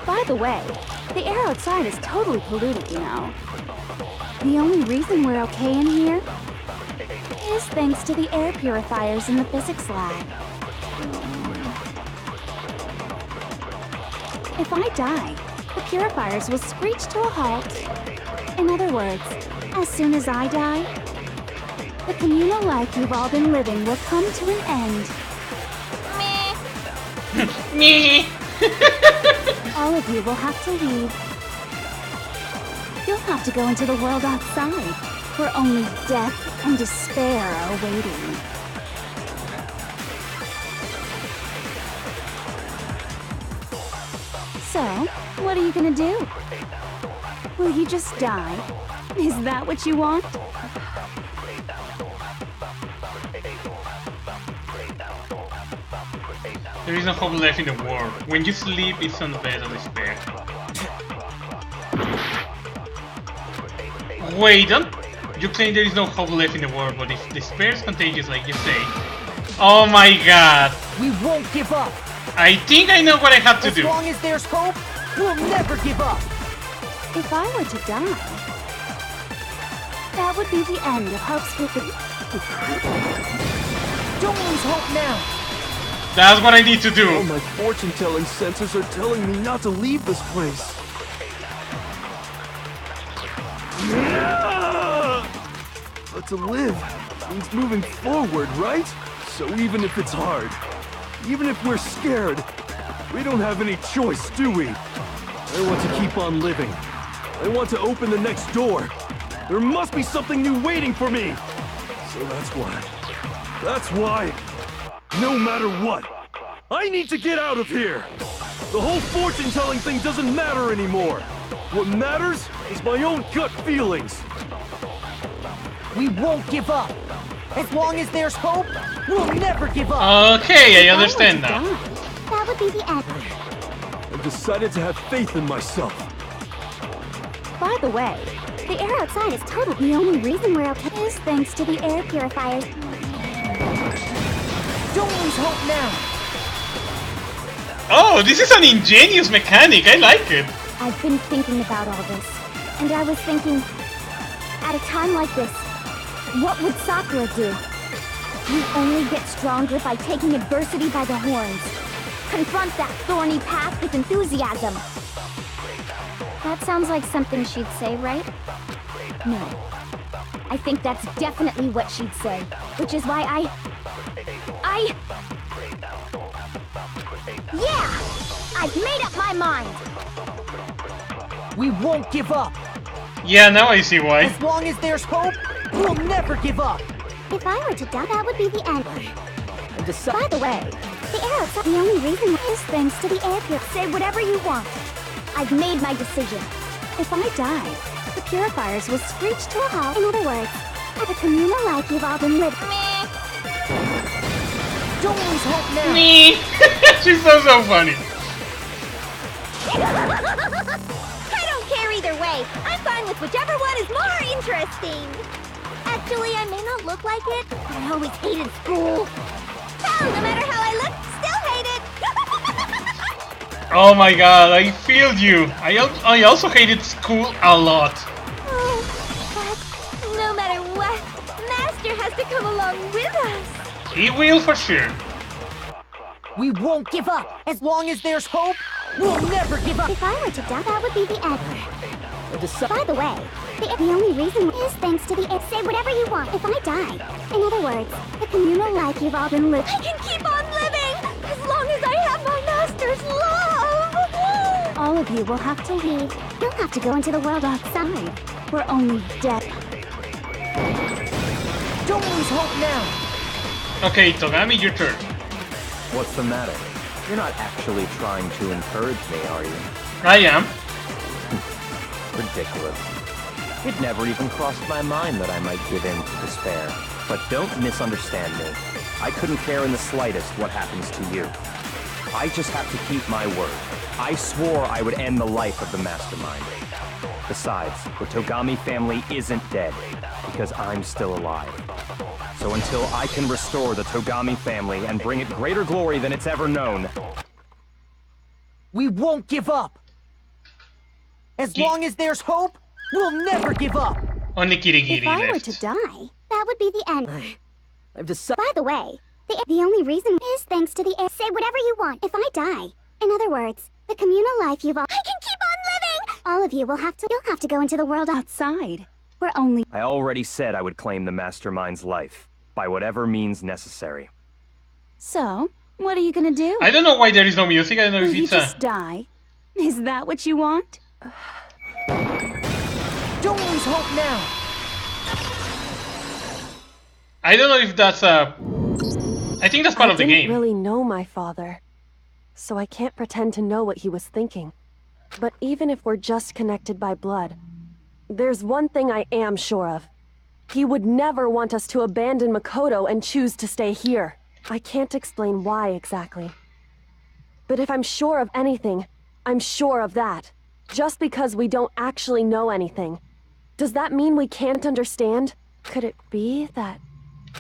By the way, the air outside is totally polluted, you know. The only reason we're okay in here is thanks to the air purifiers in the physics lab. If I die, the purifiers will screech to a halt. In other words, as soon as I die, the communal life you've all been living will come to an end. Me. All of you will have to leave. You'll have to go into the world outside, where only death and despair are waiting. So, what are you gonna do? Will you just die? Is that what you want? There is no hope left in the world. When you sleep, it's on the bed of despair. Wait, don't... You claim there is no hope left in the world, but if despair is contagious like you say... Oh my god! We won't give up! I think I know what I have to do. As long as there's hope, we'll never give up! If I were to die, that would be the end of Hope's Peak. Don't lose hope now! That's what I need to do. All my fortune-telling senses are telling me not to leave this place. But to live means moving forward, right? So even if it's hard, even if we're scared, we don't have any choice, do we? I want to keep on living. I want to open the next door. There must be something new waiting for me. So that's why, no matter what, I need to get out of here. The whole fortune-telling thing doesn't matter anymore. What matters is my own gut feelings. We won't give up. As long as there's hope, we'll never give up. Okay, I understand now. That would be the end. I've decided to have faith in myself. By the way, the air outside is totally the only reason we're okay is thanks to the air purifiers. Don't lose hope now. Oh, this is an ingenious mechanic. I like it. I've been thinking about all this, and I was thinking, at a time like this, what would Sakura do? You only get stronger by taking adversity by the horns. Confront that thorny path with enthusiasm. That sounds like something she'd say, right? No. I think that's definitely what she'd say, which is why Yeah! I've made up my mind! We won't give up. Yeah, now I see why. As long as there's hope, we'll never give up. If I were to die, that would be the end. By the way, the air outside, the only reason is thanks to the air purifier. Say whatever you want. I've made my decision. If I die, the purifiers will screech to a halt. In other words, at the communal life you've all been living. Don't lose hope now. Me. She's so funny. I don't care either way. I'm fine with whichever one is more interesting. Actually, I may not look like it, but I always hated school. Hell, no matter how I look, still hate it. Oh my god, I feel you. I also hated school a lot. Oh, but no matter what, Master has to come along with us. He will for sure. We won't give up. As long as there's hope, we'll never give up. If I were to die, that would be the end. By the way, the only reason is thanks to the say whatever you want if I die. In other words, the communal life you've all been living. I can keep on living as long as I have my Master's love. All of you will have to leave. You'll have to go into the world outside. We're only dead. Don't lose hope now. Okay, Togami, your turn. What's the matter? You're not actually trying to encourage me, are you? I am. Ridiculous. It never even crossed my mind that I might give in to despair. But don't misunderstand me. I couldn't care in the slightest what happens to you. I just have to keep my word. I swore I would end the life of the Mastermind. Besides, the Togami family isn't dead, because I'm still alive. So until I can restore the Togami family and bring it greater glory than it's ever known, we won't give up. As long as there's hope, we'll never give up. Only Kirigiri If I were left. to die, that would be the end. I've decided. By the way, the only reason is thanks to the say whatever you want if I die. In other words, the communal life you've all. I can keep on living. All of you will have to. You'll have to go into the world outside. We're only. I already said I would claim the Mastermind's life, by whatever means necessary. So, what are you gonna do? I don't know why there is no music. I don't know Will if you it's just die? Is that what you want? Don't lose hope now. I don't know if that's a. I think that's part of the I game. didn't really know my father, so I can't pretend to know what he was thinking. But even if we're just connected by blood, there's one thing I am sure of. He would never want us to abandon Makoto and choose to stay here. I can't explain why exactly. But if I'm sure of anything, I'm sure of that. Just because we don't actually know anything. Does that mean we can't understand? Could it be that...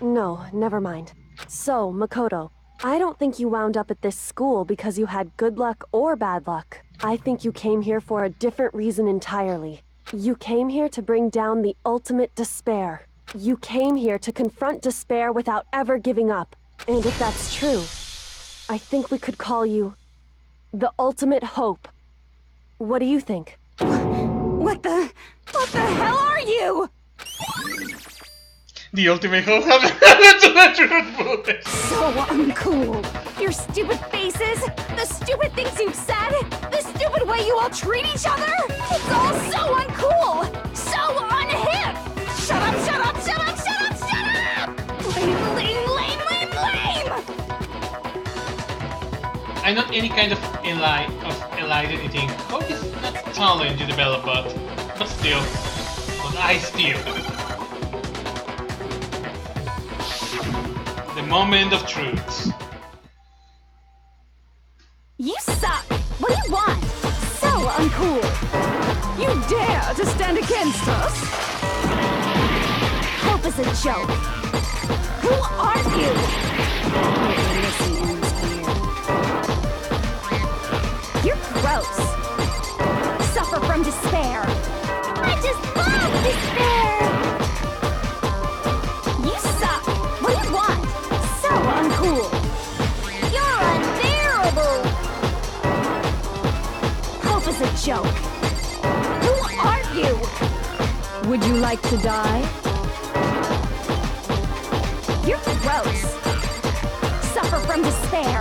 No, never mind. So, Makoto, I don't think you wound up at this school because you had good luck or bad luck. I think you came here for a different reason entirely. You came here to bring down the ultimate despair. You came here to confront despair without ever giving up. And if that's true, I think we could call you the ultimate hope. What do you think? What the hell are you? The ultimate hope. That's a truth bullet. So uncool. Your stupid faces, the stupid things you've said, the stupid way you all treat each other. It's all so uncool, so unhip. Shut up, shut up, shut up, shut up, shut up! Lame, lame, lame, lame, lame! I'm not any kind of enlightened anything. Hope is not talent you develop, but still. But I still. The moment of truth. You suck! What do you want? So uncool! You dare to stand against us? Hope is a joke. Who are you? Listen ends here. You're gross. Suffer from despair. I just love despair! You suck! What do you want? So uncool! You're unbearable! Hope is a joke. Who are you? Would you like to die? You're gross. Suffer from despair.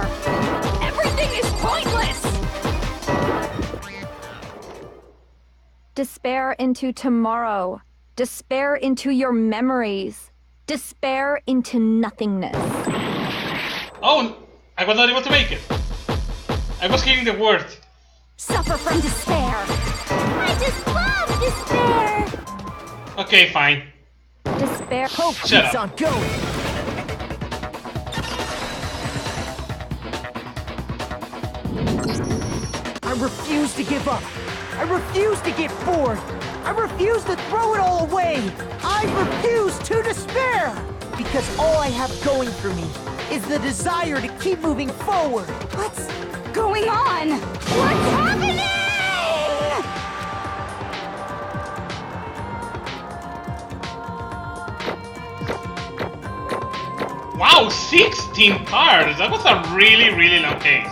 Everything is pointless! Despair into tomorrow. Despair into your memories. Despair into nothingness. Oh, I was not able to make it. I was hearing the word. Suffer from despair. I just love despair! Okay, fine. Despair. Hope Shut keeps up. on going. I refuse to give up. I refuse to get bored. I refuse to throw it all away. I refuse to despair. Because all I have going for me is the desire to keep moving forward. What's going on? What's happening? Wow, 16 parts! That was a really, really long case.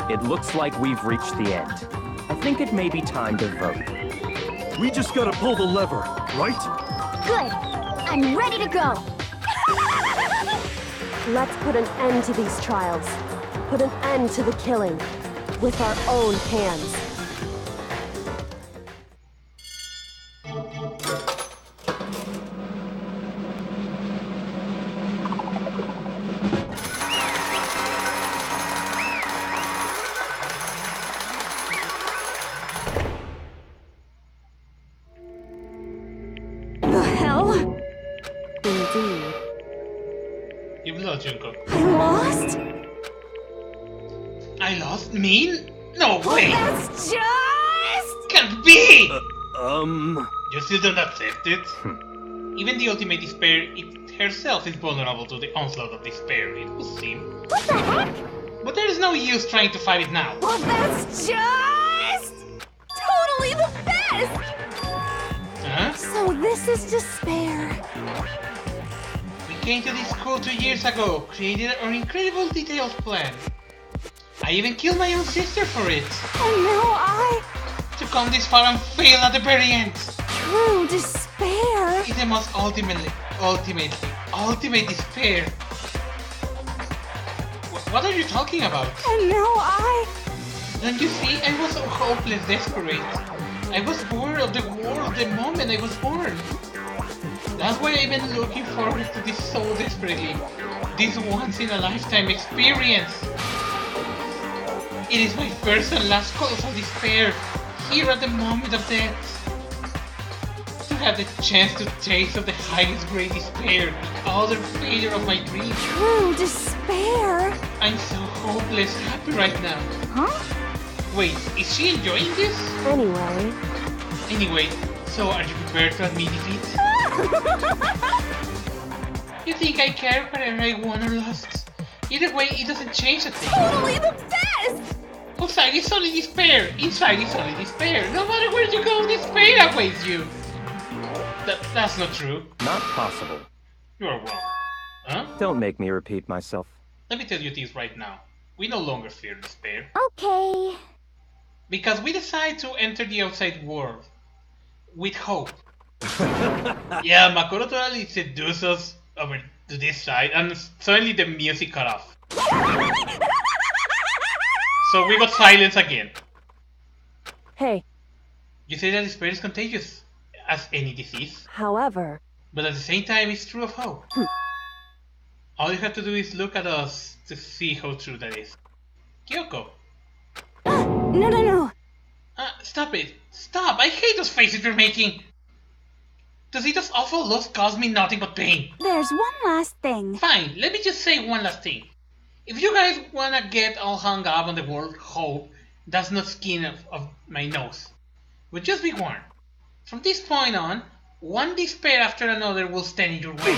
It looks like we've reached the end. I think it may be time to vote. We just gotta pull the lever, right? Good. I'm ready to go. Let's put an end to these trials. Put an end to the killing. With our own hands. The hell? Indeed. You've lost, Junko. I lost? I lost? Me? No way! That's just... Can't be! You You still don't accept it? Even the ultimate despair herself is vulnerable to the onslaught of despair, it would seem. What the heck? But there is no use trying to fight it now. Well, that's just... totally the best! Huh? So this is despair. We came to this school 2 years ago, created an incredible detailed plan. I even killed my own sister for it. And now I... To come this far and fail at the very end. True despair. It's the most ultimate despair. What are you talking about? And now I... Don't you see? I was so hopeless, desperate. I was bored of the world the moment I was born. That's why I've been looking forward to this so desperately. This once-in-a-lifetime experience. It is my first and last colossal despair, here at the moment of death. To have the chance to taste of the highest grade despair, the utter failure of my dreams. True despair. I'm so hopeless happy right now. Huh? Wait, is she enjoying this? Anyway, So are you prepared to admit defeat? You think I care whether I won or lost? Either way, it doesn't change a thing. Totally the best! Outside is only despair, inside is only despair. No matter where you go, despair awaits you. That's not true. Not possible. You're wrong. Huh? Don't make me repeat myself. Let me tell you this right now. We no longer fear despair. Okay. Because we decide to enter the outside world. With hope. Yeah, Makoto totally seduced us over to this side, and suddenly the music cut off. So we got silence again. hey, You say that despair is contagious, as any disease. however, But at the same time, it's true of hope. All you have to do is look at us to see how true that is. Kyoko. No. Stop it. Stop. I hate those faces you're making. To see those awful looks cause me nothing but pain. There's one last thing. Fine, let me just say one last thing. If you guys wanna get all hung up on the word hope, that's not skin of my nose. But just be warned. From this point on, one despair after another will stand in your way.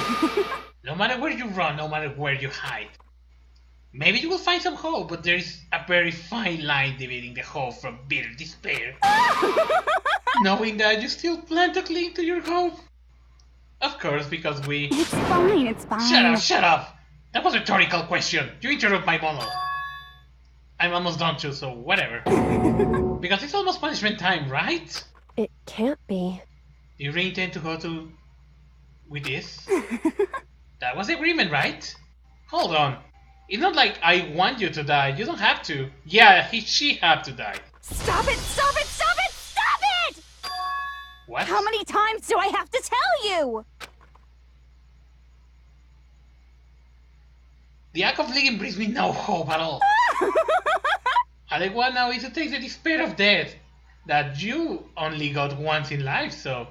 No matter where you run, no matter where you hide. Maybe you will find some hope, but there is a very fine line dividing the hope from bitter despair. Knowing that you still plan to cling to your hope. Of course, because we... It's fine, it's fine. Shut up! That was a rhetorical question. You interrupt my monologue. I'm almost done too, so whatever. Because it's almost punishment time, right? it can't be. Do you really intend to go to... with this? That was the agreement, right? Hold on. It's not like I want you to die. You don't have to. Yeah, she had to die. Stop it! Stop it! Stop it! Stop it! What? How many times do I have to tell you? The act of living brings me no hope at all. All I want now is to take the despair of death that you only got once in life, so...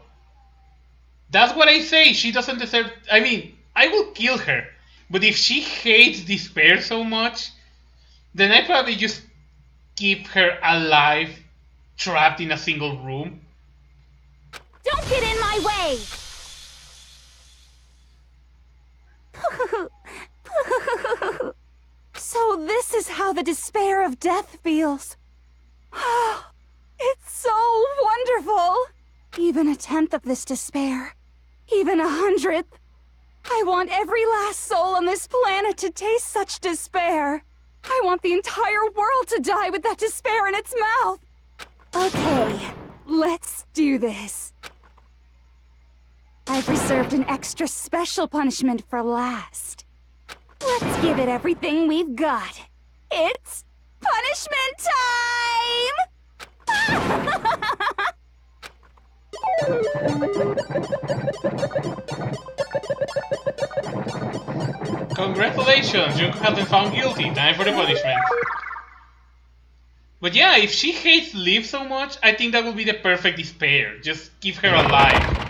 That's what I say. She doesn't deserve. I mean, I will kill her. But if she hates despair so much, then I probably just keep her alive, trapped in a single room. Don't get in my way! So this is how the despair of death feels. It's so wonderful! Even a tenth of this despair, even 100th. I want every last soul on this planet to taste such despair. I want the entire world to die with that despair in its mouth. Okay, let's do this. I've reserved an extra special punishment for last. Let's give it everything we've got. It's punishment time! Congratulations, Junko has been found guilty. Time for the punishment. But yeah, if she hates Liv so much, I think that would be the perfect despair. Just keep her alive.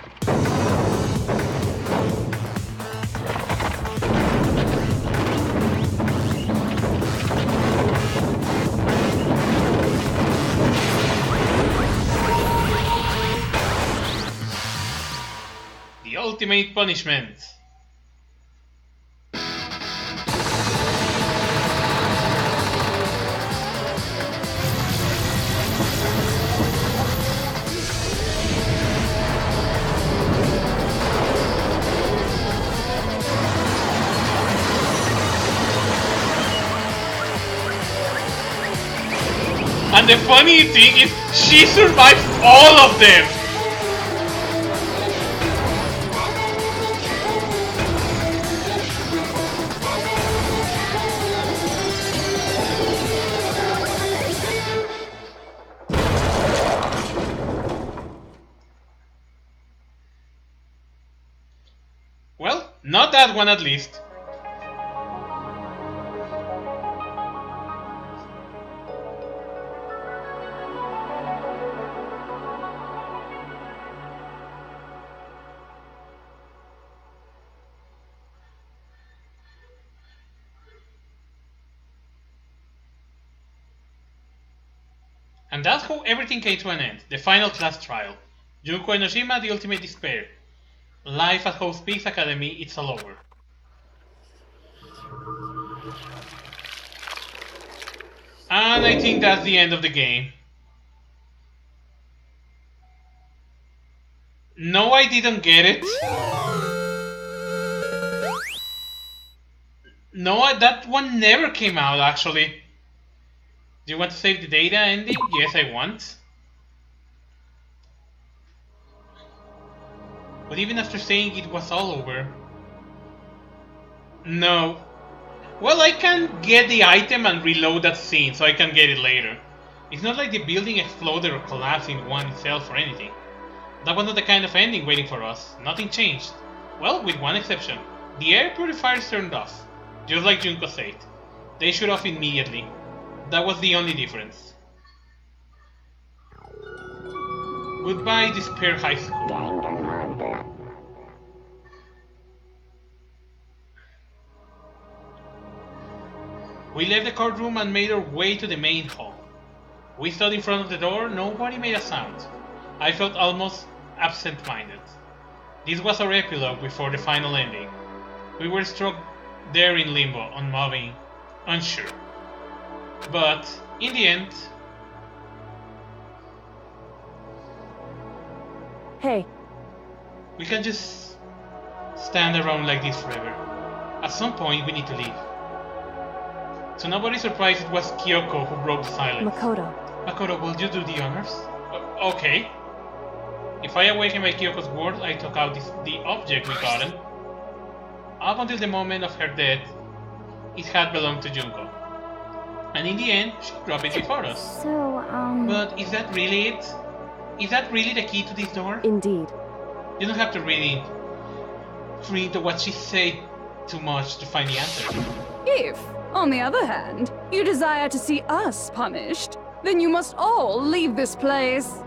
The ultimate punishment. And the funny thing is, she survived all of them! Well, not that one at least. And that's how everything came to an end. The final class trial. Junko Enoshima, the ultimate despair. Life at House Peaks Academy, it's all over. And I think that's the end of the game. No, I didn't get it. No, that one never came out actually. Do you want to save the data ending? Yes, I want. But even after saying it was all over... No. Well, I can get the item and reload that scene, so I can get it later. It's not like the building exploded or collapsed in one itself or anything. That was not the kind of ending waiting for us. Nothing changed. Well, with one exception. The air purifiers turned off. Just like Junko said. They shut off immediately. That was the only difference. Goodbye, Despair High School. We left the courtroom and made our way to the main hall. We stood in front of the door, nobody made a sound. I felt almost absent-minded. This was our epilogue before the final ending. We were struck there in limbo, unmoving, unsure. But, in the end... Hey. We can just stand around like this forever. At some point, we need to leave. So nobody's surprised it was Kyoko who broke the silence. Makoto. Makoto, will you do the honors? Okay. If I awaken by Kyoko's words, I took out the object we gotten. Up until the moment of her death, it had belonged to Junko. And in the end, she dropped it before us. So, But is that really it? Is that really the key to this door? Indeed. You don't have to read into what she said too much to find the answer. If, on the other hand, you desire to see us punished, then you must all leave this place.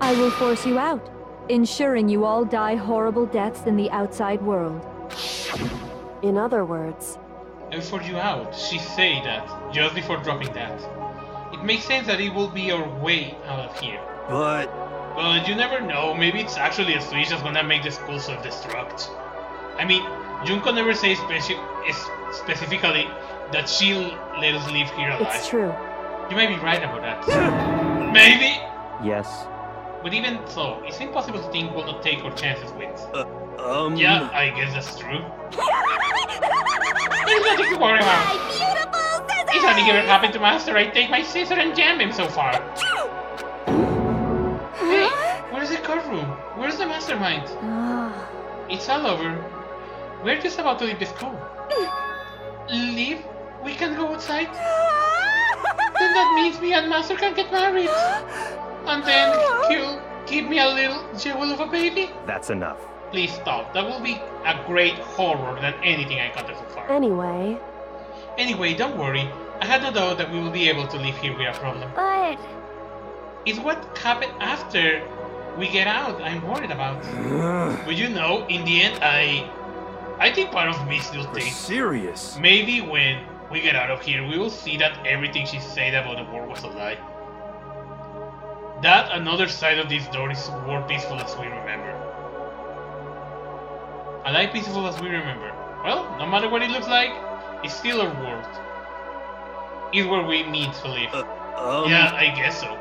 I will force you out. ensuring you all die horrible deaths in the outside world. In other words, And for you out, she said that just before dropping that. It makes sense that it will be our way out of here. But... Well, you never know, maybe it's actually a switch that's gonna make the school self-destruct. I mean, Junko never says specifically that she'll let us leave here alive. it's true. You might be right about that. Maybe! Yes. But even so, it's impossible to think we'll not take our chances with. Yeah, I guess that's true. There's nothing to worry about. My beautiful scissors! If something ever happened to Master, I'd take my scissor and jam him so far. Hey, where's the courtroom? Where's the mastermind? It's all over. We're just about to leave the school. Leave? We can go outside? Then that means me and Master can get married. And then he'll give me a little jewel of a baby? That's enough. Please stop. That will be a great horror than anything I encountered so far. Anyway, Don't worry. I had no doubt that we will be able to leave here without problem. But It's what happened after we get out I'm worried about. But you know, in the end, I think part of me still You're thinks serious? maybe when we get out of here, we will see that everything she said about the world was a lie. That another side of this door is more peaceful as we remember. A lie peaceful as we remember. Well, no matter what it looks like, it's still our world. It's where we need to live. Yeah, I guess so.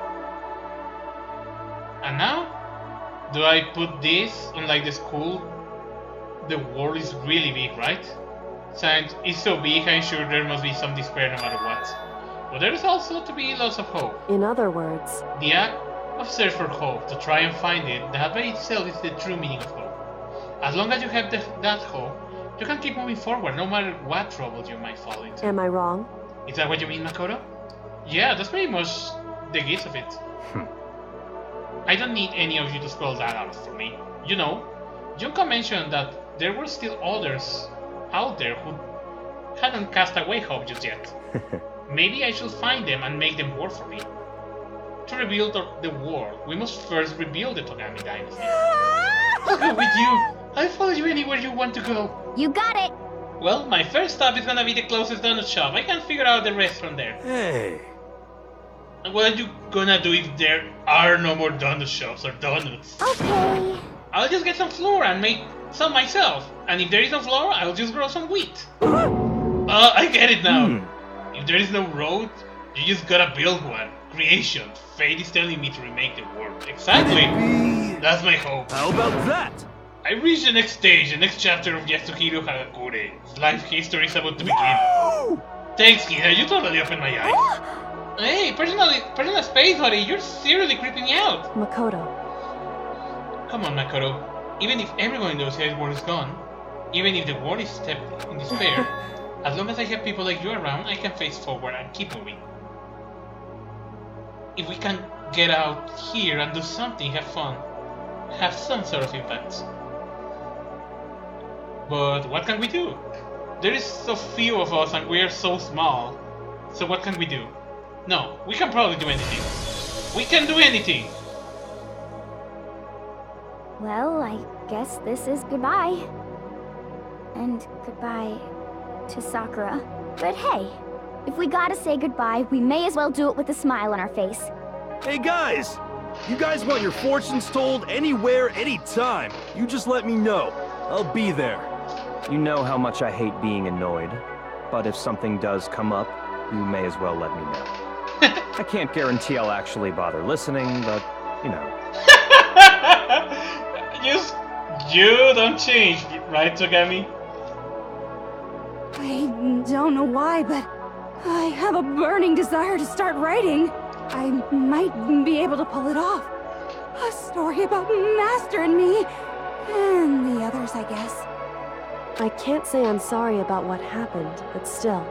And now, do I put this unlike the school? The world is really big, right? Since it's so big, I'm sure there must be some despair no matter what. But there is also to be lots of hope. in other words, The act of search for hope, to try and find it, that by itself is the true meaning of hope. As long as you have that hope, you can keep moving forward no matter what trouble you might fall into. am I wrong? Is that what you mean, Makoto? Yeah, that's pretty much the gist of it. I don't need any of you to spell that out for me. You know, Junko mentioned that there were still others out there who hadn't cast away hope just yet. Maybe I should find them and make them work for me. To rebuild the world, we must first rebuild the Togami dynasty. I'll go with you. I'll follow you anywhere you want to go. you got it. Well, my first stop is gonna be the closest donut shop. I can figure out the rest from there. Hey. And what are you gonna do if there are no more donut shops or donuts? Okay. I'll just get some flour and make some myself. And if there is no flour, I'll just grow some wheat. I get it now. If there is no road, you just gotta build one. Creation. Fate is telling me to remake the world. Exactly. That's my hope. How about that? I reached the next stage, the next chapter of Yasuhiro Hagakure's life history is about to begin. Thanks, Kida. You totally opened my eyes. Hey, personal space, buddy. You're seriously creeping me out. Makoto, Come on, Makoto. Even if everyone knows his world is gone, even if the world is stepped in despair, as long as I have people like you around, I can face forward and keep moving. If we can get out here and do something, have fun, have some sort of impact. But what can we do? There is so few of us and we are so small. So what can we do? No, we can probably do anything. We can do anything! Well, I guess this is goodbye. And goodbye to Sakura. But hey, if we gotta say goodbye, we may as well do it with a smile on our face. Hey guys! You guys want your fortunes told anywhere, anytime. You just let me know. I'll be there. You know how much I hate being annoyed, but if something does come up, you may as well let me know. I can't guarantee I'll actually bother listening, but, you know. You don't change, right, Togami? I don't know why, but I have a burning desire to start writing. I might be able to pull it off. A story about Master and me, and the others, I guess. I can't say I'm sorry about what happened, but still,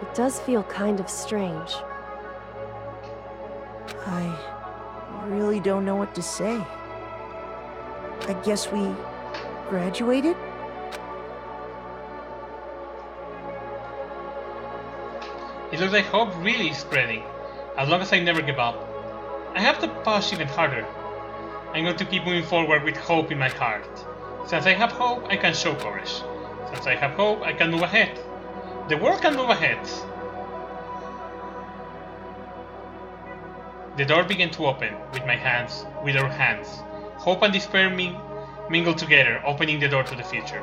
it does feel kind of strange. I really don't know what to say. I guess we graduated? It looks like hope really is spreading, as long as I never give up. I have to push even harder. I'm going to keep moving forward with hope in my heart. Since I have hope, I can show courage. Since I have hope, I can move ahead. The world can move ahead. The door began to open with our hands. Hope and despair mingled together, opening the door to the future.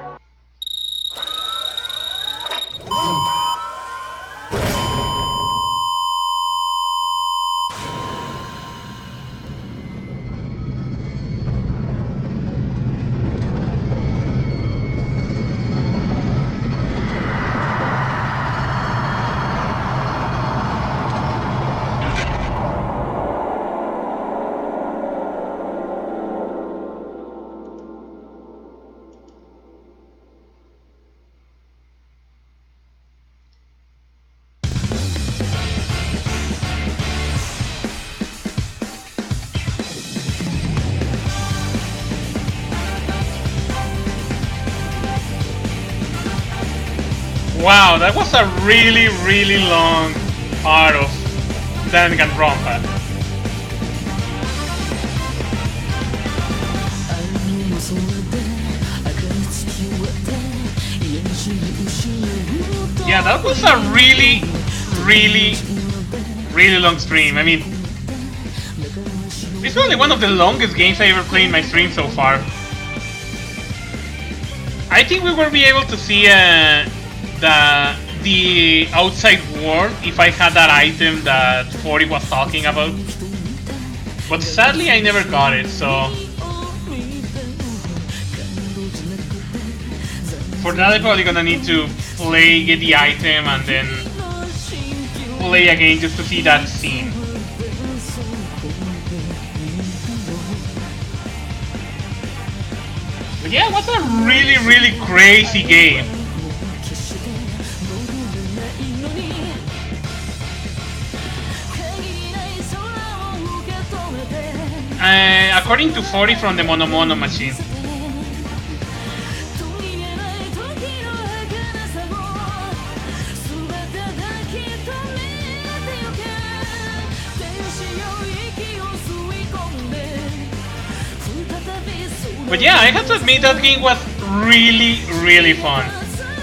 Wow, that was a really, really long part of Danganronpa. Yeah, that was a really, really, really long stream. I mean, it's probably one of the longest games I ever played in my stream so far. I think we will be able to see the outside world if I had that item that 40 was talking about. But sadly I never got it, so for that I'm probably gonna need to get the item and then play again just to see that scene. But yeah, it was a really, really crazy game. According to 40 from the Mono Mono machine. But yeah, I have to admit that game was really, really fun.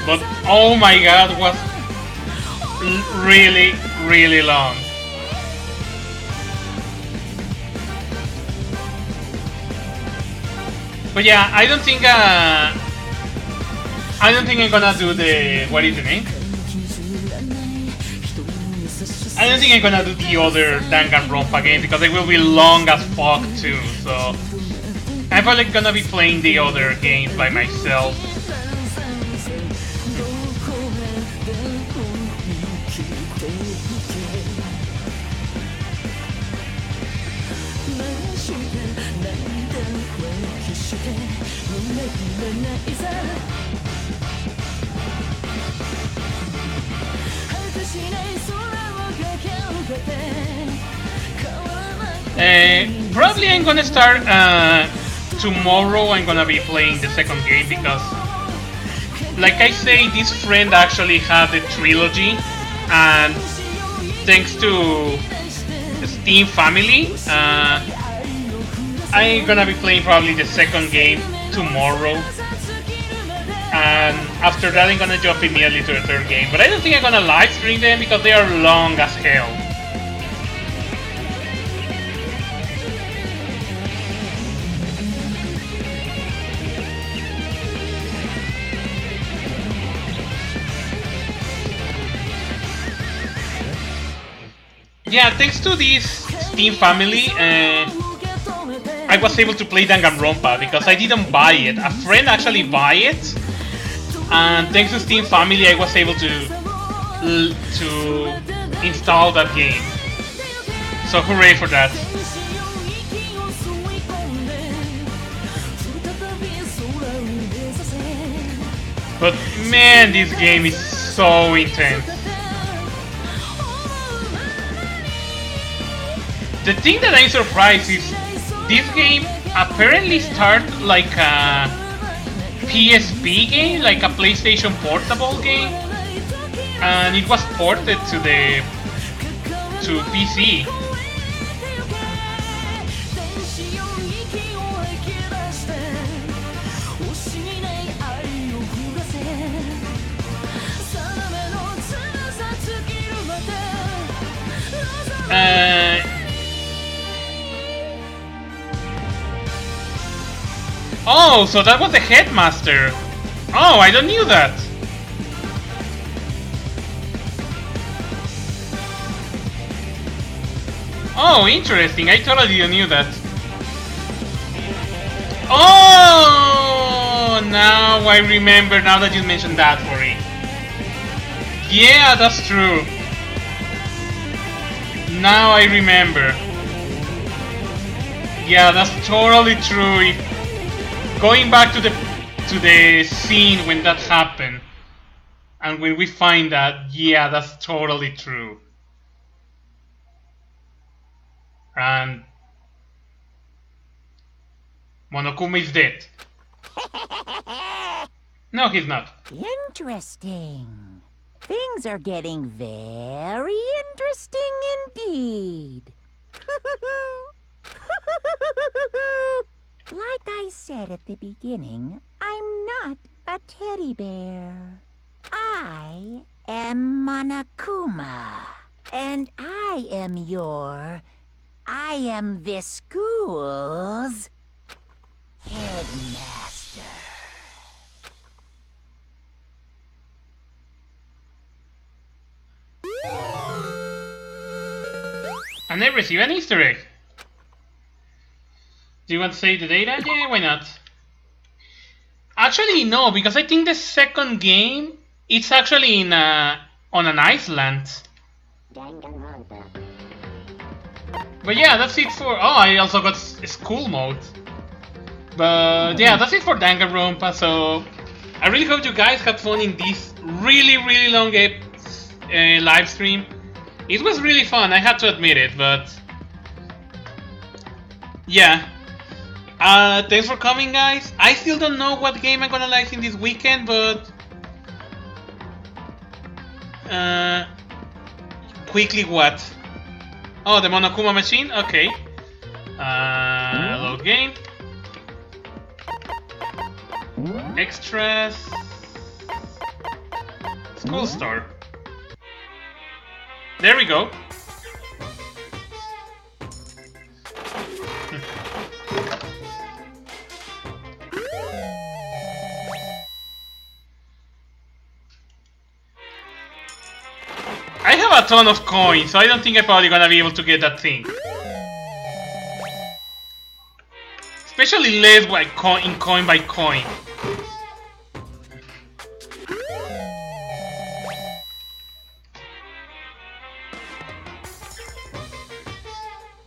But oh my god, it was really, really long. But yeah, I don't think I'm gonna do the, what is the name? I don't think I'm gonna do the other Danganronpa game because it will be long as fuck too. So I'm probably gonna be playing the other games by myself. Probably I'm gonna start tomorrow. I'm gonna be playing the second game because, like I say, this friend actually had the trilogy, and thanks to Steam Family, I'm gonna be playing probably the second game tomorrow, and after that I'm gonna jump immediately to the third game. But I don't think I'm gonna live stream them because they are long as hell. Yeah, thanks to this Steam Family, I was able to play Danganronpa because I didn't buy it. A friend actually bought it, and thanks to Steam Family, I was able to install that game. So hooray for that! But man, this game is so intense. The thing that I'm surprised is this game apparently started like a PSP game, like a PlayStation Portable game, and it was ported to PC. Oh, so that was the headmaster. Oh, I don't knew that. Oh, interesting. I totally didn't knew that. Oh, now I remember. Now that you mentioned that, for it. Yeah, that's true. Now I remember. Yeah, that's totally true. Going back to the scene when that happened, and when we find that, yeah, that's totally true. And Monokuma is dead. No, he's not. Interesting. Things are getting very interesting indeed. Like I said at the beginning, I'm not a teddy bear. I am Monokuma. And I am this school's headmaster. And they receive an Easter egg. Do you want to say the data? Yeah, why not? Actually, no, because I think the second game, it's actually in on an island. Danganronpa. But yeah, that's it for... Oh, I also got school mode. But yeah, that's it for Danganronpa, so... I really hope you guys had fun in this really, really long live stream. It was really fun, I had to admit it, but... Yeah. Thanks for coming, guys. I still don't know what game I'm gonna like in this weekend, but... Quickly what? Oh, the Monokuma machine? Okay. Load game. Extras. School store. There we go. I have a ton of coins, so I don't think I'm probably gonna be able to get that thing. Especially less by coin by coin.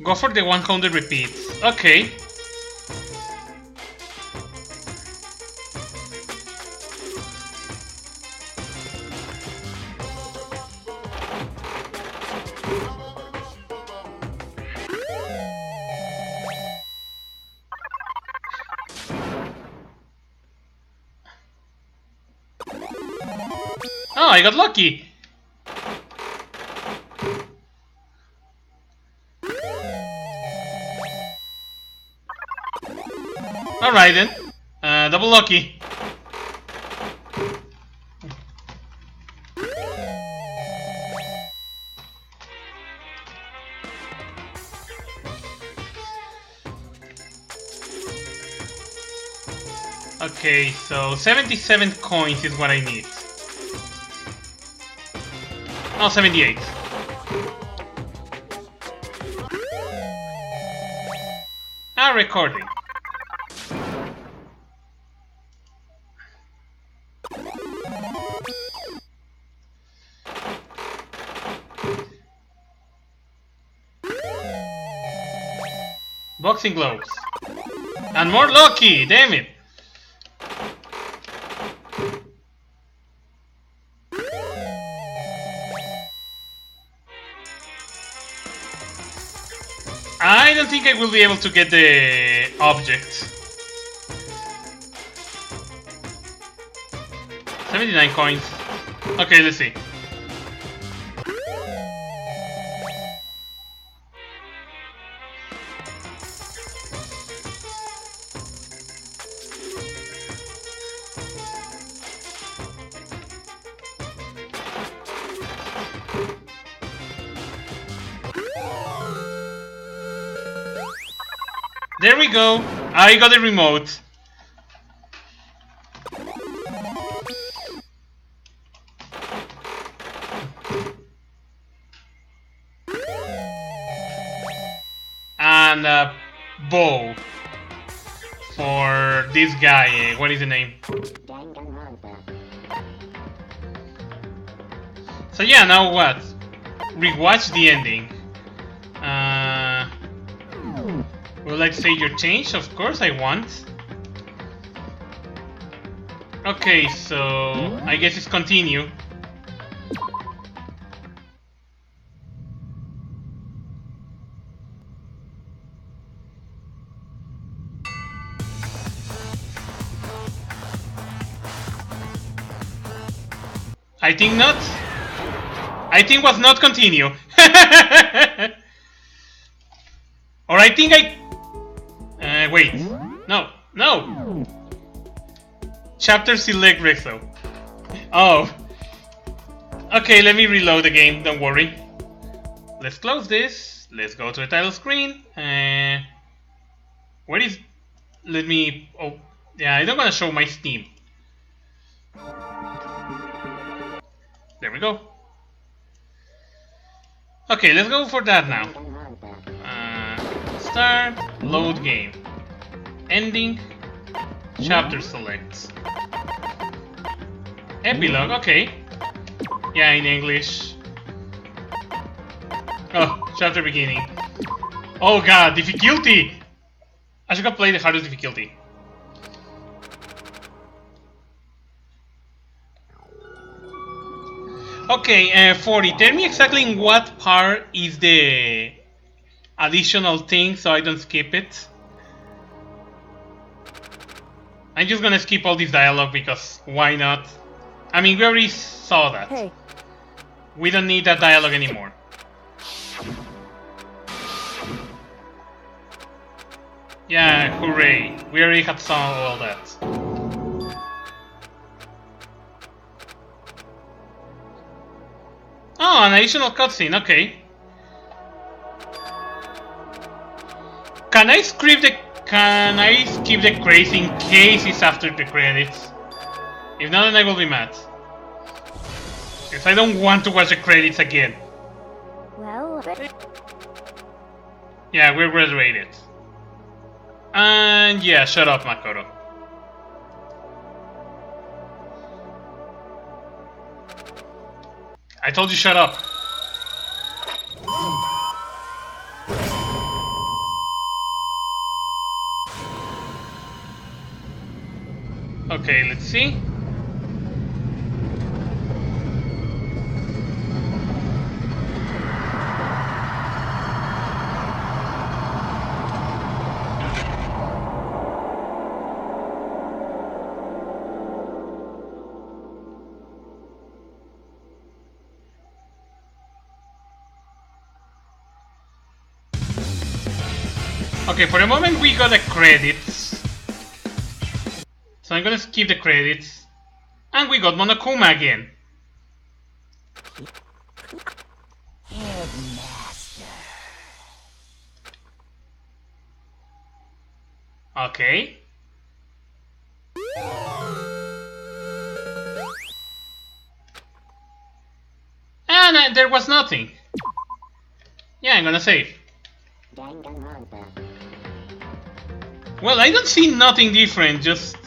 Go for the 100 repeats. Okay. Oh, I got lucky. Alright then. Double lucky. Okay, so 77 coins is what I need. Oh, 78. Recording. Boxing gloves. And more lucky, damn it. I don't think I will be able to get the object. 79 coins. Okay, let's see. There we go. I got the remote. and a bow for this guy. What is the name? So yeah, now what? Rewatch the ending. Would like to say your change? Of course I want. Okay, so I guess it's continue. I think not. I think was not continue. Or I think I... wait. No. No! Chapter select Rexo. Oh. Okay, let me reload the game, don't worry. Let's close this. Let's go to the title screen. Where is... Let me... Oh, yeah, I don't want to show my Steam. There we go. Okay, let's go for that now. Start, load game. Ending, chapter select. Epilogue, okay. Yeah, in English. Oh, chapter beginning. Oh god, difficulty! I should go play the hardest difficulty. Okay, 40. Tell me exactly in what part is the additional thing so I don't skip it. I'm just gonna skip all this dialogue because why not? I mean, we already saw that. Hey. We don't need that dialogue anymore. Yeah, hooray. We already had saw all that. Oh, an additional cutscene, okay. Can I skip the credits in case it's after the credits? If not, then I will be mad. Because I don't want to watch the credits again. Well... Yeah, we're graduated. And yeah, shut up, Makoto. I told you shut up. Okay, let's see. Okay, for the moment we got the credits. So I'm gonna skip the credits. And we got Monokuma again. Headmaster. Okay. And there was nothing. Yeah, I'm gonna save. Danganronpa. Well, I don't see nothing different, just...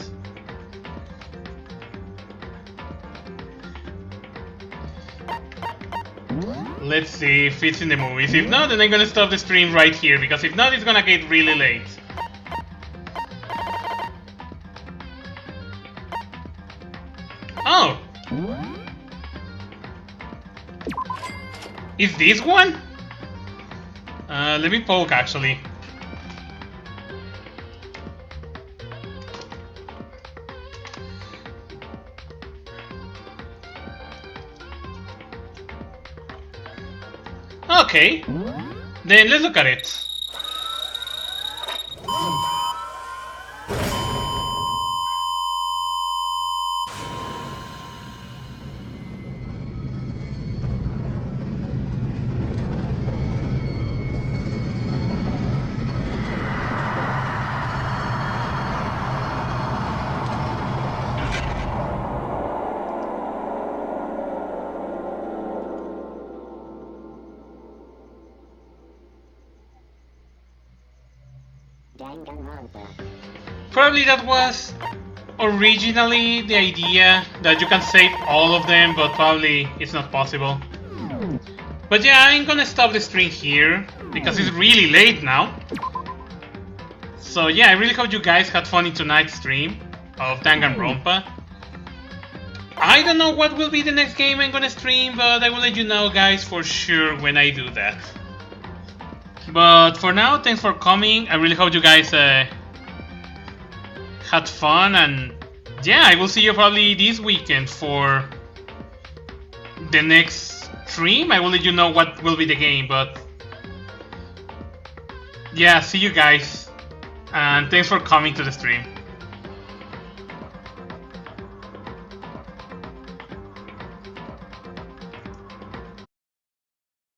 Let's see if it's in the movies. If not, then I'm gonna stop the stream right here, because if not, it's gonna get really late. Oh! Is this one? Let me poke, actually. Okay, then let's look at it. Probably that was originally the idea, that you can save all of them, but probably it's not possible. But yeah, I'm gonna stop the stream here, because it's really late now. So yeah, I really hope you guys had fun in tonight's stream of Danganronpa. I don't know what will be the next game I'm gonna stream, but I will let you know, guys, for sure when I do that. But for now, thanks for coming. I really hope you guys had fun, and yeah, I will see you probably this weekend for the next stream. I will let you know what will be the game, but yeah, see you guys, and thanks for coming to the stream.